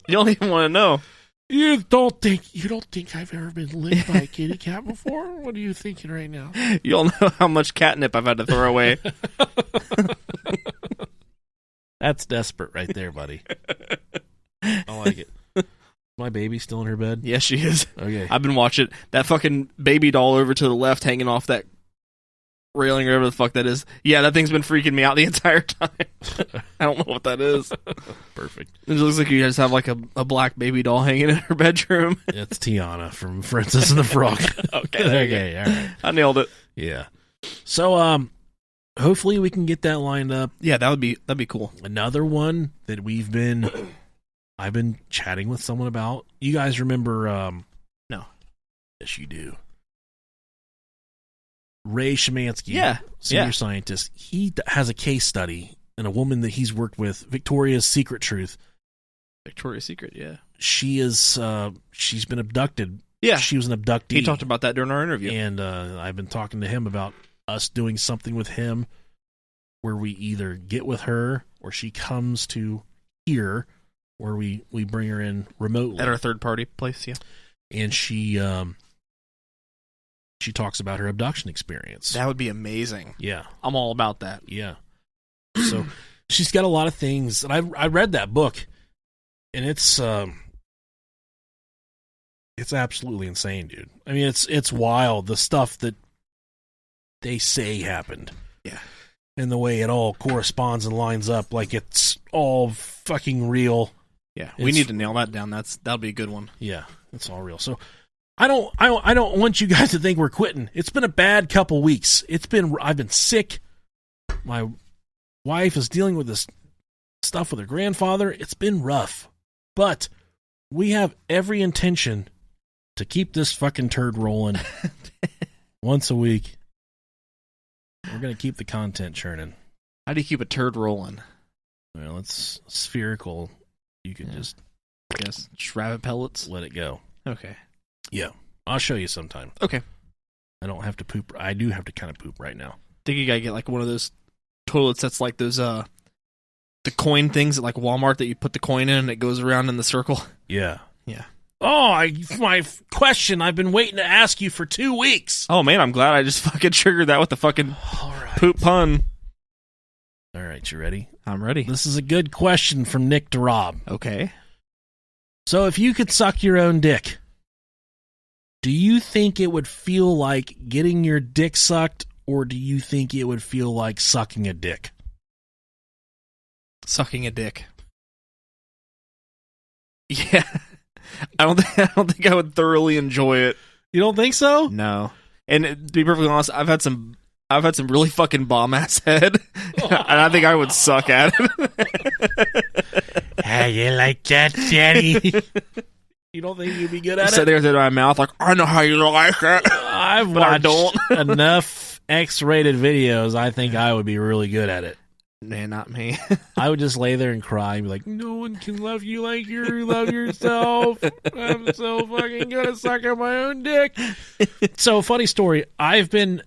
You don't even want to know. you don't think I've ever been licked by a kitty cat before? What are you thinking right now? You don't know how much catnip I've had to throw away. That's desperate right there, buddy. I like it. My baby still in her bed? Yes, she is. Okay. I've been watching that fucking baby doll over to the left hanging off that railing or whatever the fuck that is. Yeah, that thing's been freaking me out the entire time. I don't know what that is. Perfect. It looks like you guys have like a black baby doll hanging in her bedroom. It's Tiana from Princess and the Frog. Okay, All right. I nailed it. Yeah. So, hopefully we can get that lined up. Yeah, that'd be cool. Another one that I've been chatting with someone about. You guys remember? No. Yes, you do. Ray Shemansky, senior scientist. He has a case study and a woman that he's worked with, Victoria's Secret Truth. Victoria's Secret, yeah. She's been abducted. Yeah. She was an abductee. He talked about that during our interview. And I've been talking to him about us doing something with him where we either get with her or she comes to here where we bring her in remotely. At our third-party place, yeah. And she talks about her abduction experience. That would be amazing. Yeah. I'm all about that. Yeah. So she's got a lot of things. And I read that book, and it's absolutely insane, dude. I mean, it's wild, the stuff that they say happened. Yeah. And the way it all corresponds and lines up like it's all fucking real. Yeah, we need to nail that down. That'll be a good one. Yeah, it's all real. So I don't want you guys to think we're quitting. It's been a bad couple weeks. I've been sick. My wife is dealing with this stuff with her grandfather. It's been rough. But we have every intention to keep this fucking turd rolling once a week. We're going to keep the content churning. How do you keep a turd rolling? Well, it's spherical. You can just rabbit pellets. Let it go. Okay. Yeah. I'll show you sometime. Okay. I don't have to poop. I do have to kind of poop right now. Think you gotta get like one of those toilets that's like those the coin things at like Walmart that you put the coin in and it goes around in the circle. Yeah. Yeah. Oh, my question I've been waiting to ask you for 2 weeks. Oh man, I'm glad I just fucking triggered that with the fucking poop pun. All right, you ready? I'm ready. This is a good question from Nick to Rob. Okay. So if you could suck your own dick, do you think it would feel like getting your dick sucked, or do you think it would feel like sucking a dick? Sucking a dick. Yeah. I don't think I would thoroughly enjoy it. You don't think so? No. And to be perfectly honest, I've had some really fucking bomb ass head, and I think I would suck at it. How you like that, Daddy? You don't think you'd be good at Sit there with my mouth like, I know how you like it. I've But I watched don't. enough X-rated videos. I think I would be really good at it. Man, not me. I would just lay there and cry and be like, no one can love you like you love yourself. I'm so fucking good at sucking my own dick. So, funny story. I've been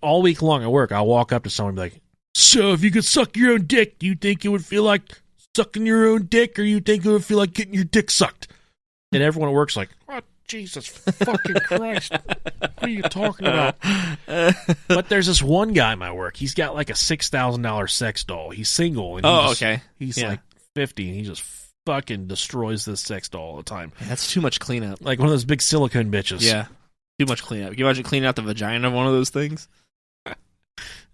all week long at work, I'll walk up to someone and be like, so if you could suck your own dick, do you think it would feel like sucking your own dick, or you think it would feel like getting your dick sucked? And everyone at work's like, oh, Jesus fucking Christ. What are you talking about? But there's this one guy at my work. He's got like a $6,000 sex doll. He's single. And okay. He's like 50, and he just fucking destroys this sex doll all the time. Man, that's too much cleanup. Like one of those big silicone bitches. Yeah. Too much cleanup. Can you imagine cleaning out the vagina of one of those things?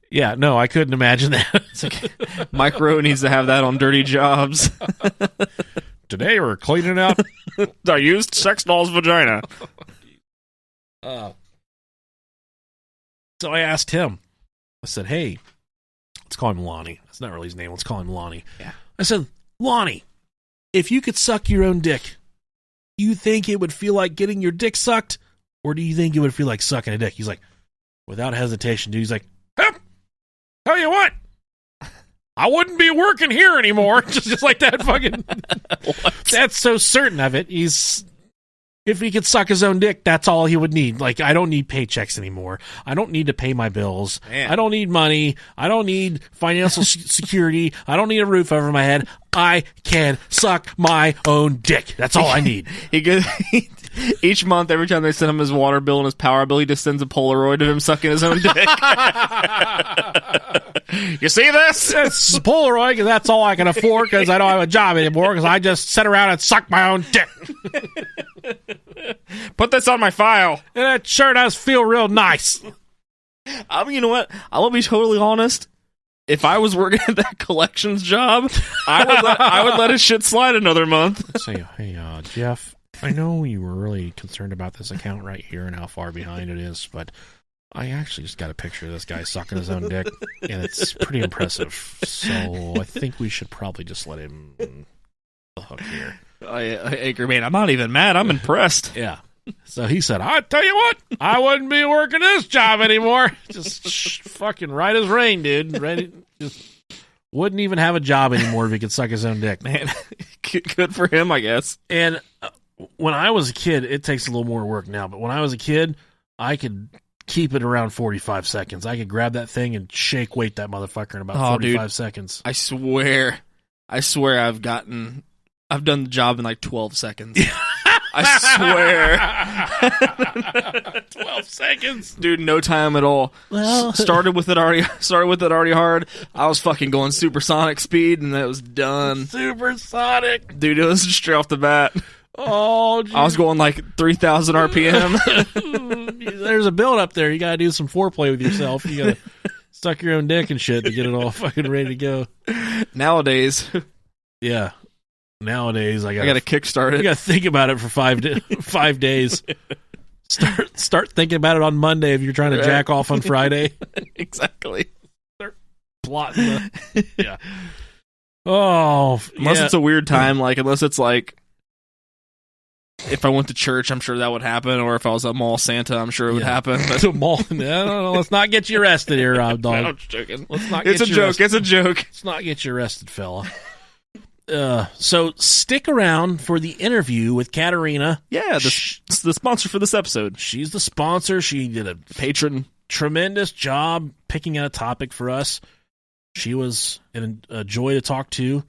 Yeah, no, I couldn't imagine that. It's okay. Micro needs to have that on dirty jobs. Today we're cleaning out I used sex doll's vagina. So I asked him. I said, hey, let's call him Lonnie. That's not really his name. Let's call him Lonnie. Yeah. I said, Lonnie, if you could suck your own dick, do you think it would feel like getting your dick sucked, or do you think it would feel like sucking a dick? He's like, without hesitation, dude, he's like, tell you what, I wouldn't be working here anymore. just like that fucking. That's so certain of it. If he could suck his own dick, that's all he would need. Like, I don't need paychecks anymore. I don't need to pay my bills. Man. I don't need money. I don't need financial security. I don't need a roof over my head. I can suck my own dick. That's all I need. Each month, every time they send him his water bill and his power bill, he just sends a Polaroid of him sucking his own dick. You see this? It's Polaroid, because that's all I can afford, because I don't have a job anymore, because I just sit around and suck my own dick. Put this on my file. And that sure does feel real nice. You know what? I will be totally honest. If I was working at that collections job, I would let his shit slide another month. Say, hey, Jeff, I know you were really concerned about this account right here and how far behind it is, but I actually just got a picture of this guy sucking his own dick, and it's pretty impressive. So I think we should probably just let him the hook here. Anchor man, I'm not even mad. I'm impressed. Yeah. So he said, I tell you what, I wouldn't be working this job anymore. Just fucking right as rain, dude. Just wouldn't even have a job anymore if he could suck his own dick. Man, good for him, I guess. And when I was a kid, it takes a little more work now, but when I was a kid, I could keep it around 45 seconds. I could grab that thing and shake weight that motherfucker in about 45 seconds. I swear I've done the job in like 12 seconds. I swear. 12 seconds. Dude, no time at all. Well, started with it already hard. I was fucking going supersonic speed and that was done. Supersonic. Dude, it was straight off the bat. Oh, geez. I was going like 3,000 RPM. There's a build up there. You gotta do some foreplay with yourself. You gotta suck your own dick and shit to get it all fucking ready to go. Nowadays. Yeah. Nowadays, I gotta kickstart it. You gotta think about it for 5 days. Start thinking about it on Monday if you're trying to jack off on Friday. Exactly. Start plotting. Yeah. Oh, unless it's a weird time, unless it's like, if I went to church, I'm sure that would happen, or if I was at Mall Santa, I'm sure it would happen. But the mall, no, let's not get you arrested here, Rob Dog. I'm joking. Let's not. It's a joke. It's a joke. Let's not get you arrested, fella. So stick around for the interview with Katarina. Yeah, the sponsor for this episode. She's the sponsor. She did a tremendous job picking out a topic for us. She was a joy to talk to.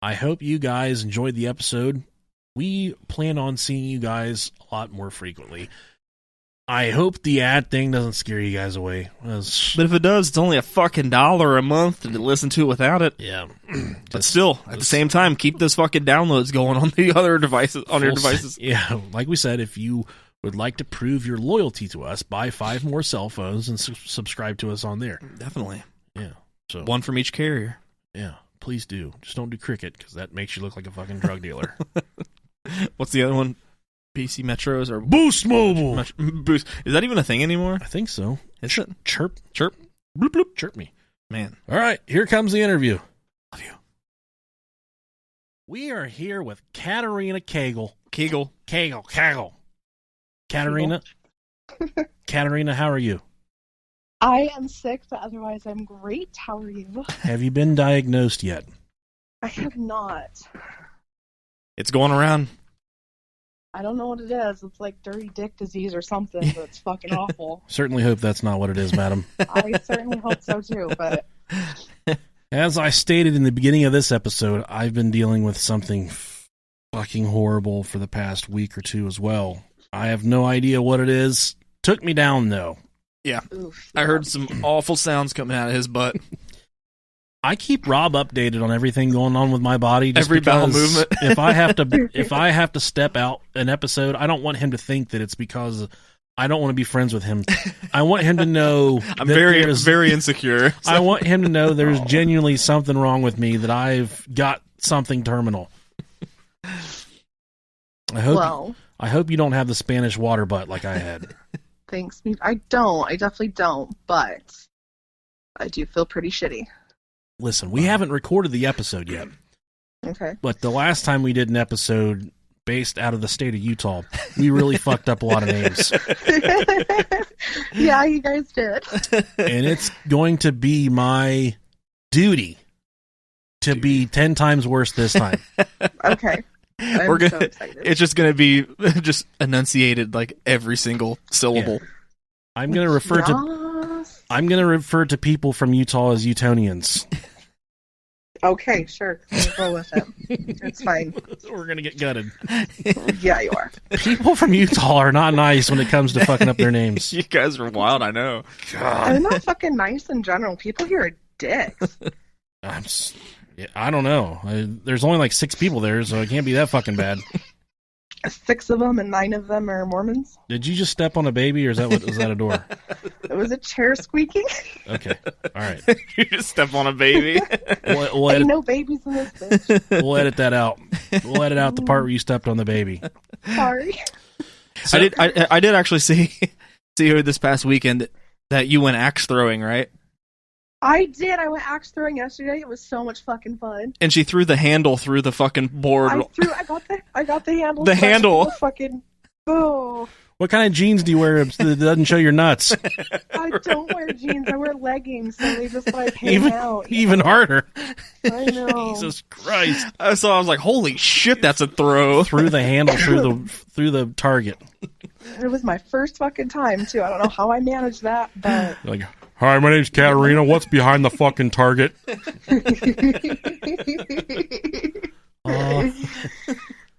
I hope you guys enjoyed the episode. We plan on seeing you guys a lot more frequently. I hope the ad thing doesn't scare you guys away. But if it does, it's only $1 a month to listen to without it. Yeah. But still, at the same time, keep those fucking downloads going on the other devices, on your devices. Yeah. Like we said, if you would like to prove your loyalty to us, buy 5 more cell phones and subscribe to us on there. Definitely. Yeah. So one from each carrier. Yeah. Please do. Just don't do Cricket, because that makes you look like a fucking drug dealer. What's the other one? PC Metros or Boost Mobile. Boost. Is that even a thing anymore? I think so. Is it? Chirp. Chirp. Bloop, bloop. Chirp me. Man. All right. Here comes the interview. Love you. We are here with Katarina Kegel. Kegel. Katarina. Katarina, how are you? I am sick, but otherwise I'm great. How are you? Have you been diagnosed yet? I have not. It's going around. I don't know what it is. It's like dirty dick disease or something, but it's fucking awful. Certainly hope that's not what it is, madam. I certainly hope so too, but As I stated in the beginning of this episode, I've been dealing with something fucking horrible for the past week or two as well. I have no idea what it is. Took me down, though. Yeah. oof, I heard some awful sounds coming out of his butt. I keep Rob updated on everything going on with my body. Just Every bowel because movement. if I have to step out an episode, I don't want him to think that it's because I don't want to be friends with him. I want him to know I'm that very, there's- very insecure. I want him to know there's genuinely something wrong with me, that I've got something terminal. I hope you don't have the Spanish water butt like I had. thanks. I don't. I definitely don't, but I do feel pretty shitty. Listen, we haven't recorded the episode yet, Okay. but the last time we did an episode based out of the state of Utah, we really fucked up a lot of names. Yeah, you guys did. And it's going to be my duty to be 10 times worse this time. Okay. I'm We're so gonna. excited. It's just gonna be just enunciated like every single syllable. I'm going to refer to people from Utah as Utonians. Okay, sure. We'll go with it. It's fine. We're going to get gutted. Yeah, you are. People from Utah are not nice when it comes to fucking up their names. You guys are wild. I know. I'm not fucking nice in general. People here are dicks. I don't know. There's only like 6 people there, so it can't be that fucking bad. 6 of them and 9 of them are Mormons. Did you just step on a baby, or was that a door? It was a chair squeaking. Okay, all right. You just step on a baby. We'll Ain't edit, no babies in this bitch. we'll edit that out. We'll edit out the part where you stepped on the baby. Sorry. I did actually see you this past weekend that you went axe throwing, right? I did. I went axe throwing yesterday. It was so much fucking fun. And she threw the handle through the fucking board. I got the handle. The stuck handle. to the fucking. Oh, What kind of jeans do you wear that doesn't show your nuts? I don't wear jeans. I wear leggings, so they just like hang out. Even harder. I know. Jesus Christ! So I was like, "Holy shit, that's a throw!" Through the handle, through the target. It was my first fucking time too. I don't know how I managed that, but Like, hi, my name's Katarina. What's behind the fucking target?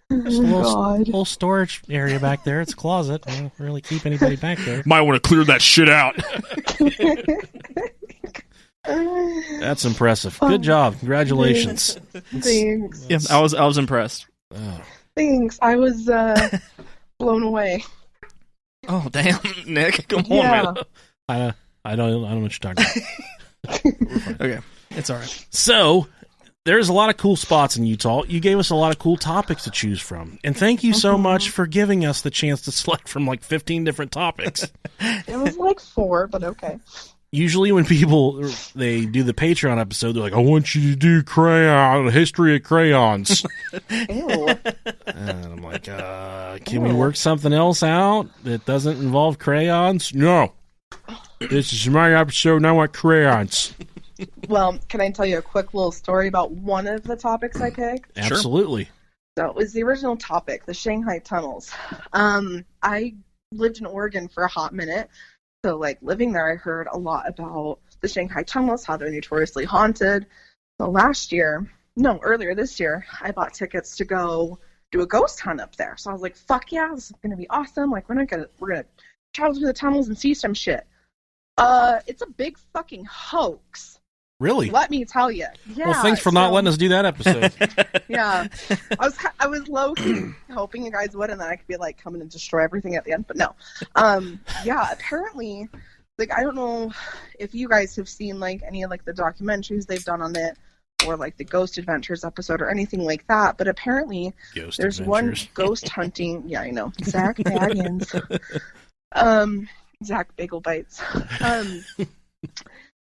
There's a God. little storage area back there. It's a closet. I don't really keep anybody back there. Might want to clear that shit out. That's impressive. Good job. Congratulations. Thanks. Yeah, I was impressed. Oh. Thanks. I was blown away. Oh damn, Nick, come on, Yeah. I don't know what you're talking about. man. Okay, it's all right. So, there's a lot of cool spots in Utah. You gave us a lot of cool topics to choose from. And thank you so much for giving us the chance to select from like 15 different topics. It was like 4, but okay. Usually when people, they do the Patreon episode, they're like, I want you to do history of crayons. Ew. And I'm like, can we work something else out that doesn't involve crayons? No. This is my episode, and I want crayons. Well, can I tell you a quick little story about one of the topics I picked? Absolutely. So it was the original topic, the Shanghai tunnels. I lived in Oregon for a hot minute. So, like, living there, I heard a lot about the Shanghai tunnels, how they're notoriously haunted. So earlier this year, I bought tickets to go do a ghost hunt up there. So I was like, fuck yeah, this is going to be awesome. Like, we're going to travel through the tunnels and see some shit. It's a big fucking hoax. Really? Let me tell you. Yeah. Well, thanks for not letting us do that episode. Yeah, I was low-key hoping you guys would, and then I could be like coming and destroy everything at the end. But no, yeah. Apparently, like, I don't know if you guys have seen like any of like the documentaries they've done on it, or like the Ghost Adventures episode or anything like that. But apparently, there's one ghost hunting. Yeah, I know. Zach Baggins. Zach Bagel Bites.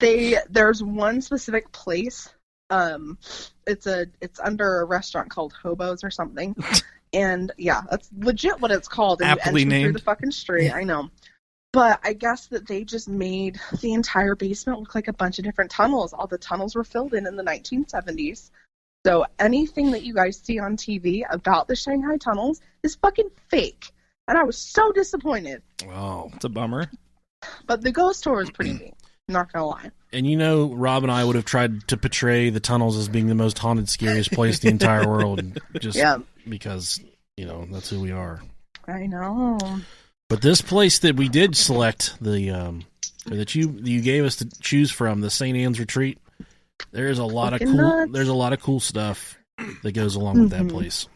There's one specific place. It's under a restaurant called Hobo's or something, and yeah, that's legit what it's called. And Aptly you enter named. through the fucking street. I know, but I guess that they just made the entire basement look like a bunch of different tunnels. All the tunnels were filled in the 1970s. So anything that you guys see on TV about the Shanghai tunnels is fucking fake. And I was so disappointed. Oh, It's a bummer. But the ghost tour was pretty neat. Not gonna lie. and you know, Rob and I would have tried to portray the tunnels as being the most haunted, scariest place in the entire world, just because, you know, that's who we are. I know. But this place that we did select, that you gave us to choose from, the St. Anne's Retreat, there's a lot of cool stuff that goes along with that place.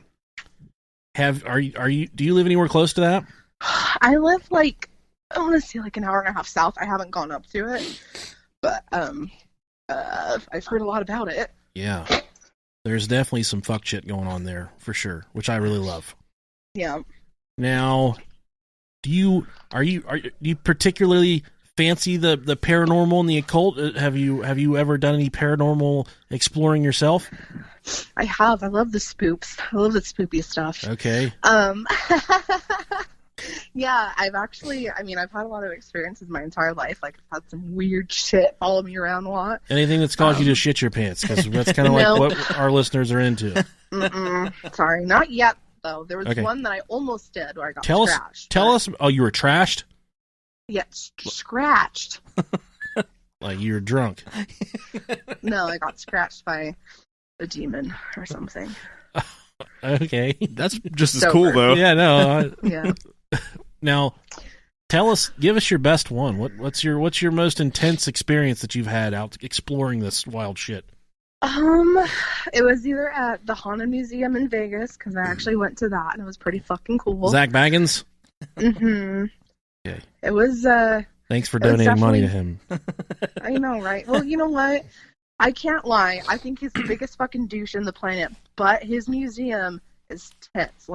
Do you live anywhere close to that? I live I want to say an hour and a half south. I haven't gone up to it, but I've heard a lot about it. Yeah, there's definitely some fuck shit going on there for sure, which I really love. Yeah. Now, do you particularly fancy the paranormal and the occult? Have you ever done any paranormal exploring yourself? I have. I love the spoops. I love the spoopy stuff. Okay. Yeah, I've had a lot of experiences my entire life. I've had some weird shit follow me around a lot. Anything that's caused you to shit your pants, because that's kind of like what our listeners are into. Sorry, not yet, though. There was one that I almost did where I got scratched. Tell us. Oh, you were trashed? Yeah, scratched. Like you were drunk. No, I got scratched by a demon or something. Okay. That's just as cool, though. Yeah, no. Yeah. Now, give us your best one. What's your most intense experience that you've had out exploring this wild shit? It was either at the Haunted Museum in Vegas, because I actually went to that, and it was pretty fucking cool. Zach Baggins? Mm-hmm. Okay. It was, Thanks for donating money to him. I know, right? Well, you know what? I can't lie. I think he's the biggest fucking douche in the planet, but his museum is tits.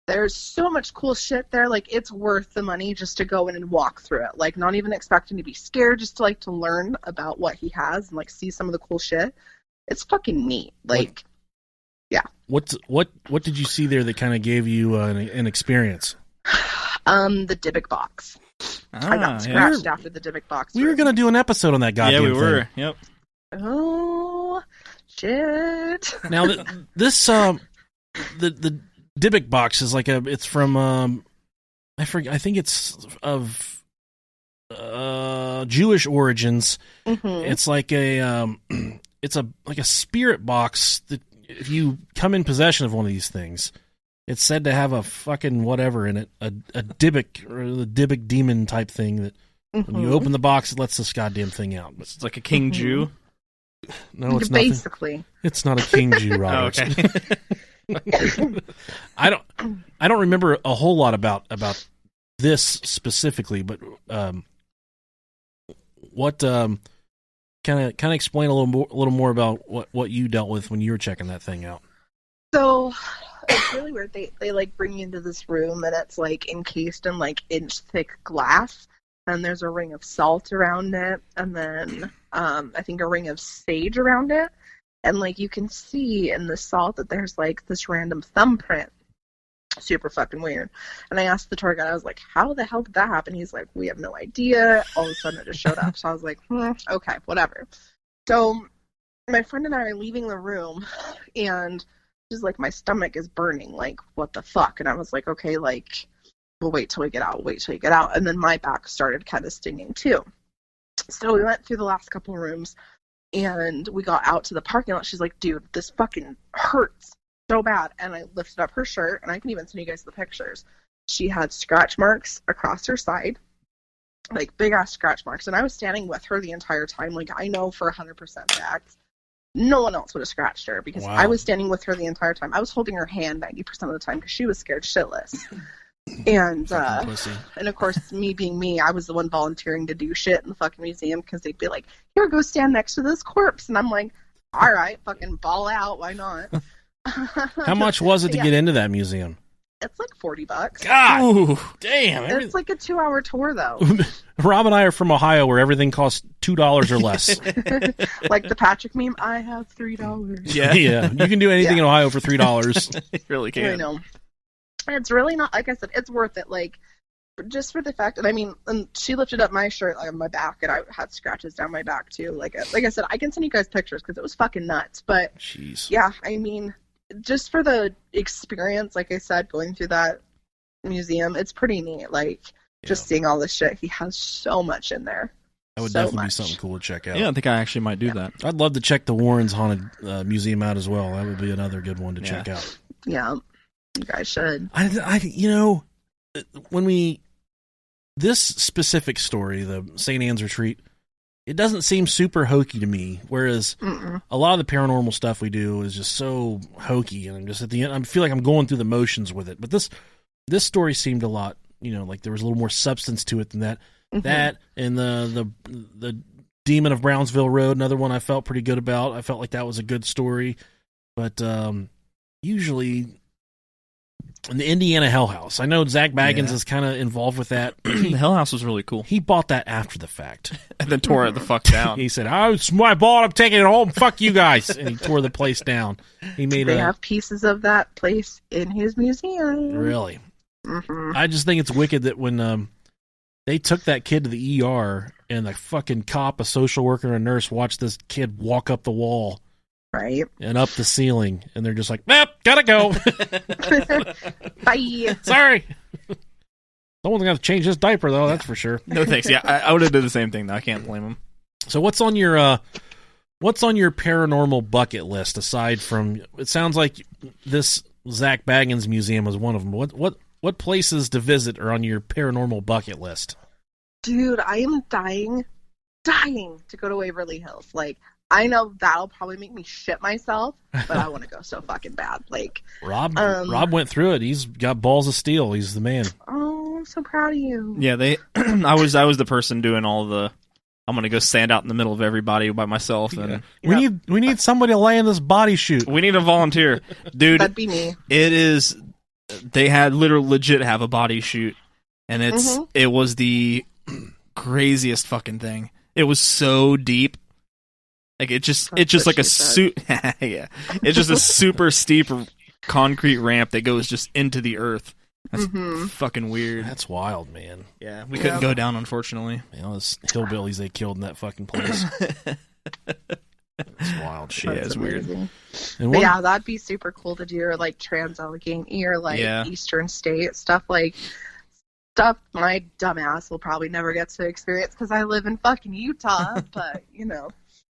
There's so much cool shit there. It's worth the money just to go in and walk through it. Not even expecting to be scared, just to learn about what he has and see some of the cool shit. It's fucking neat. Yeah. What did you see there that kind of gave you an experience? The Dybbuk box. I got scratched after the Dybbuk box. We were gonna do an episode on that goddamn thing. Yeah, we were. Yep. Oh shit! Now this the Dybbuk box is it's from I think it's of Jewish origins. Mm-hmm. It's it's a spirit box that if you come in possession of one of these things, it's said to have a fucking whatever in it, a Dybbuk or the Dybbuk demon type thing that when you open the box, it lets this goddamn thing out. But it's like a king Jew. No, it's basically nothing. It's not a king Jew, Robert. Oh, okay. I don't remember a whole lot about this specifically, but what kind of explain a little more about what you dealt with when you were checking that thing out. So it's really weird. They bring you into this room and it's encased in inch thick glass, and there's a ring of salt around it, and then I think a ring of sage around it, and you can see in the salt that there's this random thumbprint. Super fucking weird. And I asked the tour guide, I was like, how the hell did that happen? He's like, we have no idea. All of a sudden it just showed up. So I was like, okay, whatever. So my friend and I are leaving the room, and just my stomach is burning. What the fuck? And I was like, okay, we'll wait till we get out. And then my back started kind of stinging too. So we went through the last couple of rooms, and we got out to the parking lot. She's like, dude, this fucking hurts so bad. And I lifted up her shirt, and I can even send you guys the pictures. She had scratch marks across her side, big ass scratch marks. And I was standing with her the entire time. I know for 100% fact no one else would have scratched her, because I was standing with her the entire time. I was holding her hand 90% of the time because she was scared shitless. And of course, me being me, I was the one volunteering to do shit in the fucking museum, because they'd be like, here, go stand next to this corpse. And I'm like, all right, fucking ball out. Why not? How much was it to get into that museum? It's $40. God, ooh, damn! It's a 2-hour tour, though. Rob and I are from Ohio, where everything costs $2 or less. The Patrick meme. I have $3. Yeah. You can do anything in Ohio for $3. You really can. I know. And it's really not, like I said, it's worth it. just for the fact that, I mean, and she lifted up my shirt like on my back, and I had scratches down my back too. Like I said, I can send you guys pictures because it was fucking nuts. But Jeez. yeah, I mean, just for the experience, like I said, going through that museum, it's pretty neat. Like just seeing all this shit. He has so much in there. That would so definitely be much. something cool to check out. Yeah, I think I actually might do that. I'd love to check the Warrens Haunted Museum out as well. That would be another good one to check out. Yeah, you guys should. This specific story, the St. Anne's Retreat, it doesn't seem super hokey to me. Whereas a lot of the paranormal stuff we do is just so hokey, and I'm just at the end, I feel like I'm going through the motions with it. But this story seemed a lot, like there was a little more substance to it than that. That and the Demon of Brownsville Road, another one I felt pretty good about. I felt like that was a good story. But usually, in the Indiana Hell House, I know Zach Baggins is kind of involved with that. The Hell House was really cool. He bought that after the fact. And then tore it the fuck down. He said, "Oh, it's my ball. I'm taking it home. Fuck you guys." And he tore the place down. They have pieces of that place in his museum. Really? Mm-hmm. I just think it's wicked that when they took that kid to the ER and the fucking cop, a social worker, and a nurse watched this kid walk up the wall. Right. And up the ceiling. And they're just like, "Nope, gotta go." Bye. Sorry. Someone's got to change his diaper, though, that's for sure. No thanks. Yeah, I would have done the same thing, though. I can't blame him. So what's on your paranormal bucket list, aside from, it sounds like this Zach Baggins Museum is one of them. What places to visit are on your paranormal bucket list? Dude, I am dying to go to Waverly Hills. Like, I know that'll probably make me shit myself, but I want to go so fucking bad. Like, Rob went through it. He's got balls of steel. He's the man. Oh, I'm so proud of you. Yeah, I was the person doing all the. I'm gonna go stand out in the middle of everybody by myself, and we need somebody to lay in this body chute. We need a volunteer, dude. That'd be me. It is. They had literally legit have a body shoot, and it was the craziest fucking thing. It was so deep. Like it's just like a suit. Yeah, it's just a super steep concrete ramp that goes just into the earth. That's fucking weird. That's wild, man. Yeah, we couldn't go down, unfortunately. Those hillbillies they killed in that fucking place. That's wild shit. That's it's weird. And But yeah, that'd be super cool to do, or like Trans-Allegheny or like Eastern State stuff my dumbass will probably never get to experience because I live in fucking Utah. But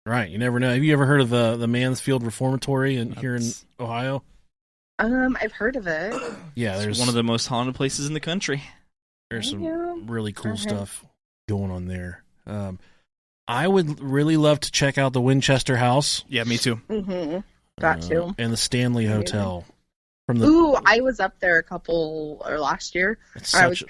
right, you never know. Have you ever heard of the Mansfield Reformatory here in Ohio? I've heard of it. Yeah, It's one of the most haunted places in the country. There's some really cool stuff going on there. I would really love to check out the Winchester House. Yeah, me too. That too. And the Stanley Hotel. I was up there last year. I was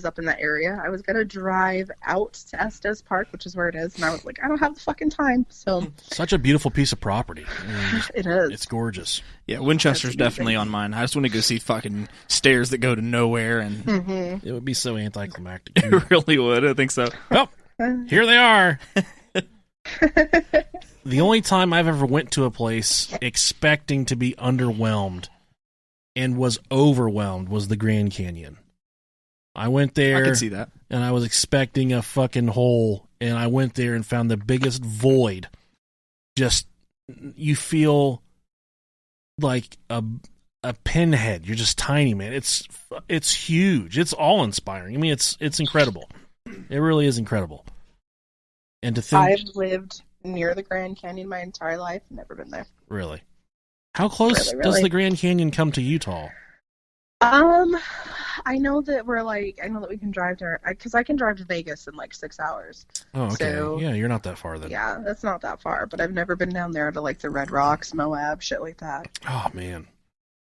up in that area. I was gonna drive out to Estes Park, which is where it is, and I was like, I don't have the fucking time. So such a beautiful piece of property. It is. It's gorgeous. Yeah, Winchester's definitely on mine. I just want to go see fucking stairs that go to nowhere, and it would be so anticlimactic. It really would. I think so. Well, here they are. The only time I've ever went to a place expecting to be underwhelmed and was overwhelmed was the Grand Canyon. I went there. I can see that. And I was expecting a fucking hole, and I went there and found the biggest void. Just, you feel like a pinhead. You're just tiny, man. It's huge. It's awe-inspiring. I mean, it's incredible. It really is incredible. And to think, I've lived near the Grand Canyon my entire life. Never been there. Really? How close Really? does the Grand Canyon come to Utah? I know that we can drive to, because I can drive to Vegas in like 6 hours. Oh, okay. So, yeah, you're not that far then. Yeah, that's not that far, but I've never been down there to like the Red Rocks, Moab, shit like that. Oh, man.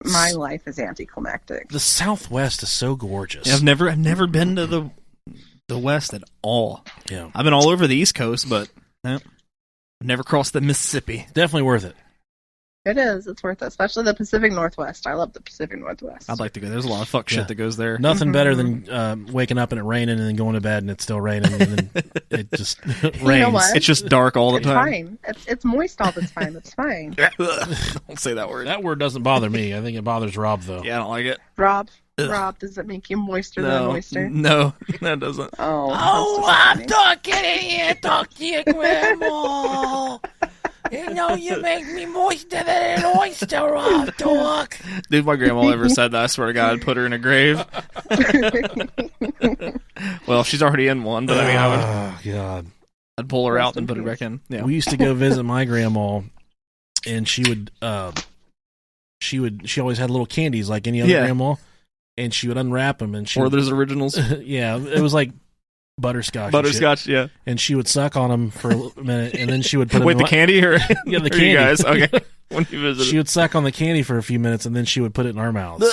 My life is anticlimactic. The Southwest is so gorgeous. Yeah, I've never been to the West at all. Yeah. I've been all over the East Coast, but I've never crossed the Mississippi. Definitely worth it. It is. It's worth it, especially the Pacific Northwest. I love the Pacific Northwest. I'd like to go. There's a lot of fuck shit that goes there. Nothing better than waking up and it raining and then going to bed and it's still raining and then it just rains. You know what? It's just dark all the time. Fine. It's moist all the time. It's fine. Don't say that word. That word doesn't bother me. I think it bothers Rob, though. Yeah, I don't like it. Rob, Rob, does it make you moister than moister? No, that doesn't. Oh, I'm talking in here. Talk to your grandma. You know you make me moister than an oyster, Rob. Talk. Dude, my grandma ever said that, I swear to God, I'd put her in a grave. Well, she's already in one, but I mean, God. I'd pull her out and put her back in. Yeah. We used to go visit my grandma, and she always had little candies like any other grandma, and she would unwrap them, and Or there's originals. yeah, it was like butterscotch. Butterscotch, yeah. And she would suck on them for a minute, and then she would put them Wait, the candy or yeah, the or candy. you guys? Okay. When you visited. She would suck on the candy for a few minutes, and then she would put it in our mouths.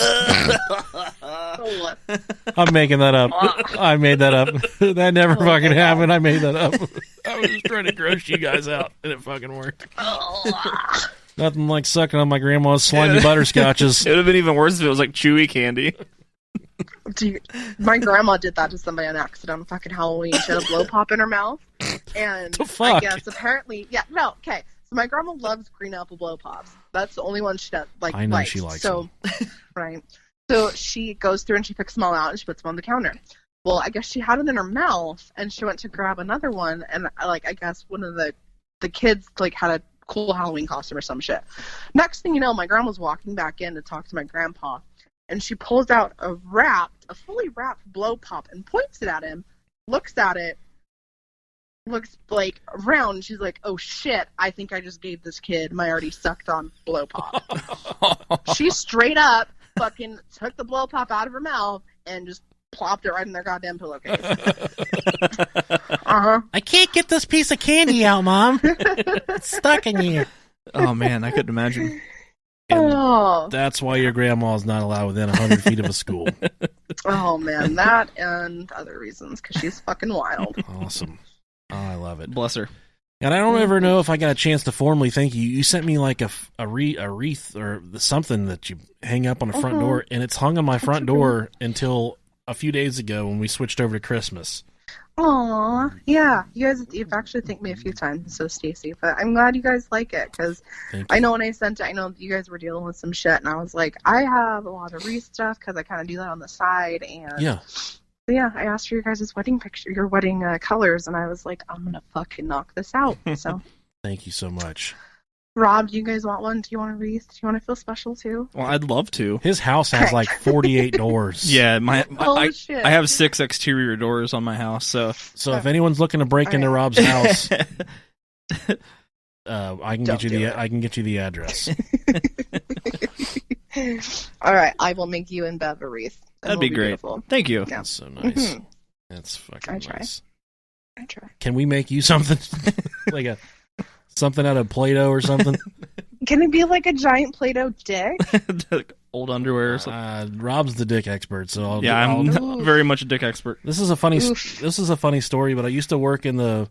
I'm making that up. I made that up. That never fucking happened. I made that up. I was just trying to gross you guys out, and it fucking worked. Nothing like sucking on my grandma's slimy butterscotches. It would have been even worse if it was like chewy candy. My grandma did that to somebody on accident on fucking Halloween. She had a blow pop in her mouth, and The fuck? I guess apparently, okay. So my grandma loves green apple blow pops. That's the only one she does like. I know likes. she likes so, right. So she goes through and she picks them all out and she puts them on the counter. Well, I guess she had it in her mouth and she went to grab another one, and I guess one of the kids like had a cool Halloween costume or some shit. Next thing you know, my grandma's walking back in to talk to my grandpa, and she pulls out a fully wrapped blow pop and points it at him, looks at it, looks like around, and she's like, oh shit, I think I just gave this kid my already sucked on blow pop. She straight up fucking took the blow pop out of her mouth and just plopped it right in their goddamn pillowcase. I can't get this piece of candy out, Mom. It's stuck in here. Oh man, I couldn't imagine. And that's why your grandma's not allowed within 100 feet of a school. Oh man, that and other reasons, because she's fucking wild. Awesome. Oh, I love it. Bless her. And I don't ever know if I got a chance to formally thank you. You sent me like a wreath or something that you hang up on the front door, and it's hung on my front door until a few days ago when we switched over to Christmas. Aw, yeah. You've actually thanked me a few times, so Stacy, but I'm glad you guys like it, because I know when I sent it, I know you guys were dealing with some shit, and I was like, I have a lot of wreath stuff, because I kind of do that on the side, and yeah, I asked for your guys' wedding picture, your wedding colors, and I was like, I'm gonna fucking knock this out, so. Thank you so much. Rob, do you guys want one? Do you want a wreath? Do you want to feel special too? Well, I'd love to. His house has like 48 doors. Yeah, shit. I have 6 exterior doors on my house, so if anyone's looking to break into Rob's house, I can get you the address. All right, I will make you and Bev a wreath. That'd be great. Beautiful. Thank you. Yeah. That's so nice. Mm-hmm. That's fucking nice. I try. Can we make you something like something out of Play-Doh or something? Can it be like a giant Play-Doh dick? Old underwear or something. Rob's the dick expert, so I'm very much a dick expert. This is a funny story, but I used to work in the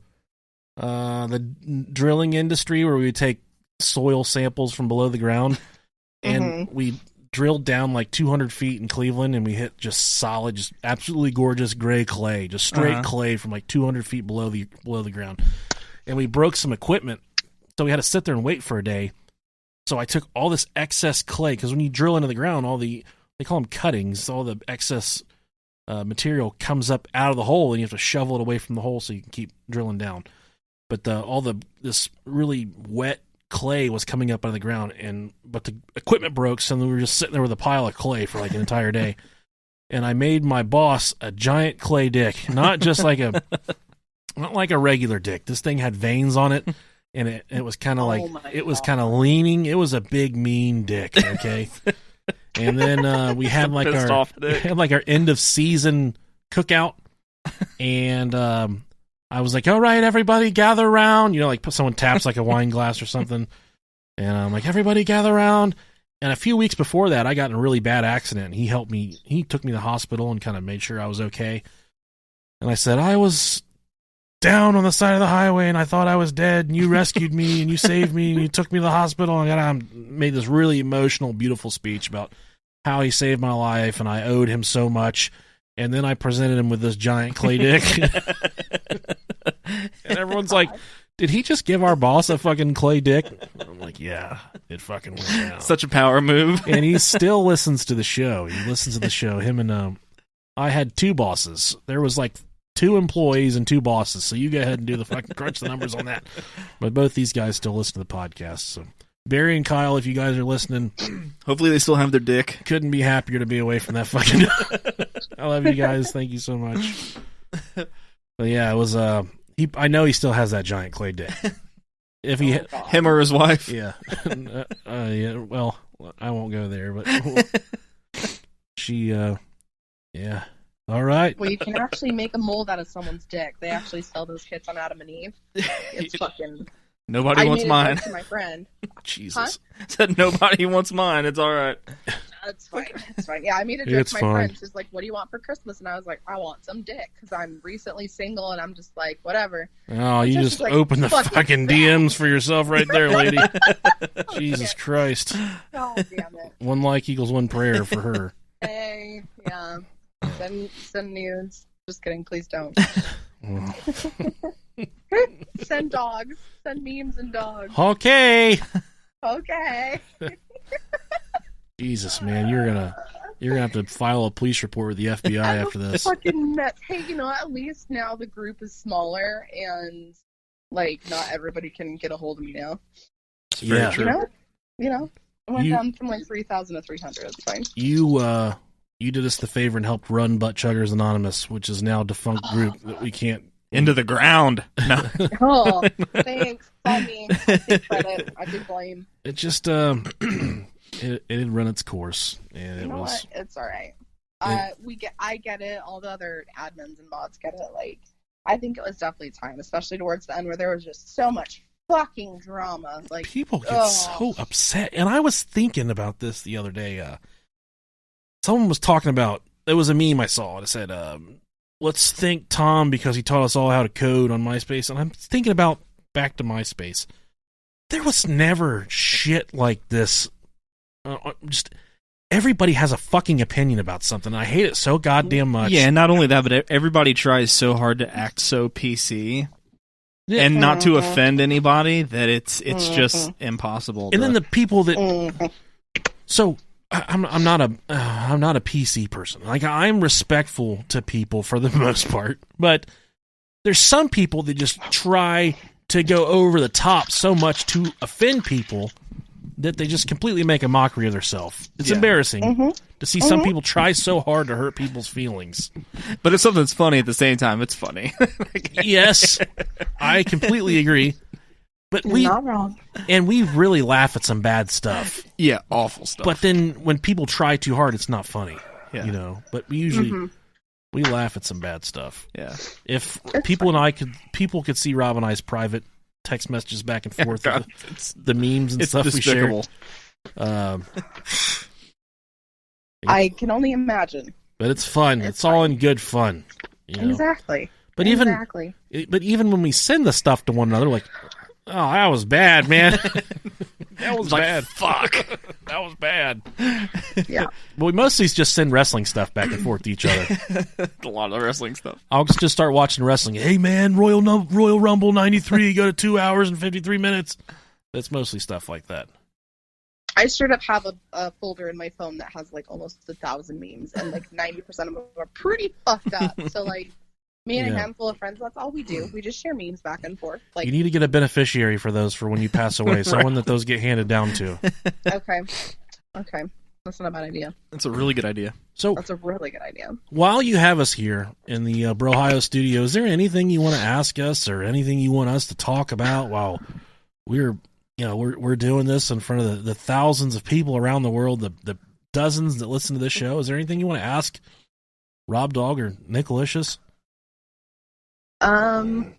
drilling industry where we would take soil samples from below the ground, and we drilled down like 200 feet in Cleveland, and we hit just solid, just absolutely gorgeous gray clay, just straight clay from like 200 feet below the ground. And we broke some equipment, so we had to sit there and wait for a day. So I took all this excess clay, because when you drill into the ground, they call them cuttings, all the excess material comes up out of the hole, and you have to shovel it away from the hole so you can keep drilling down. But this really wet clay was coming up out of the ground, but the equipment broke, so we were just sitting there with a pile of clay for like an entire day. And I made my boss a giant clay dick, not like a regular dick. This thing had veins on it, and it was kind of kind of leaning. It was a big mean dick. Okay. And then we had like our end of season cookout, and I was like, all right, everybody gather around. Like someone taps like a wine glass or something. And I'm like, everybody gather around. And a few weeks before that, I got in a really bad accident. And he helped me. He took me to the hospital and kind of made sure I was okay. And I said, I was down on the side of the highway and I thought I was dead. And you rescued me and you saved me and you took me to the hospital. And I made this really emotional, beautiful speech about how he saved my life and I owed him so much. And then I presented him with this giant clay dick. And everyone's like, did he just give our boss a fucking clay dick? I'm like, yeah. it fucking went down. Such a power move. And he still listens to the show. He listens to the show. Him and I had 2 bosses. There was like 2 employees and 2 bosses. So you go ahead and do the fucking crunch the numbers on that. But both these guys still listen to the podcast. So Barry and Kyle, if you guys are listening, Hopefully they still have their dick. couldn't be happier to be away from that fucking. I love you guys. Thank you so much. But yeah, it was. I know he still has that giant clay dick. If he, Him or his wife. yeah, yeah. Well, I won't go there, but she, yeah. All right. Well, you can actually make a mold out of someone's dick. They actually sell those kits on Adam and Eve. It's fucking. Nobody I wants made a mine. joke to my friend. Jesus. Said nobody wants mine. It's all right. That's fine. It's fine. Yeah, I made a joke It's to my fine. friend. She's like, "What do you want for Christmas?" And I was like, "I want some dick because I'm recently single and I'm just like, whatever." Oh, you Just just like, opened the fucking fucking DMs for yourself right there, lady. Jesus Christ. Oh damn it! One like equals one prayer for her. Hey, yeah. Send nudes. Just kidding. Please don't. Send dogs. Send memes and dogs. Okay. Okay. Jesus, man, you're gonna have to file a police report with the FBI after this. Fucking nuts. Hey, you know, at least now the group is smaller and like not everybody can get a hold of me now. It's very Yeah. true. You know, it went You- down from like 3,000 to 300. It's fine. You did us the favor and helped run Butt Chuggers Anonymous, which is now a defunct group that we can't. Into the ground. No. Oh, thanks. Call me. I take credit. I take blame. It just it had run its course, and You it know was. what? It's all right. Yeah. I get it. All the other admins and mods get it. Like, I think it was definitely time, especially towards the end where there was just so much fucking drama. Like, People get so upset, and I was thinking about this the other day. Someone was talking about. It was a meme I saw. It said, "Let's thank Tom because he taught us all how to code on MySpace." And I'm thinking about back to MySpace. There was never shit like this. Just everybody has a fucking opinion about something. I hate it so goddamn much. Yeah, not only that, but everybody tries so hard to act so PC and not to offend anybody that it's just impossible. And then the people that mm, so I'm not a PC person. Like, I'm respectful to people for the most part, but there's some people that just try to go over the top so much to offend people that they just completely make a mockery of themselves. It's embarrassing to see some people try so hard to hurt people's feelings. But if something's funny at the same time, it's funny. Yes, I completely agree. But we not wrong. really laugh at some bad stuff. Yeah, awful stuff. But then when people try too hard, it's not funny. Yeah. You know. But we usually we laugh at some bad stuff. yeah. If people could see Rob and I's private text messages back and forth, God, the memes and it's stuff despicable. we share. I can only imagine. But it's fun. It's all in good fun. You know? Exactly. But exactly. even when we send the stuff to one another, like, oh, that was bad, man. That was bad. Fuck. That was bad. Yeah. But we mostly just send wrestling stuff back and forth to each other. A lot of wrestling stuff. I'll just start watching wrestling. Hey, man, Royal Rumble 93, go to 2 hours and 53 minutes. That's mostly stuff like that. I straight up have a folder in my phone that has like almost 1,000 memes, and like 90% of them are pretty fucked up. So like, me and a handful of friends, that's all we do. We just share memes back and forth. Like, You need to get a beneficiary for those for when you pass away, someone that those get handed down to. okay, that's not a bad idea. That's a really good idea. So That's a really good idea. while you have us here in the Brohio studio, is there anything you want to ask us or anything you want us to talk about while we're doing this in front of the thousands of people around the world, the dozens that listen to this show? Is there anything you want to ask Rob Dog or Nicolicious? When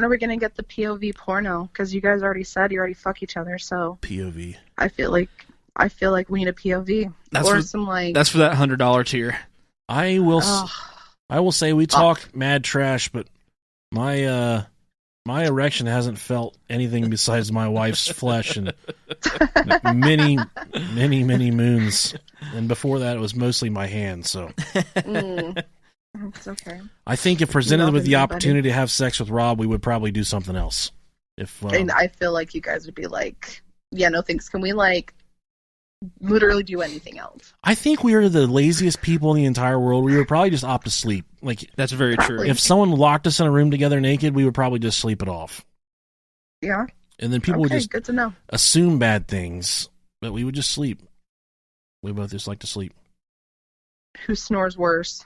are we gonna get the POV porno? Because you guys already said you already fuck each other, so POV. I feel like we need a POV some like. That's for that $100 tier. I will say we talk mad trash, but my erection hasn't felt anything besides my wife's flesh in many moons, and before that it was mostly my hand. So It's okay. I think if presented Nothing, with the buddy. opportunity to have sex with Rob, we would probably do something else. And I feel like you guys would be like, yeah, no thanks. Can we like literally do anything else? I think we are the laziest people in the entire world. We would probably just opt to sleep. Like, That's very true. Probably. if someone locked us in a room together naked, we would probably just sleep it off. Yeah. And then people would Okay, just good to know. assume bad things, but we would just sleep. We both just like to sleep. Who snores worse?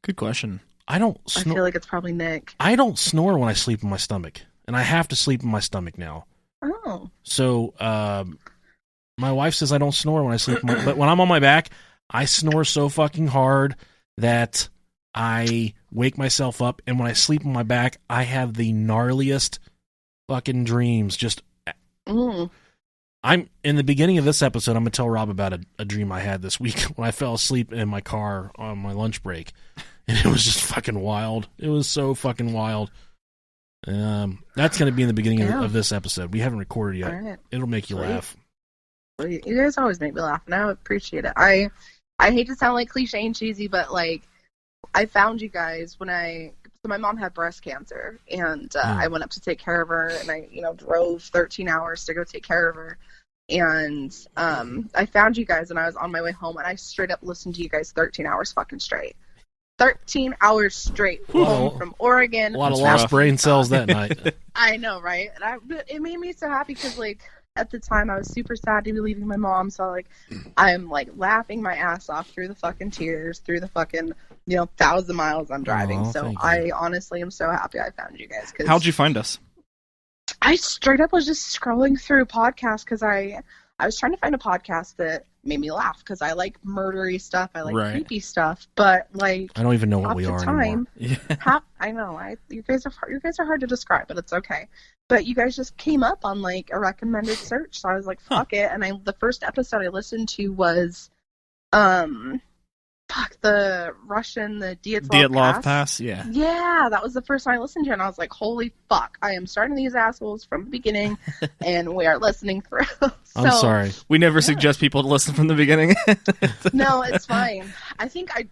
Good question. I don't I snore. feel like it's probably Nick. I don't snore when I sleep in my stomach, and I have to sleep in my stomach now. Oh. So, my wife says I don't snore when I sleep, but when I'm on my back, I snore so fucking hard that I wake myself up, and when I sleep on my back, I have the gnarliest fucking dreams. Just, I'm in the beginning of this episode. I'm gonna tell Rob about a dream I had this week when I fell asleep in my car on my lunch break, and it was just fucking wild. It was so fucking wild. That's gonna be in the beginning of this episode. We haven't recorded yet. All right. It'll make you Sweet. laugh. Well, you guys always make me laugh, and I appreciate it. I hate to sound like cliche and cheesy, but like I found you guys when so my mom had breast cancer, and I went up to take care of her, and I drove 13 hours to go take care of her, and I found you guys, and I was on my way home, and I straight up listened to you guys 13 hours fucking straight. 13 hours straight home from Oregon. A lot of lost brain cells that night. I know, right? And it made me so happy because, like, at the time I was super sad to be leaving my mom. So, like, I'm, like, laughing my ass off through the fucking tears, through the fucking, 1,000 miles I'm driving. Oh, so thank you. I honestly am so happy I found you guys. How'd you find us? I straight up was just scrolling through podcasts because I was trying to find a podcast that made me laugh because I like murdery stuff. I like creepy stuff. But, like, I don't even know what half we the are time, anymore. Yeah. I know. You guys are hard to describe, but it's okay. But you guys just came up on like a recommended search, so I was like, "Fuck it!" And the first episode I listened to was, the Russian, the Dyatlov Pass. Yeah. Yeah, that was the first one I listened to, and I was like, "Holy fuck! I am starting these assholes from the beginning, and we are listening through." I'm sorry. We never suggest people to listen from the beginning. No, it's fine. I think I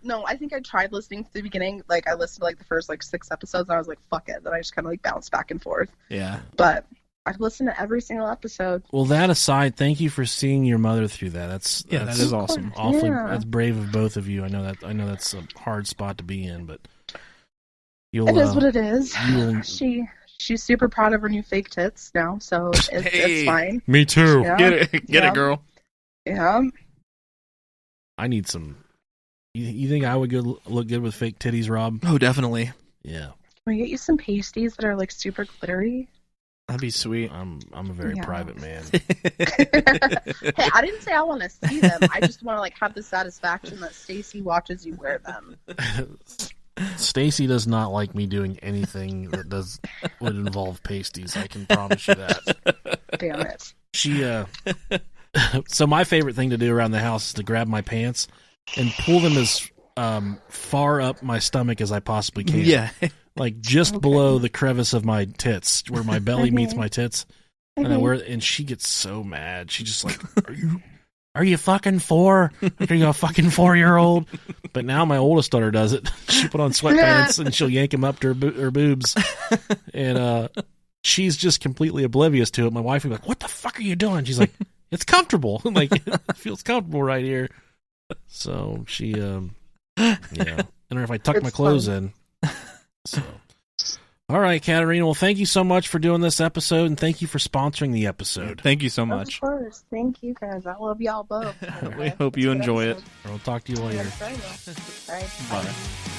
tried listening to the beginning. Like, I listened to like the first like 6 episodes, and I was like, "Fuck it!" Then I just kind of like bounced back and forth. Yeah. But I've listened to every single episode. Well, that aside, thank you for seeing your mother through that. That is awesome. Awfully, Yeah. that's brave of both of you. I know that's a hard spot to be in, but It is what it is. you'll- She's super proud of her new fake tits now, so it's fine. Me too. Yeah. Get it, Yeah. girl. Yeah. I need some. You think I would look good with fake titties, Rob? Oh, definitely. Yeah, Can we get you some pasties that are like super glittery? That'd be sweet. I'm a very Yeah. private man. Hey, I didn't say I want to see them. I just want to like have the satisfaction that Stacy watches you wear them. Stacy does not like me doing anything that would involve pasties. I can promise you that. Damn it. She so my favorite thing to do around the house is to grab my pants and pull them as far up my stomach as I possibly can. Yeah. Like just below the crevice of my tits, where my belly meets my tits. And she gets so mad. She's just like, Are you fucking 4? Are you a fucking 4-year-old? But now my oldest daughter does it. She put on sweatpants and she'll yank them up to her boobs. And she's just completely oblivious to it. My wife would be like, "What the fuck are you doing?" She's like, "It's comfortable." I'm like, it feels comfortable right here. So she, yeah. And if I tuck my clothes in. So. All right, Katarina. Well, thank you so much for doing this episode, and thank you for sponsoring the episode. Thank you so much. Of course. Thank you guys. I love y'all both. We hope you enjoy it. I'll talk to you later. All right. Bye.